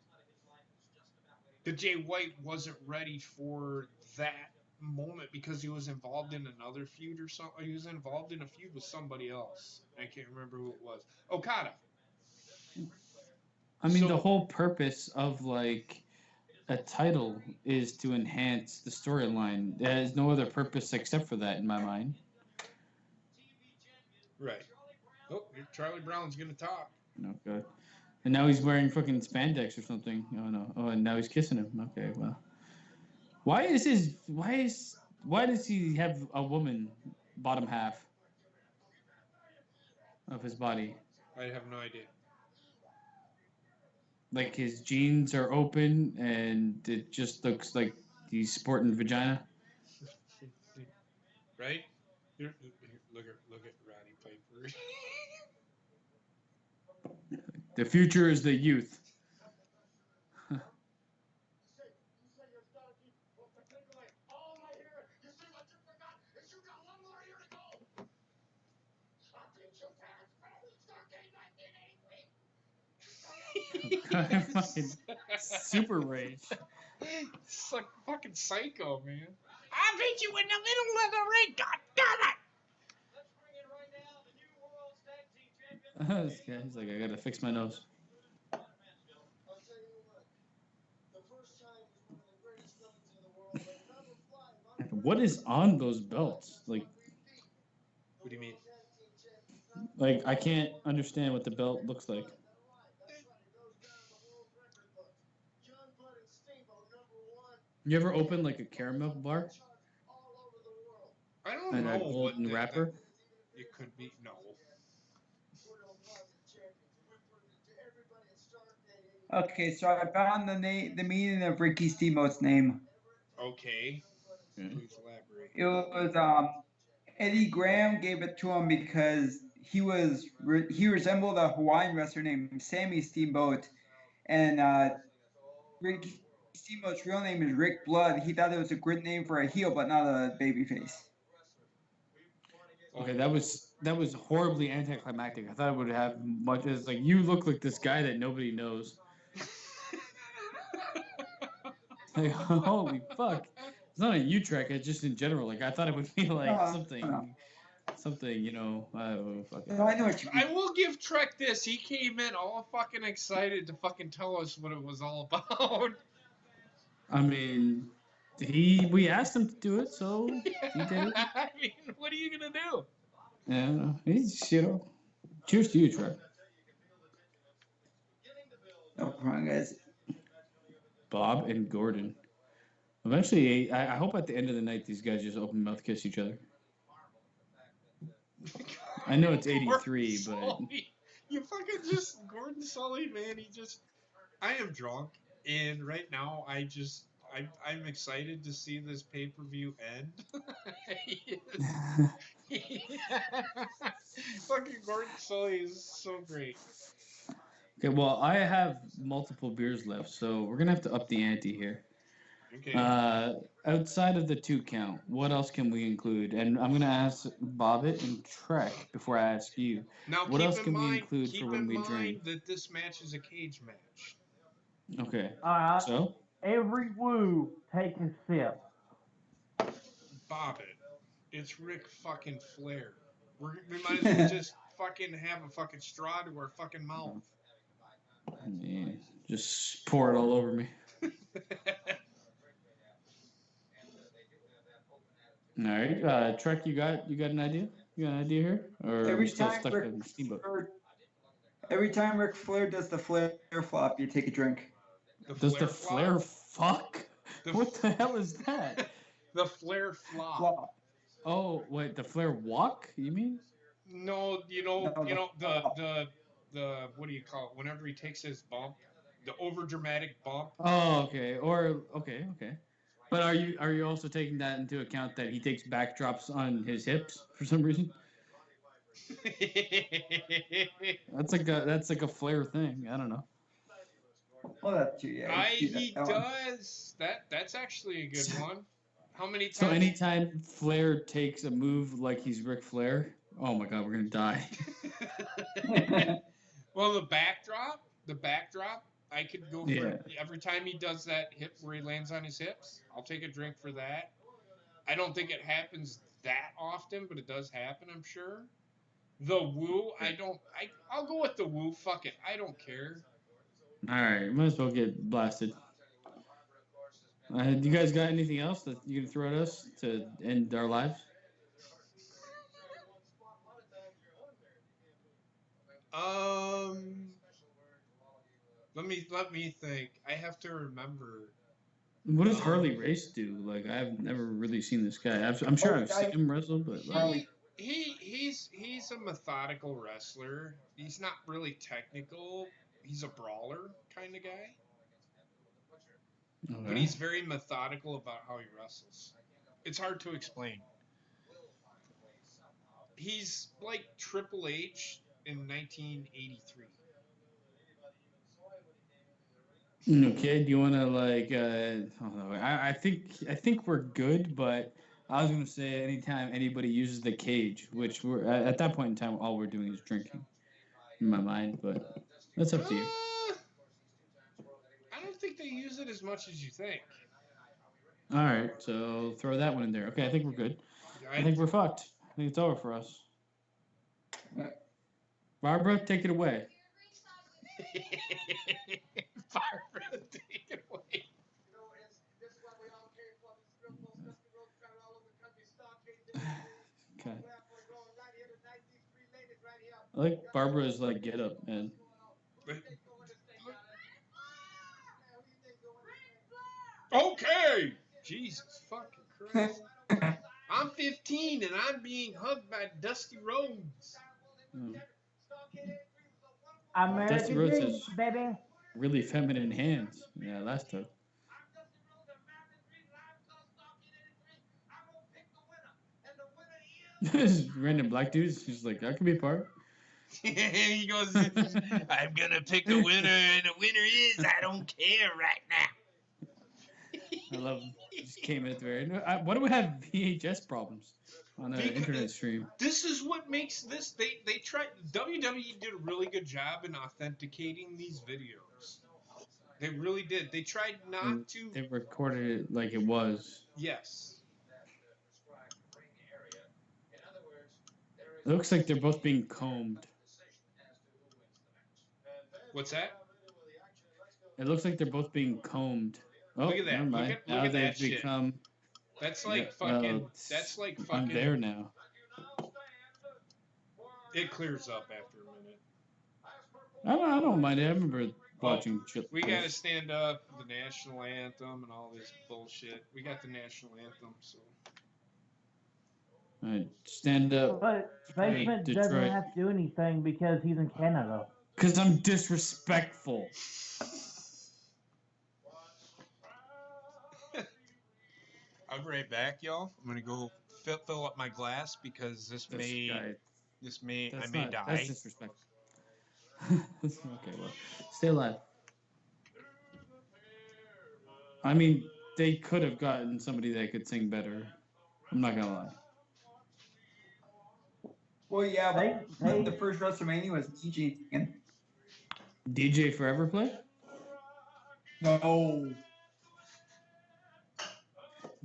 But Jay White wasn't ready for that moment because he was involved in another feud or something. He was involved in a feud with somebody else. I can't remember who it was. Okada. I mean, the So whole purpose of like a title is to enhance the storyline. There is no other purpose except for that in my mind. right. Oh, Charlie Brown's gonna talk. Oh god. And now he's wearing fucking spandex or something. Oh no. Oh, and now he's kissing him. Okay, well. Why does he have a woman bottom half of his body? I have no idea. Like his jeans are open and it just looks like he's sporting vagina. Right? Here, look at Roddy Piper. The future is the youth. Fucking super rage. It's like fucking psycho, man. I beat you in the middle of the ring. God damn it! This guy, he's like, I gotta fix my nose. What is on those belts? What do you mean? Like I can't understand what the belt looks like. You ever open like a caramel bar I don't and a know, golden but wrapper? it could be no. Okay, so I found the meaning of Ricky Steamboat's name. Okay, Okay. please elaborate. It was Eddie Graham gave it to him because he resembled a Hawaiian wrestler named Sammy Steamboat, and Ricky Steamboat's real name is Rick Blood. He thought it was a good name for a heel, but not a babyface. Okay, that was horribly anticlimactic. I thought it would have much as like you look like this guy that nobody knows. Like holy fuck! It's not a U-Trek. It's just in general. Like I thought it would be like something. You know. Fuck it. No, I know what you mean. I will give Trek this. He came in all fucking excited to fucking tell us what it was all about. I mean, we asked him to do it, so he did it. I mean, what are you gonna do? Yeah, he's cheers to you, Trey. No problem, guys. Bob and Gordon. Eventually, I hope at the end of the night these guys just open mouth kiss each other. I know it's 83, but you fucking just Gordon Sully, man. I am drunk, and right now I'm excited to see this pay-per-view end. Fucking Gordon Sully is so great. okay. Well, I have multiple beers left, so we're gonna have to up the ante here. Okay. Outside of the 2 count, what else can we include? And I'm gonna ask Bobbit and Trek before I ask you. Now, What else can we include keep for when in we mind drink? that this match is a cage match. Okay. Alright. So Every woo, take a sip. Bob it. It's Ric fucking Flair. We might as well just fucking have a fucking straw to our fucking mouth. yeah, just pour it all over me. All right, Trek, you got an idea? You got an idea here, or are we still stuck in Steamboat? Every time Ric Flair does the Flair flop, you take a drink. Does the Flair fuck? What the hell is that? The Flair flop. Oh, wait, the Flair walk? You mean? No, you know the what do you call it? Whenever he takes his bump, The overdramatic bump. Oh, okay. Okay. But are you also taking that into account that he takes backdrops on his hips for some reason? That's like a flair thing. I don't know. Oh, that's true. Yeah, I see He that one. does. That's actually a good one. How many So times? anytime Flair takes a move like he's Ric Flair, oh my God, we're gonna die. Well, the backdrop, I could go for Yeah. every time he does that hip where he lands on his hips. I'll take a drink for that. I don't think it happens that often, but it does happen. I'm sure. The woo, I don't. I'll go with the woo. Fuck it, I don't care. All right, might as well get blasted. Do you guys got anything else that you can throw at us to end our lives? Um, let me think. I have to remember. What does Harley Race do? Like, I've never really seen this guy. I'm sure I've seen him wrestle, but like, He's a methodical wrestler. He's not really technical. He's a brawler kind of guy, but okay. he's very methodical about how he wrestles. It's hard to explain. He's like Triple H in 1983. Okay, do you want to like? I don't know. I think we're good, but I was gonna say anytime anybody uses the cage, which we're at that point in time, all we're doing is drinking, in my mind. But that's up to you. I don't think they use it as much as you think. All right, so throw that one in there. Okay, I think we're good. I I think we're fucked. I think it's over for us. Barbara, take it away. Barbara, take it away. Okay. I like Barbara's like get up, man. Okay. Jesus fucking Christ. I'm 15 and I'm being hugged by Dusty Rhodes. Mm. Dusty American Rhodes dream, has baby. really feminine hands. Yeah, last time. This random black dudes, he's like, I can be a part. He goes, I'm gonna pick a winner, and the winner is I don't care right now. I love him. Just came in at the very end. Why do we have VHS problems on the internet stream? This is what makes this. They tried. WWE did a really good job in authenticating these videos. They really did. They tried And not to. they recorded it like it was. Yes. It looks like they're both being combed. What's that? It looks like they're both being combed. Oh, Look at that. never mind. Look Now at they've that shit. become. That's like Yeah, fucking. well, That's like I'm fucking. there now. It clears up after a minute. I don't mind it. I remember watching. We gotta stand up the national anthem and all this bullshit. We got the national anthem, so. All right, stand up. But Basement doesn't Detroit. have to do anything because he's in Canada. Because I'm disrespectful. I'll be right back, y'all. I'm gonna go fill up my glass because I may die. That's disrespectful. Okay, well, stay alive. I mean, they could have gotten somebody that could sing better. I'm not gonna lie. Well, yeah, but the first WrestleMania was DJ. DJ Forever play? No.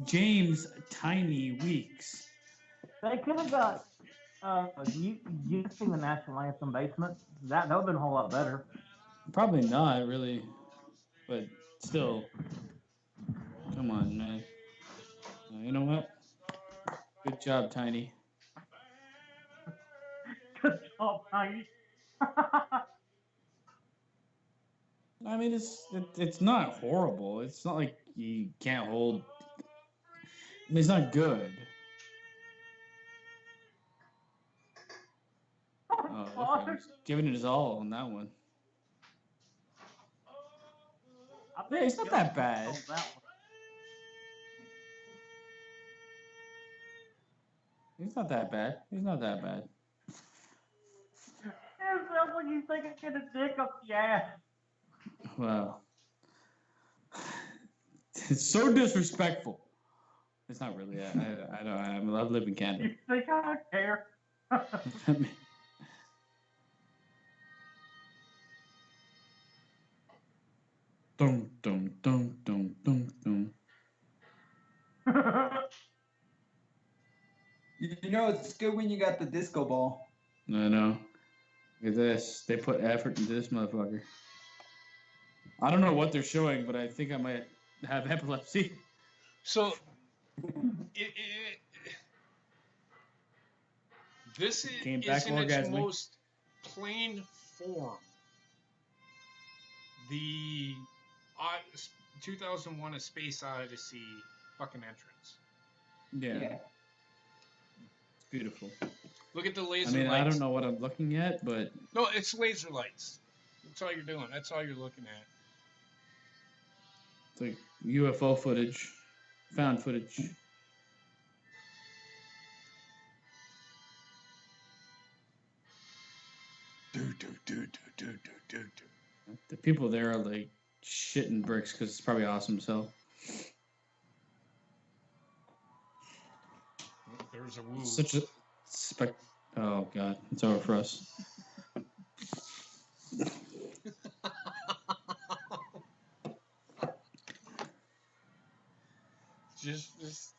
James Tiny Weeks. They could have got you sing the national anthem, Basement. That would have been a whole lot better. Probably not really, but still. Come on, man. You know what? Good job, Tiny. Good job, Tiny. I mean, it's not horrible. It's not like you can't hold. I mean, it's not good. Oh, look, he's giving it his all on that one. Hey, it's not that bad. Oh, that one. It's not that bad. It's not that bad. It sounds like you think I get a dick up the ass. Well, it's so disrespectful. It's not really. I don't. I live in Canada. You think I care? Dum dum dum dum dum dum. You know, it's good when you got the disco ball. I know. Look at this. They put effort into this motherfucker. I don't know what they're showing, but I think I might have epilepsy. So, this Came is back in its orgasmic. most plain form. The 2001: A Space Odyssey fucking entrance. Yeah. It's beautiful. Look at the laser I mean, lights. I don't know what I'm looking at, but No, it's laser lights. That's all you're doing. That's all you're looking at. it's like UFO footage, found footage. The people there are like shitting bricks because it's probably awesome. So There's a woo. such a Oh god, it's over for us. just.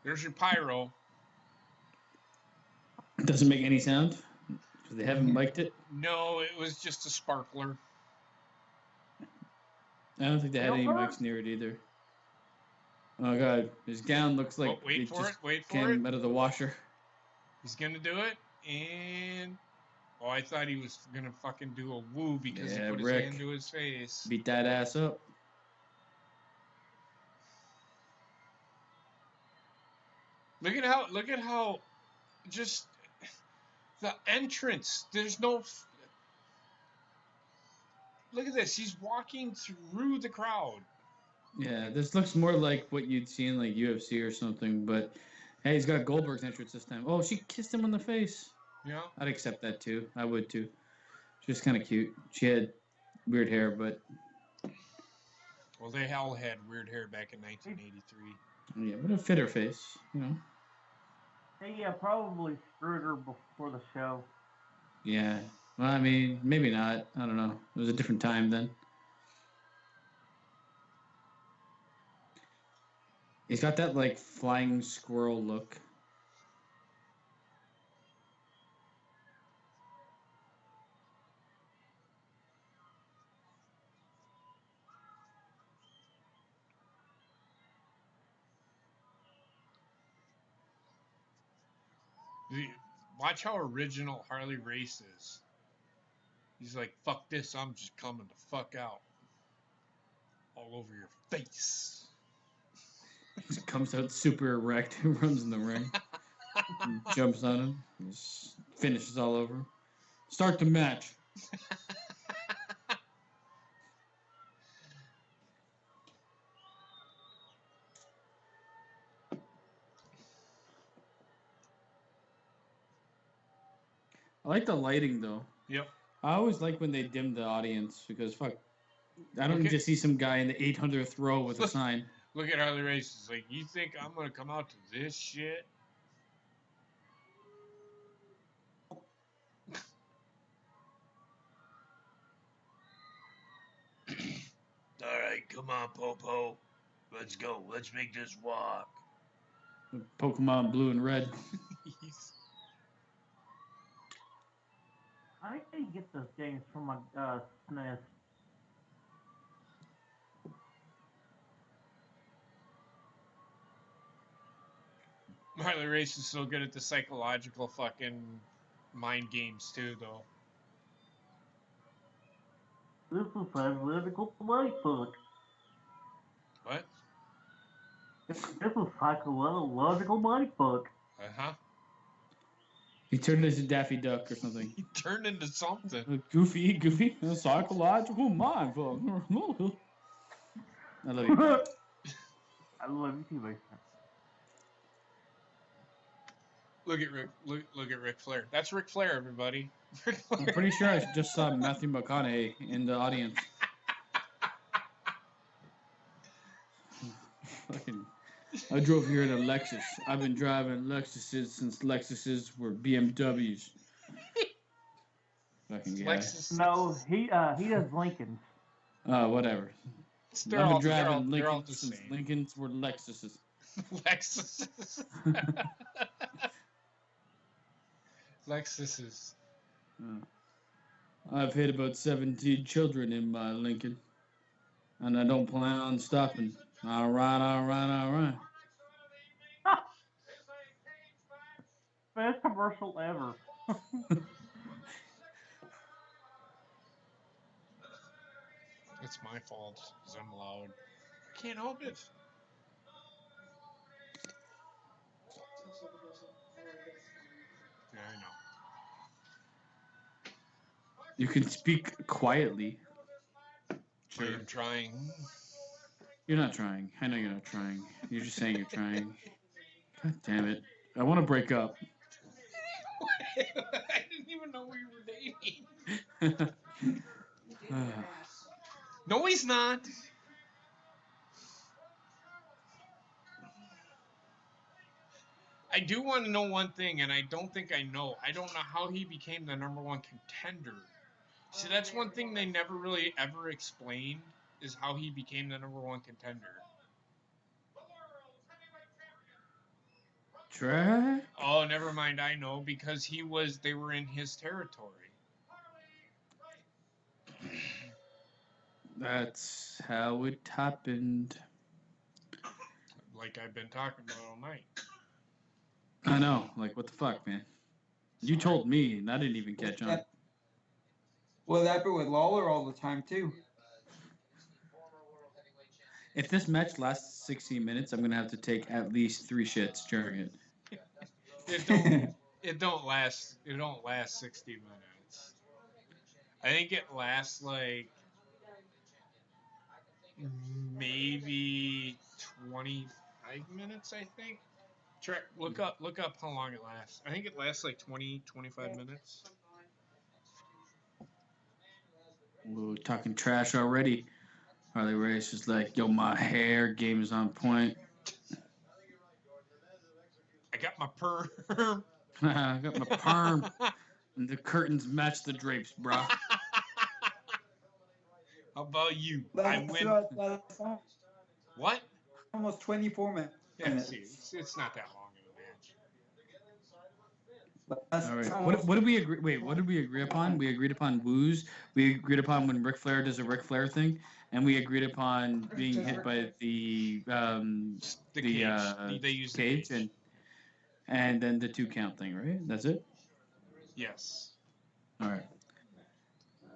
There's your pyro. It doesn't make any sound because they haven't mic'd it. No, it was just a sparkler. I don't think they had any Silver? mics near it either. Oh god, his gown looks like Wait it for just it. Wait for came it. out of the washer. He's gonna do it, and I thought he was gonna fucking do a woo because Yeah, he put Rick. his hand to his face. Beat that ass up. Look at how just the entrance. There's no. Look at this. He's walking through the crowd. Yeah, this looks more like what you'd see in like UFC or something, but hey, he's got Goldberg's entrance this time. Oh, she kissed him on the face. Yeah. I'd accept that too. I would too. She was kind of cute. She had weird hair, but Well, they all had weird hair back in 1983. yeah, but it fit her face, you know. He probably screwed her before the show. Yeah. Well, I mean, maybe not. I don't know. It was a different time then. He's got that like flying squirrel look. Watch how original Harley Race is. He's like, fuck this, I'm just coming to fuck out. All over your face. He comes out super erect, runs in the ring, jumps on him, just finishes all over. Start the match. I like the lighting though. Yep. I always like when they dim the audience because fuck, I don't Okay. need to see some guy in the 800th row with a sign. Look at Harley Race. It's like, you think I'm gonna come out to this shit? Alright, come on, Popo. Let's go. Let's make this walk. Pokemon Blue and Red. I need to get those games from my SNES. Harley Race is so good at the psychological fucking mind games too, though. This is psychological mindfuck. What? This is psychological mindfuck. Uh-huh. He turned into Daffy Duck or something. He turned into something. Goofy, a psychological mind fuck. I love you, Pat. I love you too, Mason. Look at Ric Flair. That's Ric Flair, everybody. Ric Flair. I'm pretty sure I just saw Matthew McConaughey in the audience. Fucking, I drove here in a Lexus. I've been driving Lexuses since Lexuses were BMWs. Fucking guy. Lexus. No, he does Lincolns. Whatever. They're I've been all driving the Lincolns since same. Lincolns were Lexuses. Lexuses. Lexuses. I've hit about 17 children in my Lincoln, and I don't plan on stopping. All right. Best commercial ever. It's my fault because I'm loud. I can't help it. Yeah, I know. You can speak quietly. Sure. I'm trying. You're not trying. I know you're not trying. You're just saying you're trying. God damn it. I want to break up. I didn't even know we were dating. No, he's not. I do want to know one thing, and I don't think I know. I don't know how he became the #1 contender. See, that's one thing they never really ever explained, is how he became the #1 contender. Track? Oh, never mind. I know, because they were in his territory. That's how it happened. Like I've been talking about all night. I know. Like, what the fuck, man? You told me, and I didn't even catch on. Well, that happened with Lawler all the time, too. If this match lasts 60 minutes, I'm going to have to take at least 3 shits during it. It don't last 60 minutes. I think it lasts like maybe 25 minutes, I think. Look up how long it lasts. I think it lasts like 25 minutes. Ooh, talking trash already. Harley Race is like, yo, my hair game is on point. I got my perm. I got my perm. And the curtains match the drapes, bro. How about you? I win. What? Almost 24 minutes. Yeah, see, it's not that long of a match. All right. What did we agree? Wait, what did we agree upon? We agreed upon woos. We agreed upon when Ric Flair does a Ric Flair thing, and we agreed upon being hit by the cage. They use the cage. And then the 2 count thing, right? That's it. Yes. All right.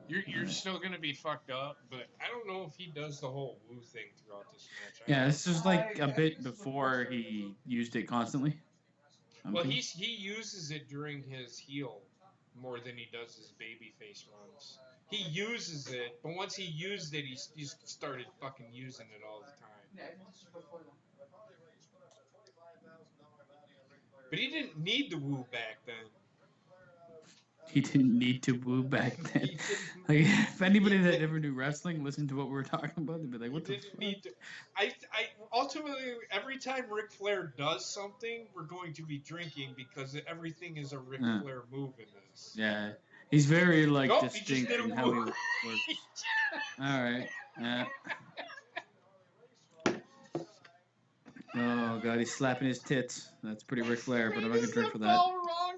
You're still gonna be fucked up, but I don't know if he does the whole woo thing throughout this match. Yeah, this is like a bit before he used it constantly. Well, he uses it during his heel more than he does his babyface runs. He uses it, but once he used it, he started fucking using it all the time. But he didn't need the woo back then. He didn't need to woo back then. Like, if anybody that ever knew wrestling listened to what we were talking about, they'd be like, "What the fuck?" Need to. I ultimately, every time Ric Flair does something, we're going to be drinking because everything is a Ric Flair move in this. Yeah, he's very distinct in how he works. All right. Yeah. Oh god, he's slapping his tits. That's pretty Ric Flair, but I'm not gonna drink for that. Bell wrong.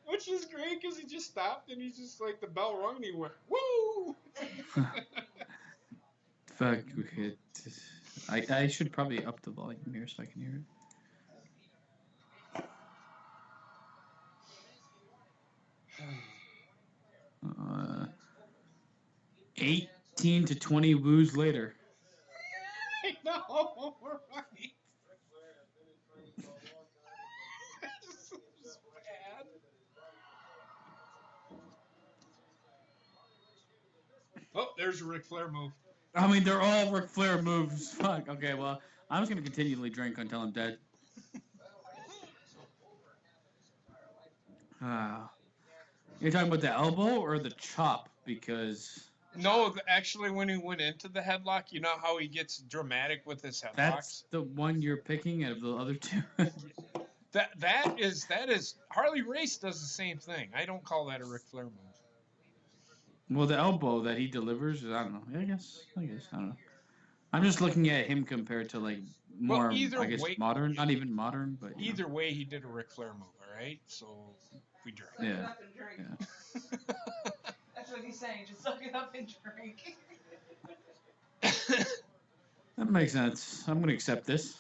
Which is great because he just stopped and he's just like the bell rung and he went woo. Fuck it. I should probably up the volume here so I can hear it. 18 to 20 woos later. I know, right? there's a Ric Flair move. I mean, they're all Ric Flair moves. Fuck. Okay, well, I'm just gonna continually drink until I'm dead. You're talking about the elbow or the chop? Because No, actually, when he went into the headlock, you know how he gets dramatic with his headlocks. that's the one you're picking out of the other two. That is Harley Race does the same thing. I don't call that a Ric Flair move. Well, the elbow that he delivers, I don't know. I guess. I don't know. I'm just looking at him compared to like more, either I guess, way- modern. Not even modern, but you know. Either way, he did a Ric Flair move. All right, so we drank. Suck it Yeah. up and drink. Yeah. That's what he's saying. Just suck it up and drink. That makes sense. I'm gonna accept this.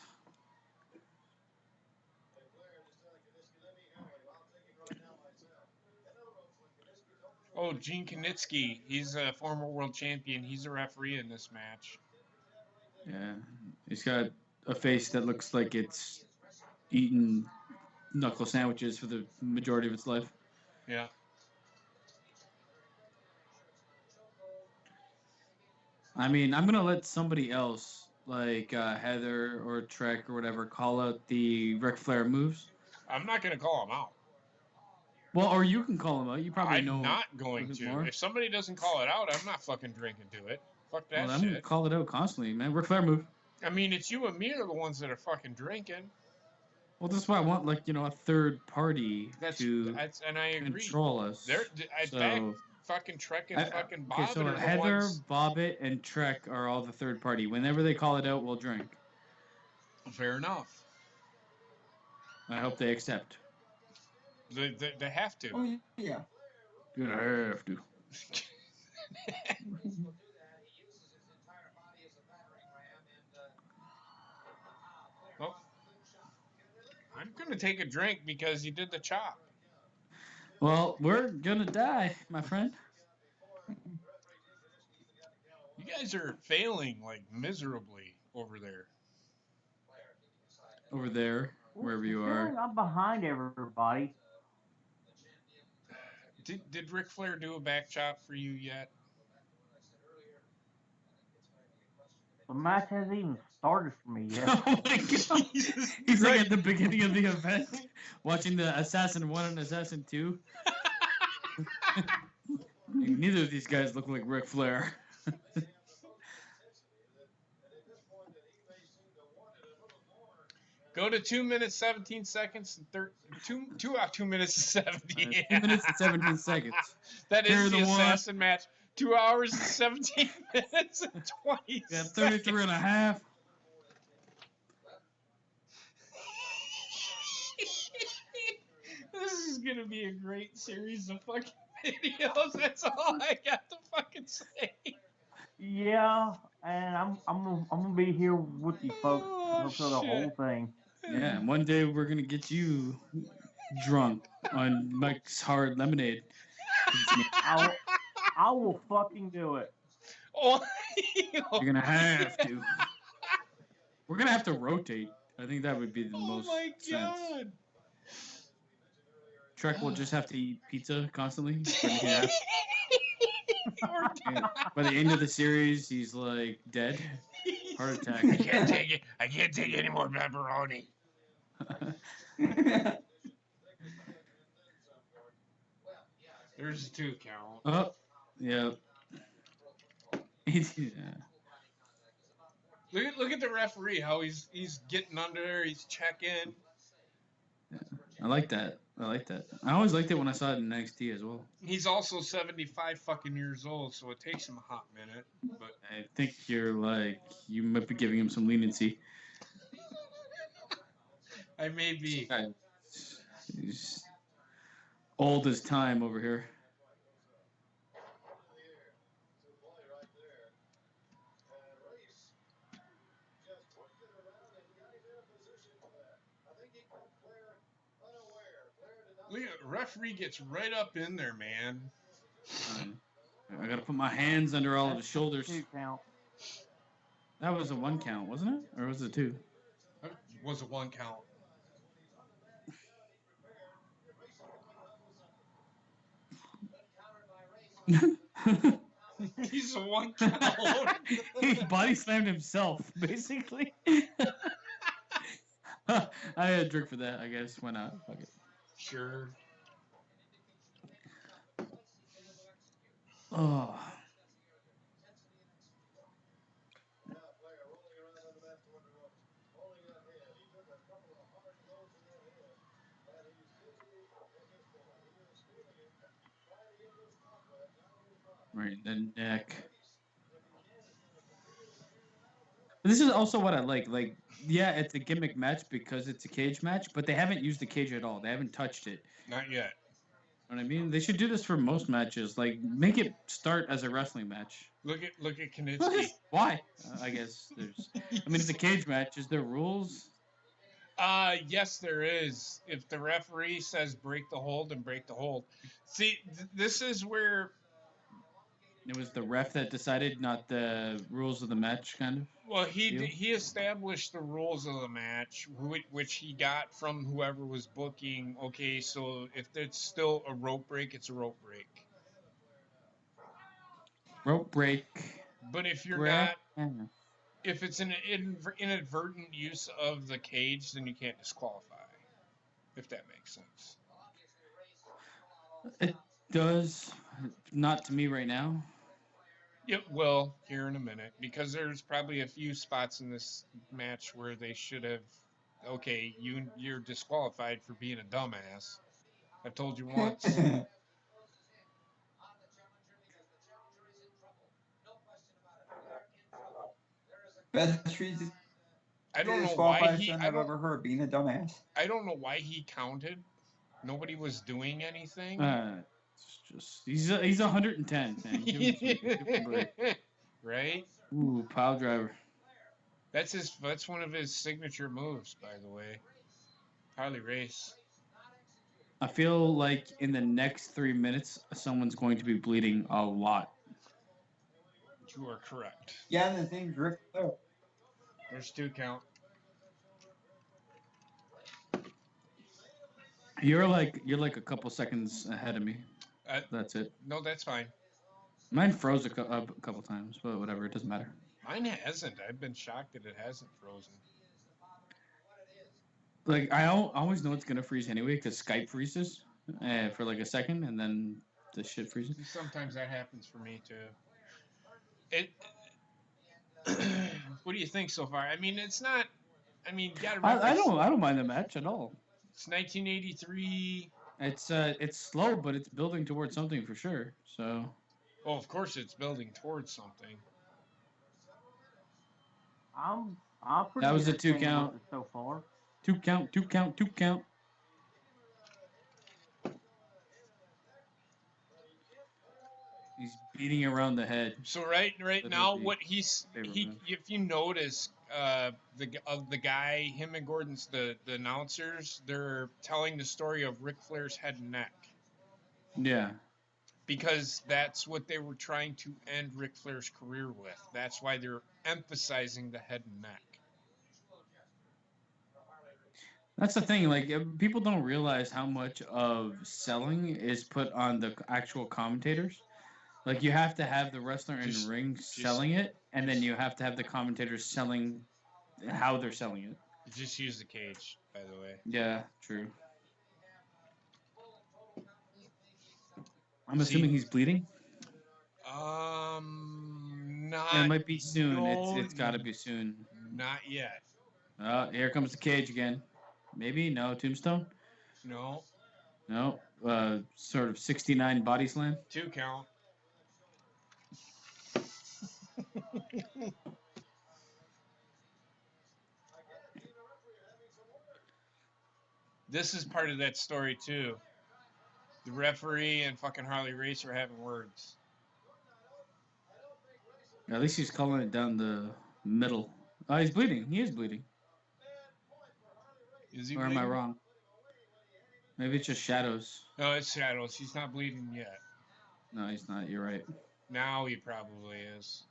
Oh, Gene Knitsky, he's a former world champion. He's a referee in this match. Yeah, he's got a face that looks like it's eaten knuckle sandwiches for the majority of its life. Yeah. I mean, I'm gonna let somebody else, like Heather or Trek or whatever, call out the Ric Flair moves. I'm not going to call him out. Well, or you can call them out. You probably I'm know. not going a bit to. more. If somebody doesn't call it out, I'm not fucking drinking to it. Fuck that Well, I'm gonna shit. call it out constantly, man. Ric Flair move. I mean, it's you and me are the ones that are fucking drinking. Well, that's why I want, like, you know, a third party to And I agree. control us. Back fucking Trek and fucking Bob okay, so are the Heather, ones. Bobbit, and Trek are all the third party. Whenever they call it out, we'll drink. Fair enough. I hope they accept. They have to. Oh yeah. You're gonna have to. Well, I'm gonna take a drink because you did the chop. Well, we're gonna die, my friend. You guys are failing like miserably over there. Over there, wherever you are. I'm behind everybody. Did Ric Flair do a back chop for you yet? The match hasn't even started for me yet. Oh my god! He's like at the beginning of the event, watching the Assassin 1 and Assassin 2. Neither of these guys look like Ric Flair. Go to 2 minutes 17 seconds and 2 minutes and 17. 2 minutes and 17 seconds. That Carry is the the one. assassin match. 2 hours and 17 minutes and 20 Yeah, seconds. 33 and a half. This is gonna be a great series of fucking videos. That's all I got to fucking say. Yeah, and I'm gonna be here with you folks for the whole thing. Yeah, and one day we're gonna get you drunk on Mike's Hard Lemonade. I will fucking do it. Oh, You're gonna have to. We're gonna have to rotate. I think that would be the most my sense. god. Trek will just have to eat pizza constantly. Yeah. By the end of the series, he's like dead. Heart attack. I can't take it. I can't take any more pepperoni. There's 2 count. Oh, yeah. Yeah. Look at the referee. How he's getting under there. He's checking. I like that. I always liked it when I saw it in NXT as well. He's also 75 fucking years old, so it takes him a hot minute. But I think you might be giving him some leniency. I may be. He's old as time over here. Look at referee gets right up in there, man. I gotta put my hands under all of his shoulders. 2 count. That was a 1 count, wasn't it? Or was it 2? That was a 1 count. He's a 1 count. He body slammed himself, basically. I had a drink for that, I guess. Why not? Fuck it. Sure. Oh. Right in the neck. This is also what I like. Like, yeah, it's a gimmick match because it's a cage match, but they haven't used the cage at all. They haven't touched it. Not yet. You know what I mean? They should do this for most matches. Like, make it start as a wrestling match. Look at Knitsky. Why? I guess there's. I mean, it's a cage match. Is there rules? Yes, there is. If the referee says break the hold, then break the hold. See, this is where. It was the ref that decided, not the rules of the match, kind of. Well, deal? he established the rules of the match, which he got from whoever was booking. Okay, so if it's still a rope break, it's a rope break. Rope break. But if you're Ref. not, if it's an inadvertent use of the cage, then you can't disqualify. If that makes sense. It does. Not to me right now. It will here in a minute, because there's probably a few spots in this match where they should have. Okay, you're disqualified for being a dumbass. I've told you once. Best reason I don't know why disqualification I've ever heard, being a dumbass. I don't know why he counted. Nobody was doing anything. It's just he's 110, man. Give him a break. Right? Ooh, pile driver. That's one of his signature moves, by the way. Harley Race. I feel like in the next 3 minutes, someone's going to be bleeding a lot. You are correct. Yeah, and the thing's Ric Flair. There's 2 count. You're like a couple seconds ahead of me. That's it. No, that's fine. Mine froze a couple times, but whatever. It doesn't matter. Mine hasn't. I've been shocked that it hasn't frozen. Like, I always know it's gonna freeze anyway because Skype freezes for like a second, and then the shit freezes. Sometimes that happens for me too. It. What do you think so far? I mean, it's not. I mean, you gotta remember. I don't mind the match at all. It's 1983. It's slow, but it's building towards something for sure. So. Oh, of course, it's building towards something. I'm pretty. That was a 2 entertained count. with it so far. 2 count, 2 count, 2 count. He's beating around the head. So right now, what if you notice, the guy, him and Gordon's the announcers, they're telling the story of Ric Flair's head and neck. Yeah. Because that's what they were trying to end Ric Flair's career with. That's why they're emphasizing the head and neck. That's the thing. Like, people don't realize how much of selling is put on the actual commentators. Like, you have to have the wrestler in the ring selling it, and then you have to have the commentators selling how they're selling it. Just use the cage, by the way. Yeah, true. I'm assuming he's bleeding. Not. It might be soon. No, It's got to be soon. Not yet. Here comes the cage again. Maybe no tombstone. No. No. Sort of 69 body slam. 2 count. This is part of that story too. The referee and fucking Harley Race are having words. At least he's calling it down the middle. Oh, he's bleeding. He is bleeding. Is he? Or am I wrong? Maybe it's just shadows. No, it's shadows. He's not bleeding yet. No, he's not. You're right. Now he probably is.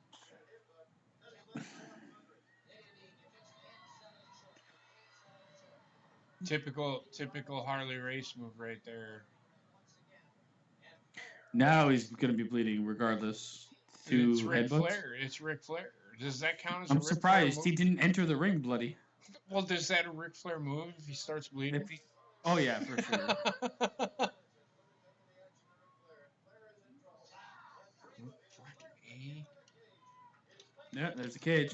Typical Harley Race move right there. Now he's going to be bleeding regardless. 2 It's Ric headbutts. Flair. It's Ric Flair. Does that count as a I'm Ric Flair surprised move? he didn't enter the ring bloody. Well, does that a Ric Flair move if he starts bleeding? Oh yeah, for sure. Yeah, there's the cage.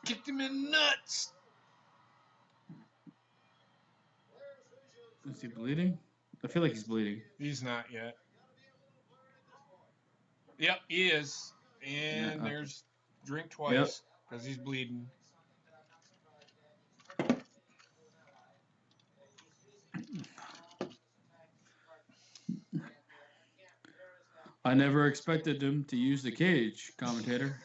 Kicked him in the nuts. Is he bleeding? I feel like he's bleeding. He's not yet. Yep, he is. And Yeah, there's drink twice because he's bleeding. I never expected him to use the cage, commentator.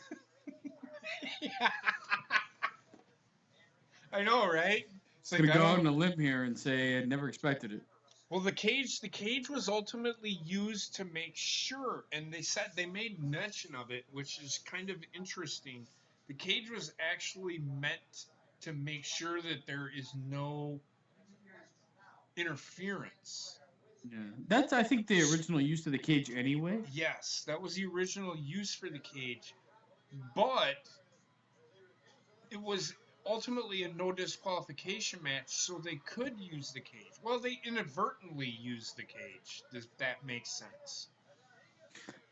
I know, right? It's Gonna go out on a limb here and say I never expected it. Well, the cage was ultimately used to make sure, and they made mention of it, which is kind of interesting. The cage was actually meant to make sure that there is no interference. Yeah, that's I think the original use of the cage anyway. Yes, that was the original use for the cage, but it was ultimately a no disqualification match, so they could use the cage. Well, they inadvertently used the cage. Does that make sense?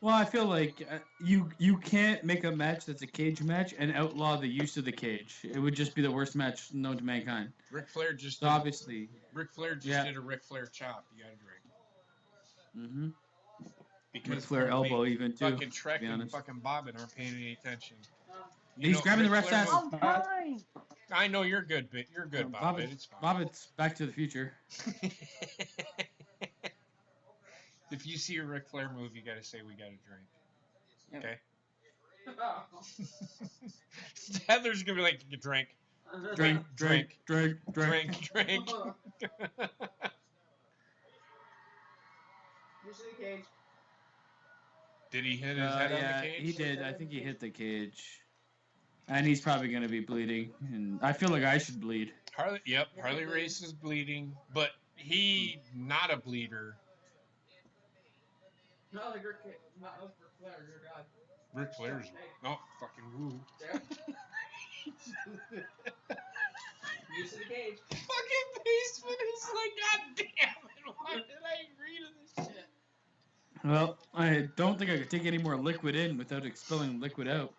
Well, I feel like you can't make a match that's a cage match and outlaw the use of the cage. It would just be the worst match known to mankind. Ric Flair just so obviously. Ric Flair just did a Ric Flair chop. You gotta drink. Mm-hmm. Because Ric Flair elbow even too. Fucking Trek and fucking Bobbin aren't paying any attention. He's grabbing the ref's ass. I'm fine. I know you're good, but you're good, Bobbin. It's fine. Bobbin's Back to the Future. If you see a Ric Flair move, you gotta say we gotta drink. Okay. Heather's gonna be like, drink. Drink. Drink. Did he hit his head on the cage? He did. I think he hit the cage. And he's probably going to be bleeding. And I feel like I should bleed. Harley Race is bleeding, but he not a bleeder. Not like Ric Flair, your God. Ric Flair's fucking woo. Use of the cage. Fucking basement is like, God damn it, why did I agree to this shit? Well, I don't think I could take any more liquid in without expelling liquid out.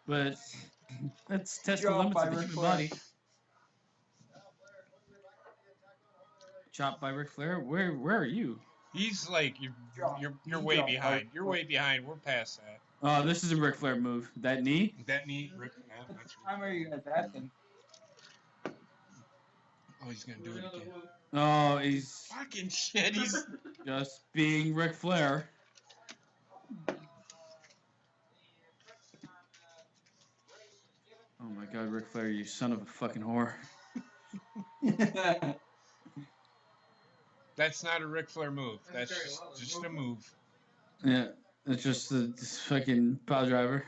But let's test the limits of the human body. Chopped by Ric Flair? Where are you? He's like, you're way behind. You're way behind. We're past that. Oh, this is a Ric Flair move. That knee? That knee, Ric. Yeah, that's How are you guys acting? Oh, he's gonna do it again. Oh, he's Fucking shit. He's just being Ric Flair. Oh my God, Ric Flair, you son of a fucking whore. That's not a Ric Flair move. That's just a move. Yeah, it's just a fucking pile driver.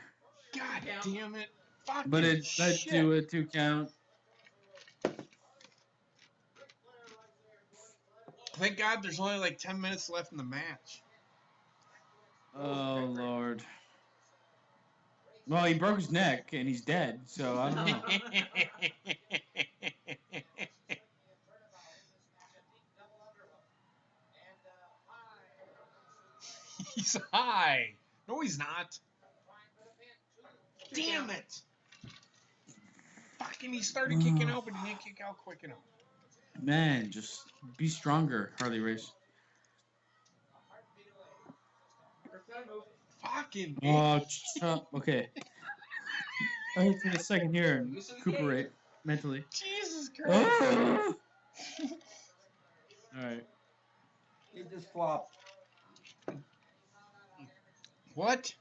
God damn it. Fucking But it led shit. to a 2 count. Thank God there's only like 10 minutes left in the match. Oh, Lord. Well, he broke his neck and he's dead, so I don't know. He's high. No, he's not. Damn it. Fucking, he started kicking out, but he didn't kick out quick enough. Man, just be stronger, Harley Race. Fucking. Okay. I need to take a second here and recuperate mentally. Jesus Christ. Alright. He just flopped. What?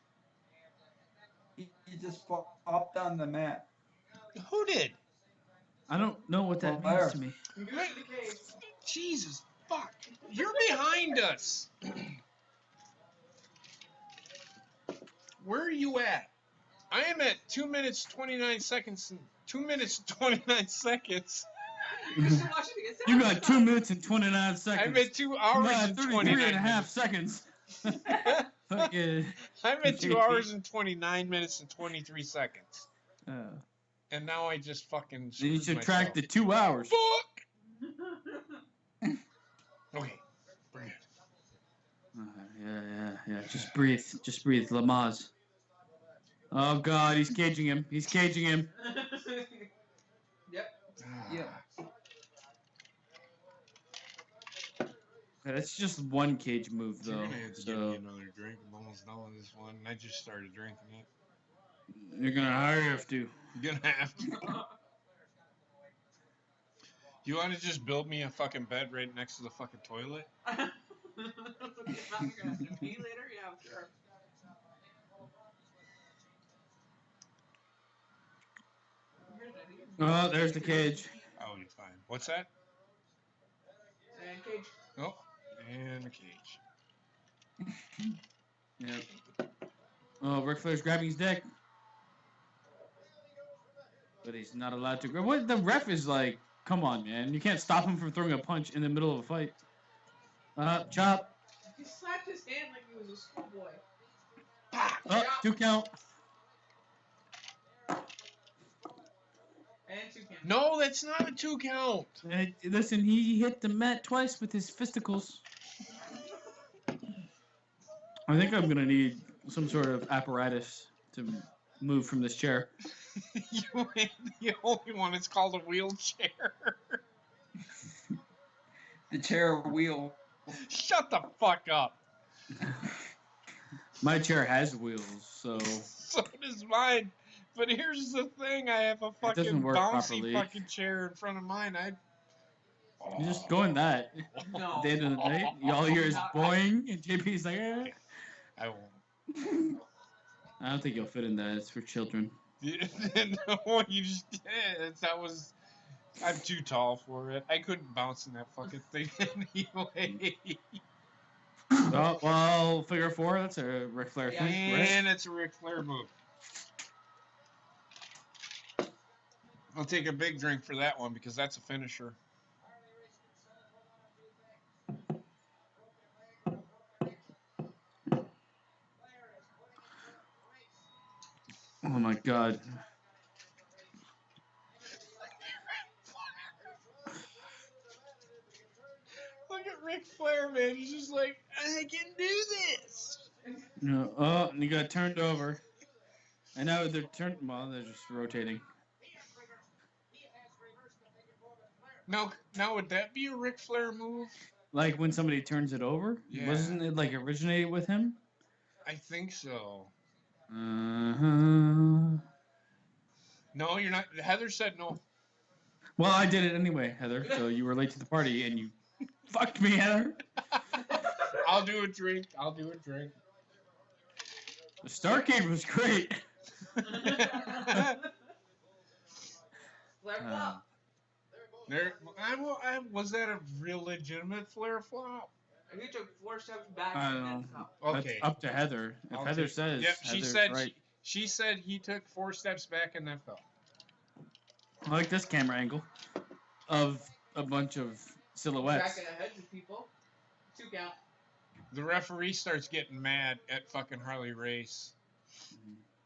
He just flopped on the mat. Who did? I don't know what that means to me. Jesus fuck. You're behind us. Where are you at? I am at 2 minutes 29 seconds. 2 minutes 29 seconds. You got 2 minutes and 29 seconds. I'm at 2 hours and 33 29 and a half minutes. seconds. Fucking. I'm at 2 hours and 29 minutes and 23 seconds. And now I just fucking Then screwed you should myself. track the 2 hours. Fuck! Okay, bring it. Yeah. Just breathe. Just breathe. Lamaze. Oh God, he's caging him. He's caging him. Yep. Yep. That's just one cage move You're though. gonna have to give me another drink. I'm almost done with this one. I just started drinking it. You're gonna have to. You're gonna have to. You want to just build me a fucking bed right next to the fucking toilet? You're gonna have to pee later? Yeah, sure. Oh, there's the cage. I'll be fine. What's that? And cage. Oh, and a cage. Yep. Oh, Ric Flair's grabbing his dick. But he's not allowed to grab. What? The ref is like, come on, man. You can't stop him from throwing a punch in the middle of a fight. Chop. He slapped his hand like he was a schoolboy. Oh, 2 count. And 2 count. No, that's not a 2 count. Listen, he hit the mat twice with his fisticles. I think I'm gonna need some sort of apparatus to move from this chair. You ain't the only one. It's called a wheelchair. The chair wheel. Shut the fuck up. My chair has wheels, so So does mine. But here's the thing: I have a doesn't fucking work bouncy properly. fucking chair in front of mine. you just go in that. No. At the end of the night, you all hear is boing, and JP's like, eh. I won't. I don't think you'll fit in that. It's for children. No, you just that was. I'm too tall for it. I couldn't bounce in that fucking thing anyway. Oh, well, figure 4, that's a Ric Flair thing. Right? And it's a Ric Flair move. I'll take a big drink for that one because that's a finisher. Oh my God. Look at Ric Flair, man. He's just like, I can do this. No, oh, and he got turned over. And now they're they're just rotating. Now would that be a Ric Flair move? Like when somebody turns it over? Yeah. Wasn't it like originated with him? I think so. Uh-huh. No, you're not. Heather said no. Well, I did it anyway, Heather. So you were late to the party and you fucked me, Heather. I'll do a drink. The Starrcade was great. Flair flop. Was that a real legitimate Flair flop? He took 4 steps back I and don't then know. flop. That's Okay. up to Heather. If I'll Heather take- says, Yep, she Heather's said right. she said he took 4 steps back and then fell. I like this camera angle of a bunch of silhouettes. Tracking ahead of people. 2 count. The referee starts getting mad at fucking Harley Race.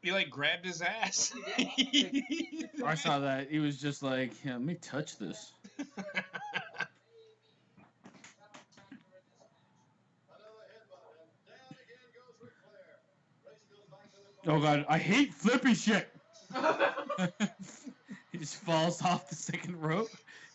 He like grabbed his ass. I saw that. He was just like, yeah, let me touch this. Oh God, I hate flippy shit. He just falls off the second rope.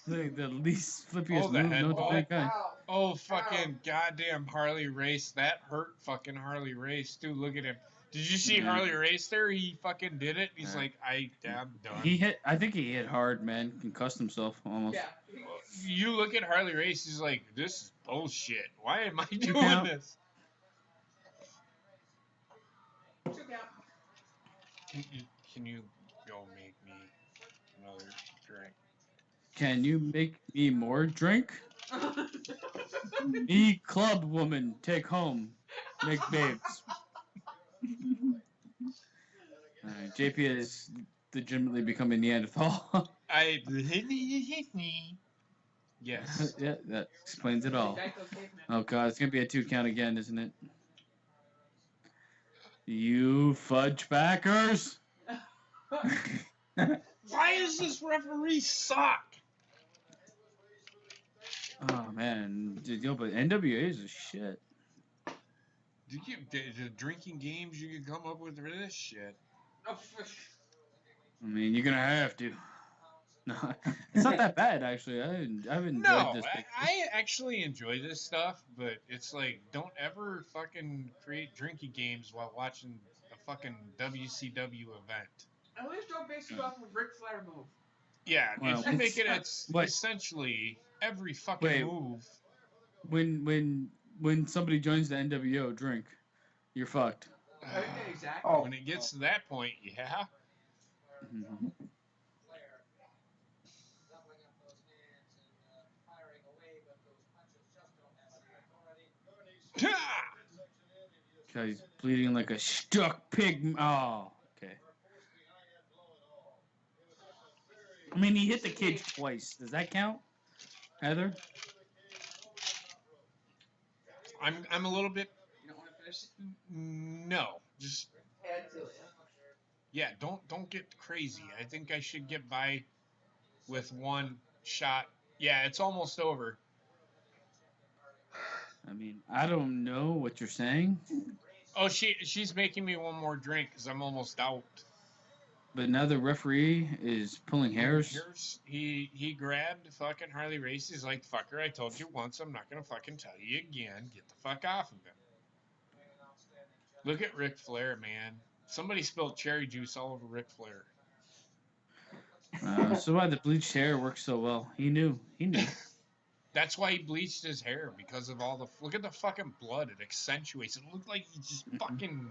The least flippiest Oh, the move head known to ball. mankind. Wow. Oh, fucking goddamn Harley Race. That hurt fucking Harley Race, dude. Look at him. Did you see Yeah. Harley Race there? He fucking did it. He's Yeah. like, I'm done. I think he hit hard, man. Concussed himself almost. Yeah. You look at Harley Race, he's like, this is bullshit. Why am I doing count. this? 2 count. Can you go make me another drink? Can you make me more drink? Me club woman, take home, make babes. JP is legitimately becoming Neanderthal. Yes. Yeah, that explains it all. Geico caveman. Oh God, it's gonna be a 2 count again, isn't it? You fudge backers. Why does this referee suck? Oh man, yo, but NWA is a shit. The drinking games you can come up with for this shit? Oh, I mean, you're gonna have to. No, it's not that bad actually. I've enjoyed No, this. I actually enjoy this stuff, but it's like, don't ever fucking create drinking games while watching a fucking WCW event. at least don't base it off of Ric Flair move. Yeah, Well, if you make it Wait. essentially every fucking Wait. move. When somebody joins the NWO, drink, you're fucked. Exactly. Oh, When it gets to that point, yeah. Mm-hmm. He's bleeding like a stuck pig. Oh, okay. I mean, he hit the cage twice. Does that count, Heather? I'm a little bit. You don't want to finish it? No, just Add to it. yeah. Don't get crazy. I think I should get by with one shot. Yeah, it's almost over. I mean, I don't know what you're saying, Oh, she's making me one more drink because I'm almost out. but now the referee is pulling hairs. He grabbed fucking Harley Race. He's like, fucker, I told you once, I'm not gonna fucking tell you again. Get the fuck off of him. Look at Ric Flair, man. Somebody spilled cherry juice all over Ric Flair. So why the bleached hair works so well? He knew. That's why he bleached his hair, because of all the. Look at the fucking blood. It accentuates. It looked like he just fucking.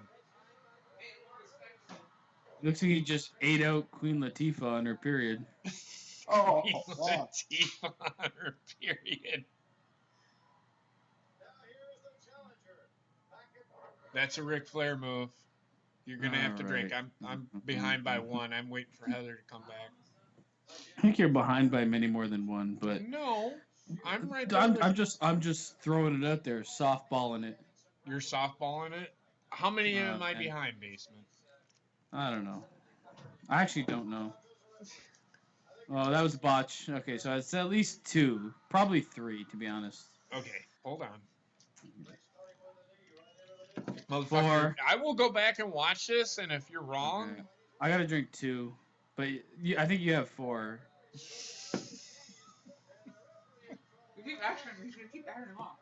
Looks like he just ate out Queen Latifah on her period. Oh, Latifah on her period. That's a Ric Flair move. You're gonna have to drink. I'm behind by one. I'm waiting for Heather to come back. I think you're behind by many more than one, but no, I'm right there. I'm just throwing it out there, softballing it. You're softballing it. How many am I behind, Basement? I don't know. I actually don't know. Oh, that was a botch. Okay, so it's at least 2, probably 3, to be honest. Okay, hold on. Motherfucker, I will go back and watch this, and if you're wrong, okay. I gotta drink 2, but I think you have 4. You keep asking him, he's gonna keep adding them off.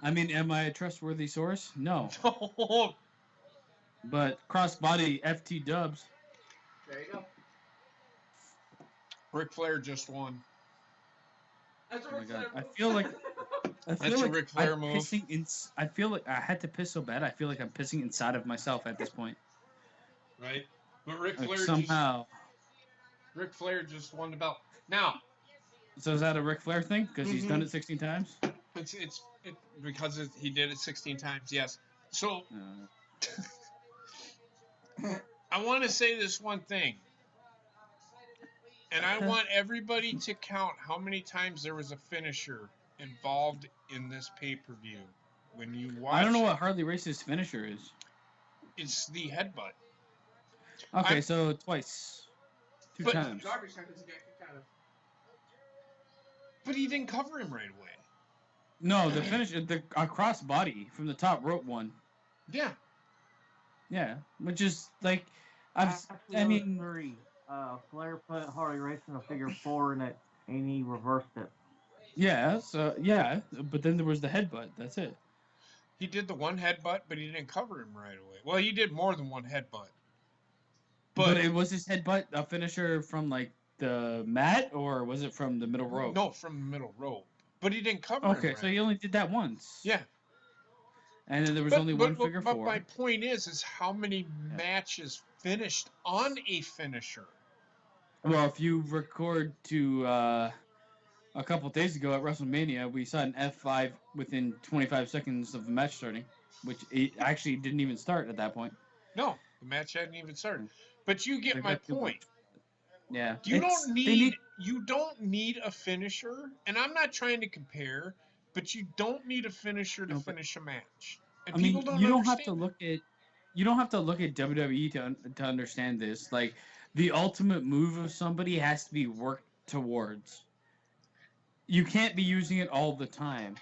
I mean, am I a trustworthy source? No. No. But crossbody FT dubs. There you go. Ric Flair just won. That's a Oh my Ric God. Flair I move. feel like That's a Ric Flair move. I feel like I had to piss so bad. I feel like I'm pissing inside of myself at this point. Right? But Ric Like Flair somehow. Ric Flair just won the belt. Now. So is that a Ric Flair thing? Because he's done it 16 times? It's because he did it 16 times, yes. So, I want to say this one thing. And I want everybody to count how many times there was a finisher involved in this pay-per-view. When you watch, I don't know what Harley Race's finisher is. It's the headbutt. Okay, so twice. 2 times. Garbage time doesn't get kicked out of. But he didn't cover him right away. No, the finisher, the cross body from the top rope one. Yeah. Yeah, which is like, I mean, 3. Flair put Harley Race in a figure 4 and he reversed it. Yeah, so yeah, but then there was the headbutt. That's it. He did the one headbutt, but he didn't cover him right away. Well, he did more than one headbutt. But it was his headbutt a finisher from like the mat, or was it from the middle rope? No, from the middle rope. But he didn't cover him. Okay, so he only did that once. Yeah. And then there was only one figure 4. But my point is how many matches finished on a finisher? Well, if you record to a couple days ago at WrestleMania, we saw an F5 within 25 seconds of the match starting, which it actually didn't even start at that point. No, the match hadn't even started. But you get my point. Yeah. You don't need a finisher, and I'm not trying to compare, but you don't need a finisher to finish a match. And I people mean, don't you don't have understand to that. look at WWE to understand this. Like the ultimate move of somebody has to be worked towards. You can't be using it all the time.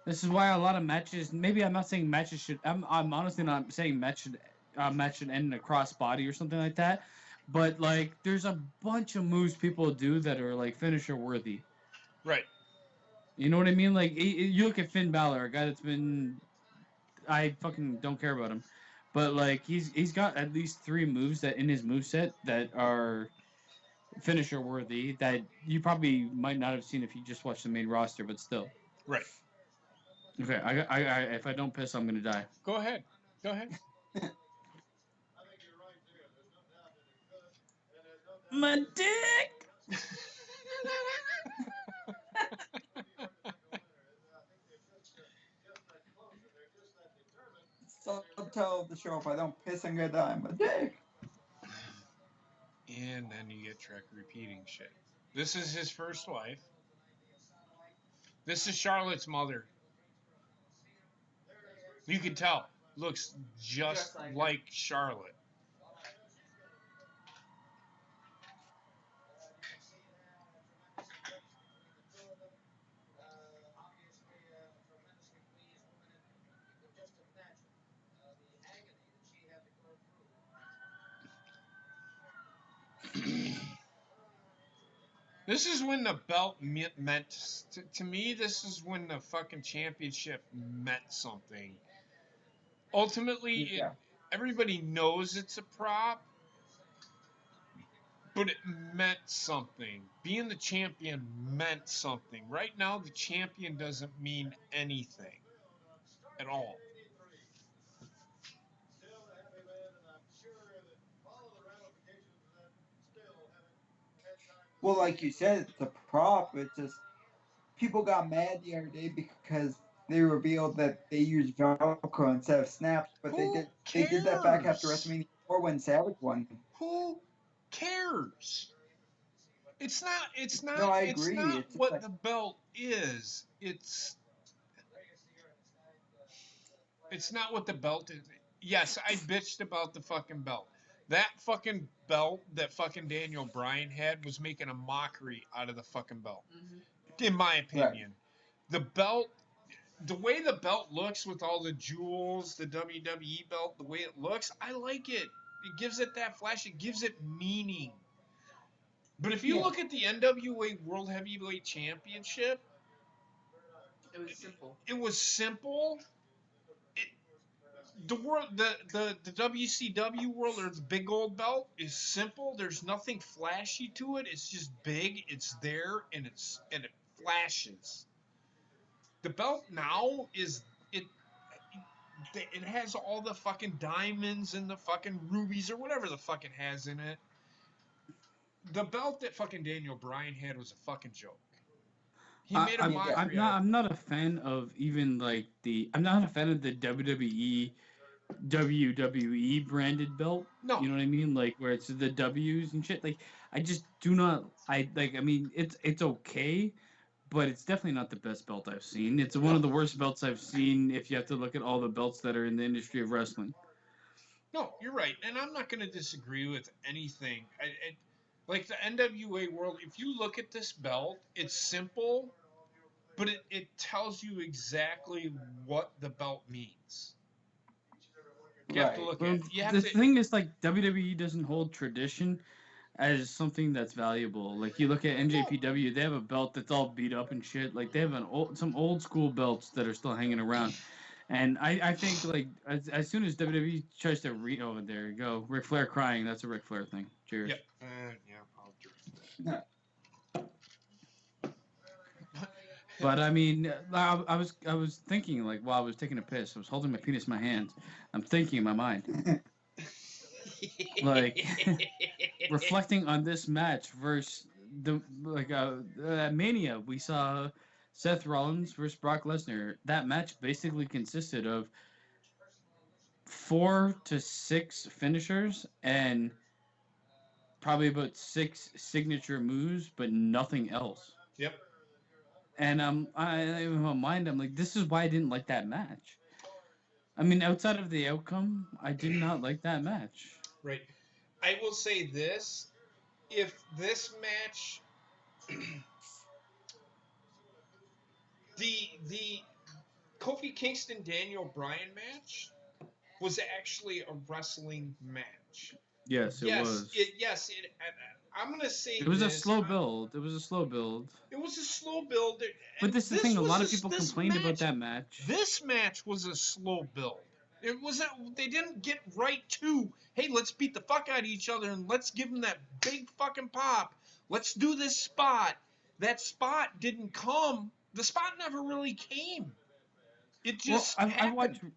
This is why a lot of matches. Maybe I'm not saying matches should. I'm honestly not saying match should end in a cross body or something like that. But like, there's a bunch of moves people do that are like finisher worthy. Right. You know what I mean? Like, you look at Finn Balor, a guy that's been. I fucking don't care about him, but like he's got at least three moves that in his moveset that are finisher worthy that you probably might not have seen if you just watched the main roster, but still. Right. Okay, if I don't piss, I'm gonna die. Go ahead. Go ahead. My dick. Subtitle of the show: if I don't piss, I'm gonna die. I'm a dick. And then you get Trek repeating shit. This is his first wife. This is Charlotte's mother. You can tell. Looks just like Charlotte. This is when the belt meant to me. This is when the fucking championship meant something. Ultimately, Yeah. everybody knows it's a prop, but it meant something. Being the champion meant something. Right now, the champion doesn't mean anything at all. Well, like you said, it's a prop. It's just people got mad the other day because they revealed that they used Velcro instead of snaps, but Who they did that back after cares? WrestleMania 4 when Savage won. Who cares? It's not. It's No, not. I It's agree. not It's just what like the belt is. It's not what the belt is. Yes, I bitched about the fucking belt. That fucking belt that fucking Daniel Bryan had was making a mockery out of the fucking belt. In my right. opinion, the belt, the way the belt looks with all the jewels, the WWE belt, the way it looks, I like it. It gives it that flash. It gives it meaning. But if you Yeah. look at the NWA World Heavyweight Championship, It was simple. it was simple. It, the world, the WCW world or the big old belt is simple. There's nothing flashy to it. It's just big. It's there and it flashes. The belt now is it. It has all the fucking diamonds and the fucking rubies or whatever the fucking has in it. The belt that fucking Daniel Bryan had was a fucking joke. He I, made a I'm Yeah. I'm mockery out not of it. I'm not a fan of even like I'm not a fan of the WWE branded belt. No, You know what I mean? Like where it's the W's and shit. Like I just do not. I like. I mean, it's okay, but it's definitely not the best belt I've seen. It's one of no, the worst belts I've seen. If you have to look at all the belts that are in the industry of wrestling. no. You're right, and I'm not going to disagree with anything. Like the NWA world. If you look at this belt, it's simple, but it tells you exactly what the belt means. You have to Right. look at Well, it. You have the to. thing is, like WWE doesn't hold tradition as something that's valuable. Like you look at No, NJPW, they have a belt that's all beat up and shit. Like they have some old school belts that are still hanging around. And I think like as soon as WWE tries to there you go, Ric Flair crying. That's a Ric Flair thing. Cheers. yeah, yeah. I'll drink No. that. But I mean, I was thinking like while I was taking a piss, I was holding my penis in my hands. I'm thinking in my mind, like reflecting on this match versus the Mania. We saw Seth Rollins versus Brock Lesnar. That match basically consisted of 4 to 6 finishers and probably about 6 signature moves, but nothing else. Yep. And in my mind, I'm like, this is why I didn't like that match. I mean, outside of the outcome, I did not like that match. Right. I will say this: if this match, the Kofi Kingston Daniel Bryan match was actually a wrestling match. Yes, it Yes, was. I'm gonna say It was a this. slow build. It was a slow build. It was a slow build, But and this is the thing. A lot of people this complained about match. that match. This match was a slow build. It wasn't. They didn't get right to. Hey, let's beat the fuck out of each other and let's give them that big fucking pop. Let's do this spot. That spot didn't come. The spot never really came. It Well, just I've happened.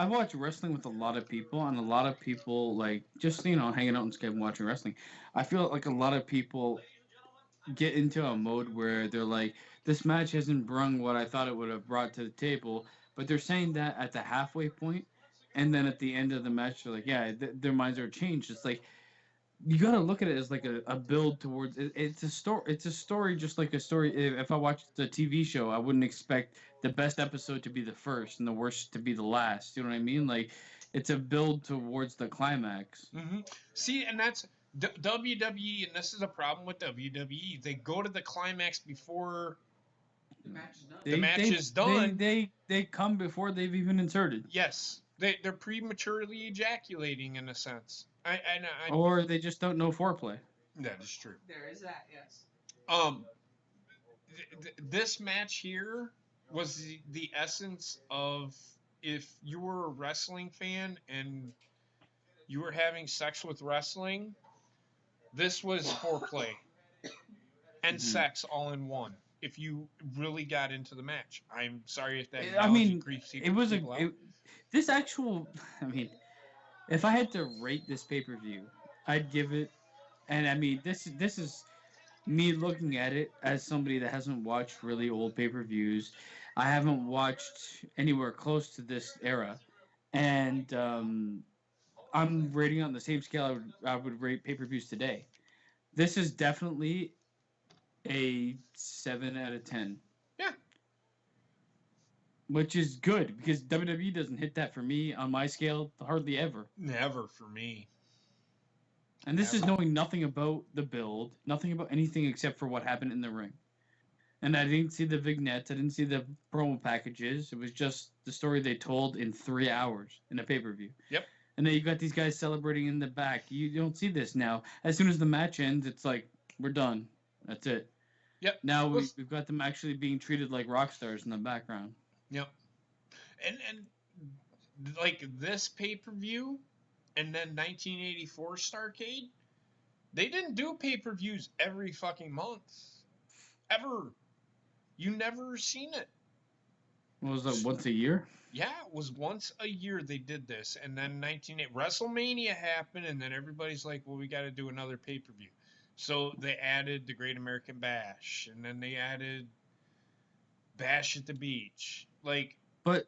watched wrestling with a lot of people, and a lot of people like just hanging out and Skype and watching wrestling. I feel like a lot of people get into a mode where they're like, this match hasn't brung what I thought it would have brought to the table, but they're saying that at the halfway point, and then at the end of the match, they're like, yeah, their minds are changed. It's like you got to look at it as like a build towards it's a story. It's a story, just like a story. If I watched the TV show, I wouldn't expect the best episode to be the first and the worst to be the last. You know what I mean? Like it's a build towards the climax. Mm-hmm. See, and that's WWE, and this is a problem with WWE. They go to the climax before The match is done. the match is done. They come before they've even inserted. Yes, they're prematurely ejaculating in a sense. Or they just don't know foreplay. That is true. There is that, yes. Um, this match here was the essence of if you were a wrestling fan and you were having sex with wrestling, this was foreplay and sex all in one. If you really got into the match, I'm sorry if that analogy creeps it was people out. this actual. I mean, if I had to rate this pay-per-view, I'd give it. And I mean, this is me looking at it as somebody that hasn't watched really old pay-per-views. I haven't watched anywhere close to this era, and I'm rating on the same scale I would rate pay-per-views today. This is definitely a 7 out of 10. Yeah. Which is good because WWE doesn't hit that for me on my scale hardly ever. Never for me. And this is knowing nothing about the build, nothing about anything except for what happened in the ring. And I didn't see the vignettes, I didn't see the promo packages. It was just the story they told in 3 hours in a pay-per-view. Yep. And then you got these guys celebrating in the back. You don't see this now. As soon as the match ends, it's like, we're done. That's it. Yep. Now we've got them actually being treated like rock stars in the background. Yep. And like this pay-per-view and then 1984 Starrcade, they didn't do pay-per-views every fucking month. Ever. You never seen it. What was that, once a year? Yeah, it was once a year they did this. And then WrestleMania happened, and then everybody's like, well, we got to do another pay-per-view. So they added the Great American Bash, and then they added Bash at the Beach. Like, but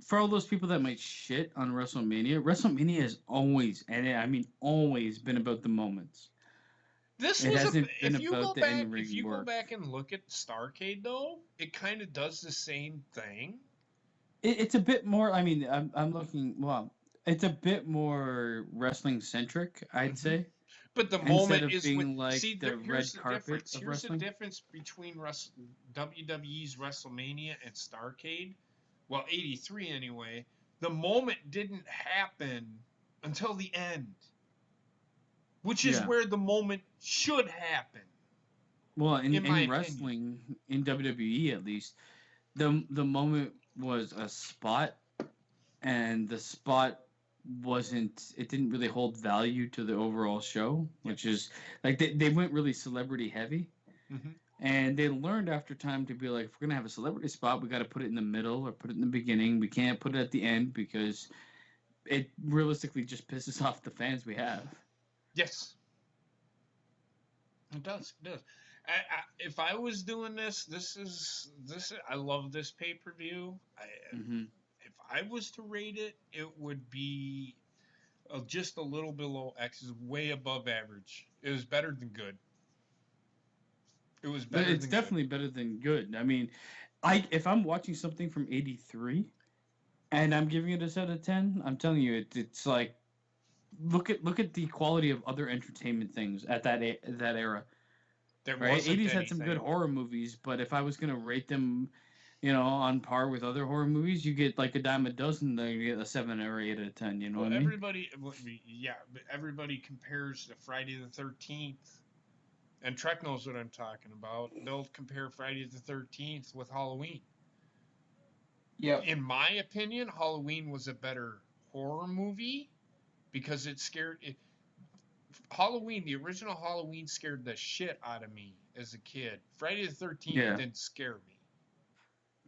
for all those people that might shit on WrestleMania has always, and I mean always, been about the moments. This it was hasn't a, been if you about go the back, in-ring if you work. go back and look at Starrcade though, it kind of does the same thing. It's a bit more. I mean, I'm looking. Well, it's a bit more wrestling centric, I'd say. But the Instead moment of is being when like see the red carpet difference. of Here's the wrestling. difference between WWE's WrestleMania and Starrcade. Well, '83 anyway. The moment didn't happen until the end, which is where the moment should happen. Well, in my wrestling, in WWE at least, the moment was a spot, and the spot it didn't really hold value to the overall show, which is like they went really celebrity heavy. Mm-hmm. And they learned after time to be like, if we're gonna have a celebrity spot, we got to put it in the middle or put it in the beginning. We can't put it at the end because it realistically just pisses off the fans we have. Yes, it does. It does. If I was doing this, I love this pay-per-view. If I was to rate it, it would be just a little below X, is way above average. It was better than good. It was better. It's definitely better than good. I mean, if I'm watching something from '83, And I'm giving it a set of 10. I'm telling you, it's like look at the quality of other entertainment things at that era. There Right? wasn't 80s had some good anything. horror movies, but if I was gonna rate them, on par with other horror movies, you get like a dime a dozen, then you get a 7 or 8 out of 10. You know Well, what I mean? yeah, but everybody compares to Friday the 13th, and Trek knows what I'm talking about. They'll compare Friday the 13th with Halloween. Yep. In my opinion, Halloween was a better horror movie because it scared it. Halloween, the original Halloween, scared the shit out of me as a kid. Friday the 13th Yeah. didn't scare me.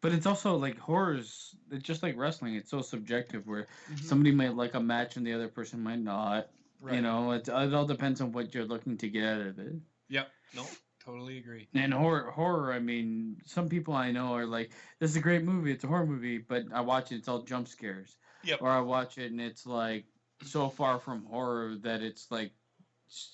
But it's also like horrors. It's just like wrestling. It's so subjective. Where Mm-hmm. somebody might like a match and the other person might not. Right. It all depends on what you're looking to get out of it. Yep. No, totally agree. And horror. I mean, some people I know are like, "This is a great movie. It's a horror movie," but I watch it. It's all jump scares. Yep. Or I watch it and it's like so far from horror that it's like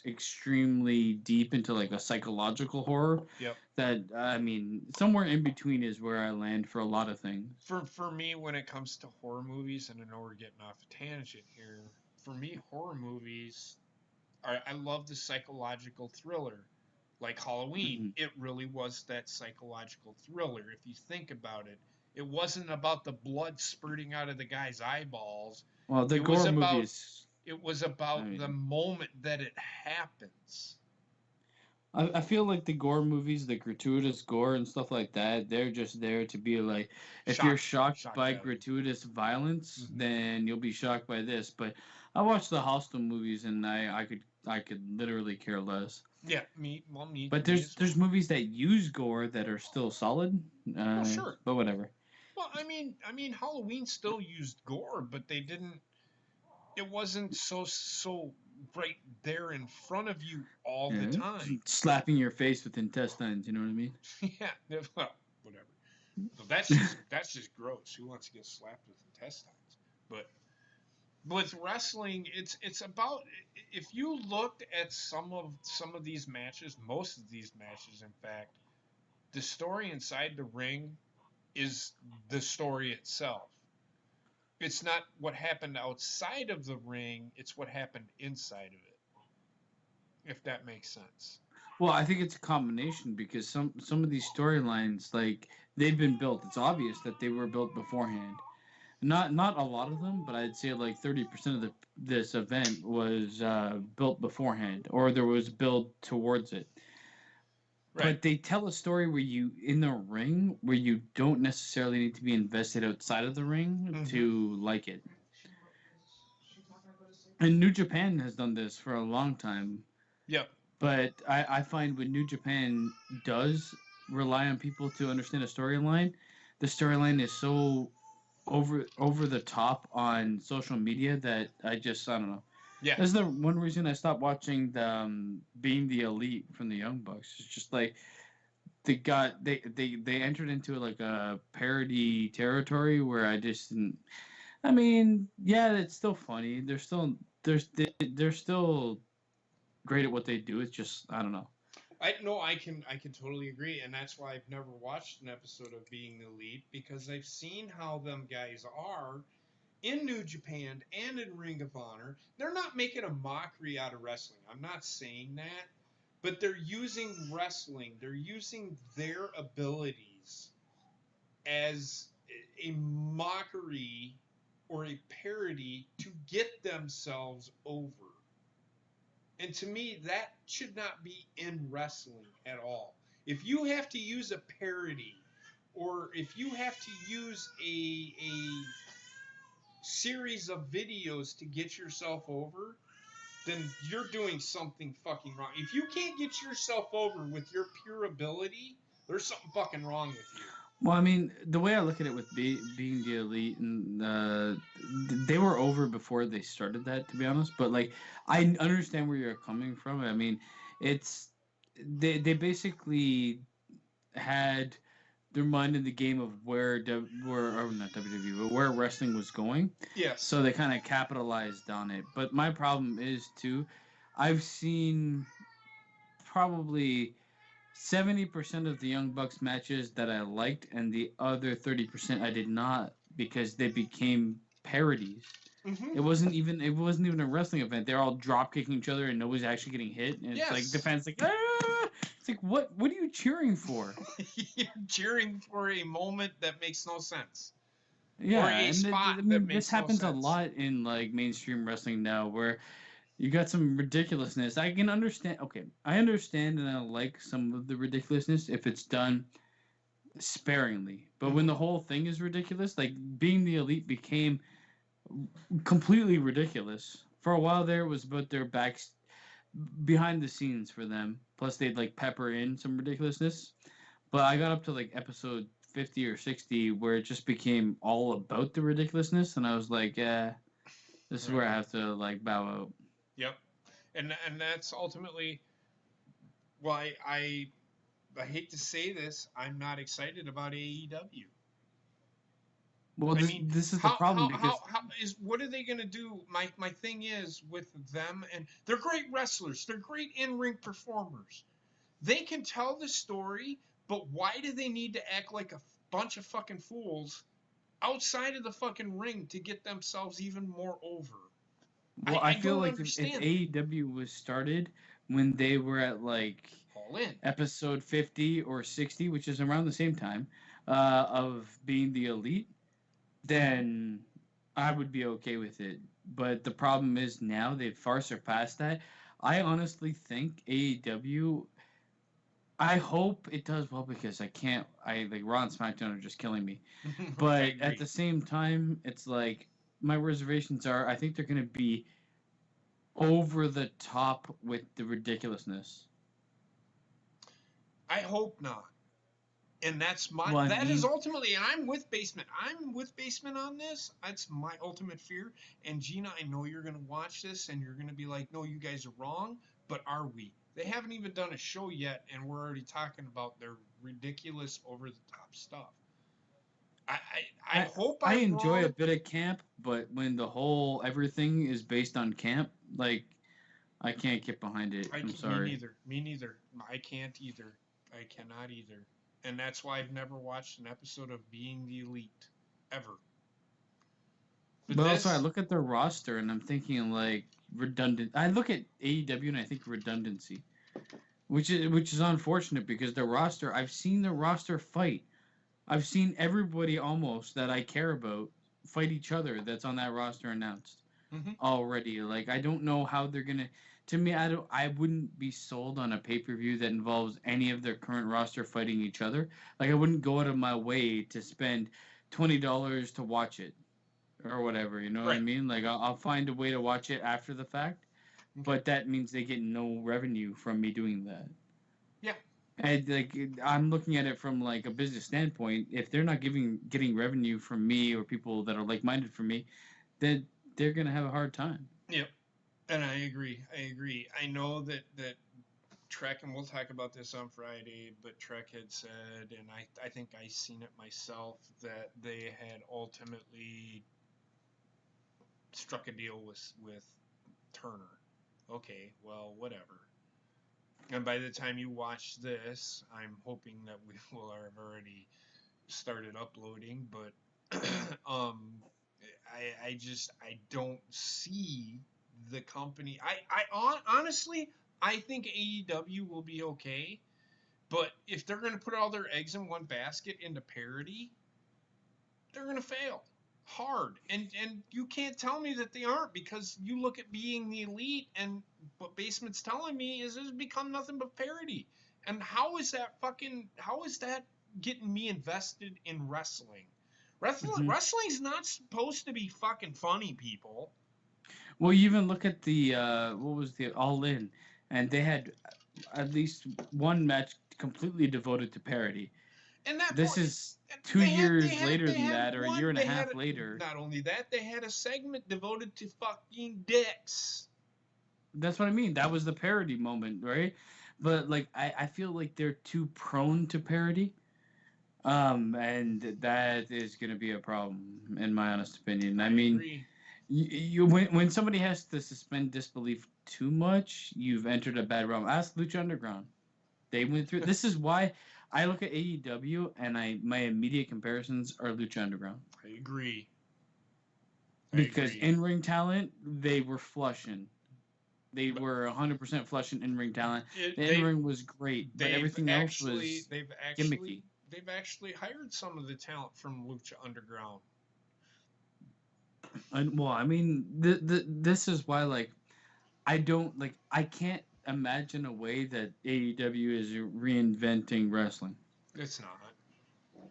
extremely deep into like a psychological horror. Yep. That I mean, somewhere in between is where I land for a lot of things. For me, when it comes to horror movies, and I know we're getting off a tangent here. For me, horror movies, I love the psychological thriller. Like Halloween, Mm-hmm. it really was that psychological thriller. If you think about it, it wasn't about the blood spurting out of the guy's eyeballs. Well, the It was gore about movies. it was about I mean, the moment that it happens. I feel like the gore movies, the gratuitous gore and stuff like that, they're just there to be like, if you're shocked by value. gratuitous violence, Mhm. then you'll be shocked by this. But I watched the Hostel movies, and I could literally care less. Yeah, me. But there's movies that use gore that are still solid. Well, sure. But whatever. Well, I mean, Halloween still used gore, but they didn't. It wasn't so right there in front of you all the time. Slapping your face with intestines. You know what I mean? Yeah, well, whatever. So that's just gross. Who wants to get slapped with intestines? But with wrestling, it's about, if you looked at some of these matches, most of these matches, in fact, the story inside the ring is the story itself. It's not what happened outside of the ring, it's what happened inside of it. If that makes sense. Well, I think it's a combination because some of these storylines, like they've been built. It's obvious that they were built beforehand. Not a lot of them, but I'd say like 30% of this event was built beforehand, or there was build towards it. Right. But they tell a story where you in the ring where you don't necessarily need to be invested outside of the ring to like it. And New Japan has done this for a long time. Yep. But I find when New Japan does rely on people to understand a storyline, the storyline is so over the top on social media that I don't know. Yeah. That's the one reason I stopped watching the Being the Elite from the Young Bucks. It's just like they entered into like a parody territory where I just didn't. I mean, yeah, it's still funny. They're still great at what they do. It's just I don't know. I can totally agree, and that's why I've never watched an episode of Being the Elite, because I've seen how them guys are in New Japan and in Ring of Honor. They're not making a mockery out of wrestling. I'm not saying that, but they're using wrestling. They're using their abilities as a mockery or a parody to get themselves over. And to me, that should not be in wrestling at all. If you have to use a parody, or if you have to use a series of videos to get yourself over, then you're doing something fucking wrong. If you can't get yourself over with your pure ability, there's something fucking wrong with you. Well, I mean, the way I look at it with Being the Elite, and they were over before they started that, to be honest. But like, I understand where you're coming from. I mean, it's they basically had their mind in the game of where or not WWE, but where wrestling was going. Yes. So they kind of capitalized on it. But my problem is too, I've seen probably 70% of the Young Bucks matches that I liked, and the other 30% I did not because they became parodies. Mm-hmm. It wasn't even a wrestling event. They're all drop kicking each other and nobody's actually getting hit. And it's like the Yes. fans like, ah! It's like what are you cheering for? You're cheering for a moment that makes no sense, or Yeah, a and spot I that mean this makes no happens a sense. lot in like mainstream wrestling now, where you got some ridiculousness. I can understand. Okay, I understand, and I like some of the ridiculousness if it's done sparingly. But when Mm-hmm. the whole thing is ridiculous, like being the elite became completely ridiculous. For a while there, it was about their backs behind the scenes for them. Plus, they'd like pepper in some ridiculousness. But I got up to like episode 50 or 60 where it just became all about the ridiculousness, and I was like, yeah, this is where Right. I have to like bow out. Yep. And that's ultimately why I hate to say this, I'm not excited about AEW. Well, I this mean, this is the how problem how how because how is what are they gonna do? My thing is with them, and they're great wrestlers. They're great in ring performers. They can tell the story, but why do they need to act like a bunch of fucking fools outside of the fucking ring to get themselves even more over? well, I I feel don't like if understand that. AEW was started when they were at like All in. episode 50 or 60, which is around the same time of being the elite, Mm-hmm. then I would be okay with it. But the problem is now they've far surpassed that. I honestly think AEW. I hope it does well because I can't. I like Raw and SmackDown are just killing me. I But at agree. the same time, it's like my reservations are. I think they're going to be over the top with the ridiculousness. I hope not. And Well, I that is mean, ultimately, and I'm with basement on this. That's my ultimate fear. And Gina, I know you're going to watch this and you're going to be like, no, you guys are wrong, but are we? They haven't even done a show yet and we're already talking about their ridiculous over the top stuff. I I hope I I'm enjoy a wrong. bit of camp, but when the whole everything is based on camp, like I can't get behind it. I I'm can't, me sorry. neither. Me neither. I can't either. I cannot either. And that's why I've never watched an episode of Being the Elite ever. But But also, I this, look at their roster and I'm thinking like redundant. I look at AEW and I think redundancy, which is unfortunate because the roster. I've seen the roster fight. I've seen everybody almost that I care about fight each other that's on that roster announced mhm, already. Like I don't know how they're gonna. To me, I wouldn't be sold on a pay per view that involves any of their current roster fighting each other. Like I wouldn't go out of my way to spend $20 to watch it or whatever. You know what I right. mean? Like I'll find a way to watch it after the fact, Okay. but that means they get no revenue from me doing that. Yeah. And like I'm looking at it from like a business standpoint. If they're not getting revenue from me or people that are like minded for me, then they're gonna have a hard time. Yep. And I agree. I agree. I know that Trek, and we'll talk about this on Friday, but Trek had said, and I think I seen it myself, that they had ultimately struck a deal with Turner. Okay, well, whatever. And by the time you watch this, I'm hoping that we will have already started uploading, but I don't see the company. Honestly, I think AEW will be okay, but if they're going to put all their eggs in one basket into parody, they're going to fail hard. And you can't tell me that they aren't, because you look at Being the Elite, and what Basement's telling me is it's become nothing but parody. And how is that getting me invested in wrestling? Hmm. Wrestling's not supposed to be fucking funny, people. Well, you even look at the what was the All In, and they had at least one match completely devoted to parody. And that This point, is 2 years later they than had that, or a year one. and a half later. Not only that, they had a segment devoted to fucking dicks. That's what I mean. That was the parody moment, right? But like I feel like they're too prone to parody. And that is going to be a problem, in my honest opinion. I I mean, agree. when somebody has to suspend disbelief too much, you've entered a bad realm. Ask Lucha Underground. They went through. This is why I look at AEW and my immediate comparisons are Lucha Underground. I agree. Because in-ring talent, they were flushing. They were 100% flushing in-ring talent. The in-ring was great, but everything else was gimmicky. They've actually hired some of the talent from Lucha Underground. And, well, I mean, this is why, like, I can't imagine a way that AEW is reinventing wrestling. It's not.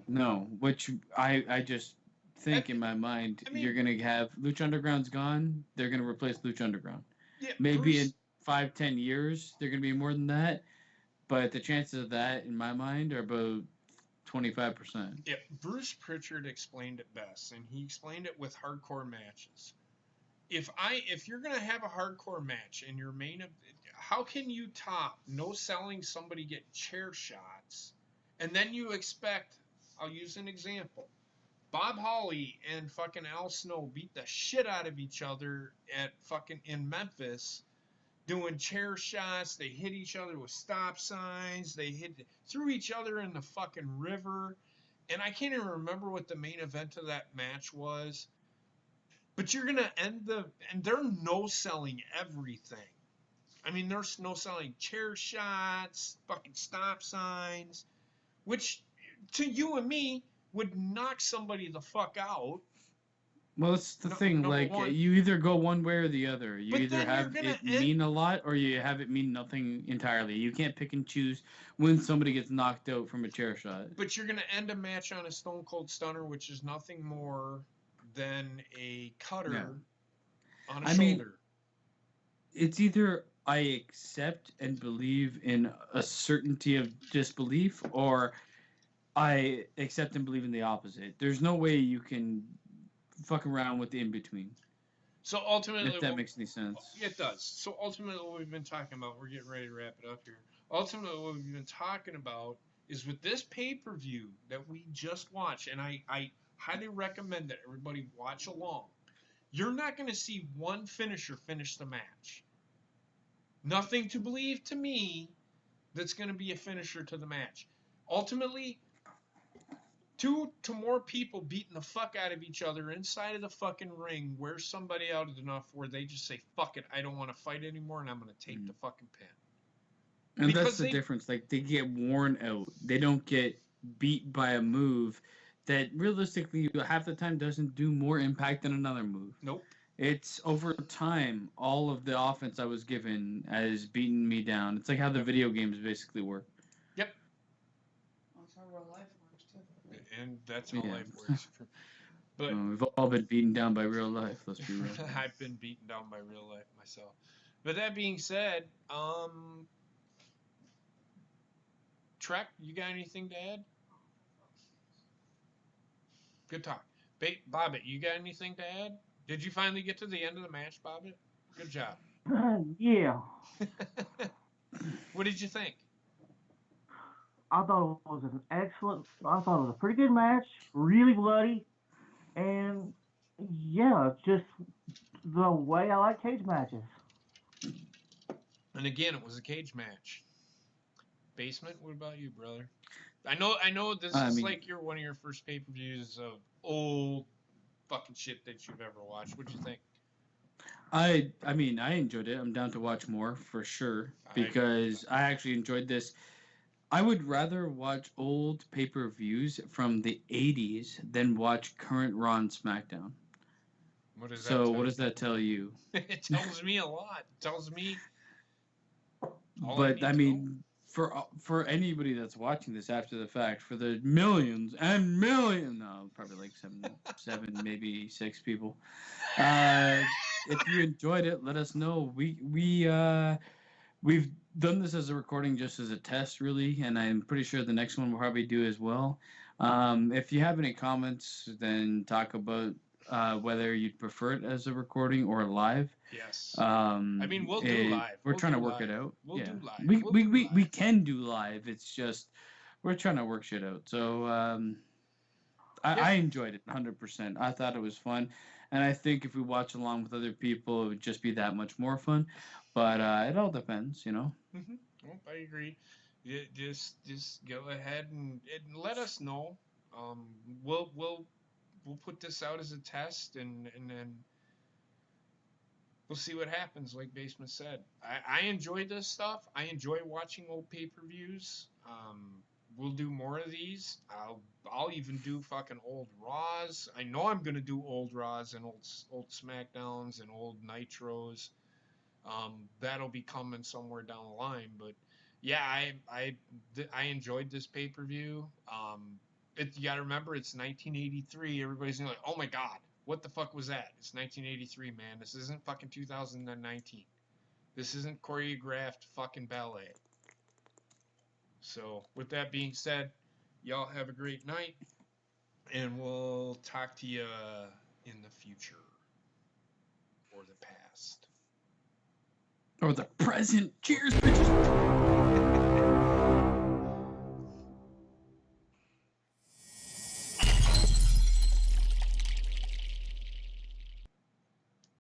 No, which I just think in my mind, you're going to have Lucha Underground's gone, they're going to replace Lucha Underground. Yeah, maybe in 5-10 years, they're going to be more than that, but the chances of that, in my mind, are about 25%. Yeah, Bruce Pritchard explained it best, and he explained it with hardcore matches. If you're gonna have a hardcore match in your main, how can you top no selling somebody get chair shots, and then you expect? I'll use an example. Bob Holly and fucking Al Snow beat the shit out of each other at fucking in Memphis, doing chair shots. They hit each other with stop signs. They threw each other in the fucking river, and I can't even remember what the main event of that match was. But you're gonna and they're no selling everything. I mean, there's no selling chair shots, fucking stop signs, which to you and me would knock somebody the fuck out. Well, it's the thing. Like, you either go one way or the other. You either have it mean a lot or you have it mean nothing entirely. You can't pick and choose when somebody gets knocked out from a chair shot. But you're gonna end a match on a Stone Cold Stunner, which is nothing more than a cutter on a shoulder. Mean, it's either I accept and believe in a certainty of disbelief, or I accept and believe in the opposite. There's no way you can fuck around with the in-between. So ultimately, if that makes any sense. It does. So ultimately, what we've been talking about, we're getting ready to wrap it up here. Ultimately, what we've been talking about is with this pay-per-view that we just watched, and I highly recommend that everybody watch along. You're not going to see one finisher finish the match. Nothing to believe to me that's going to be a finisher to the match. Ultimately, 2 to more people beating the fuck out of each other inside of the fucking ring wears somebody out enough where they just say, fuck it, I don't want to fight anymore, and I'm going to take the fucking pin. And because that's the difference. Like, they get worn out. They don't get beat by a move that realistically half the time doesn't do more impact than another move. Nope. It's over time, all of the offense I was given has beaten me down. It's like how the video games basically work. Yep. That's how real life works too. And that's how life works. But we've all been beaten down by real life. Let's be real. I've been beaten down by real life myself. But that being said, Trek, you got anything to add? Good talk. Bobbit, you got anything to add? Did you finally get to the end of the match, Bobbit? Good job. Yeah. What did you think? I thought it was I thought it was a pretty good match, really bloody, and yeah, just the way I like cage matches. And again, it was a cage match. Basement, what about you, brother? I know this is like one of your first pay-per-views of old fucking shit that you've ever watched. What'd you think? I mean, I enjoyed it. I'm down to watch more for sure because I actually enjoyed this. I would rather watch old pay-per-views from the 80s than watch current Raw and SmackDown. What does that tell you? It tells me a lot. It tells me But I mean, for anybody that's watching this after the fact, for the millions and millions, no, probably like seven, maybe 6 people. If you enjoyed it, let us know. We've done this as a recording just as a test, really, and I'm pretty sure the next one we'll probably do as well. If you have any comments, then talk about whether you'd prefer it as a recording or live. Yes. I mean, we'll do live. We're trying to work it out. We'll do live. We can do live. It's just we're trying to work shit out. So I enjoyed it 100%. I thought it was fun, and I think if we watch along with other people, it would just be that much more fun. But it all depends, you know. Mm-hmm. Well, I agree. Just go ahead and let us know. Um, we'll put this out as a test, and then we'll see what happens. Like Basement said, I enjoy this stuff. I enjoy watching old pay-per-views. We'll do more of these. I'll even do fucking old Raws. I know I'm gonna do old Raws and old SmackDowns and old Nitros. That'll be coming somewhere down the line. But yeah, I enjoyed this pay per view. You got to remember it's 1983. Everybody's gonna be like, oh my god, what the fuck was that? It's 1983, man. This isn't fucking 2019. This isn't choreographed fucking ballet. So with that being said, y'all have a great night, and we'll talk to you in the future or the past. Or the present. Cheers, bitches.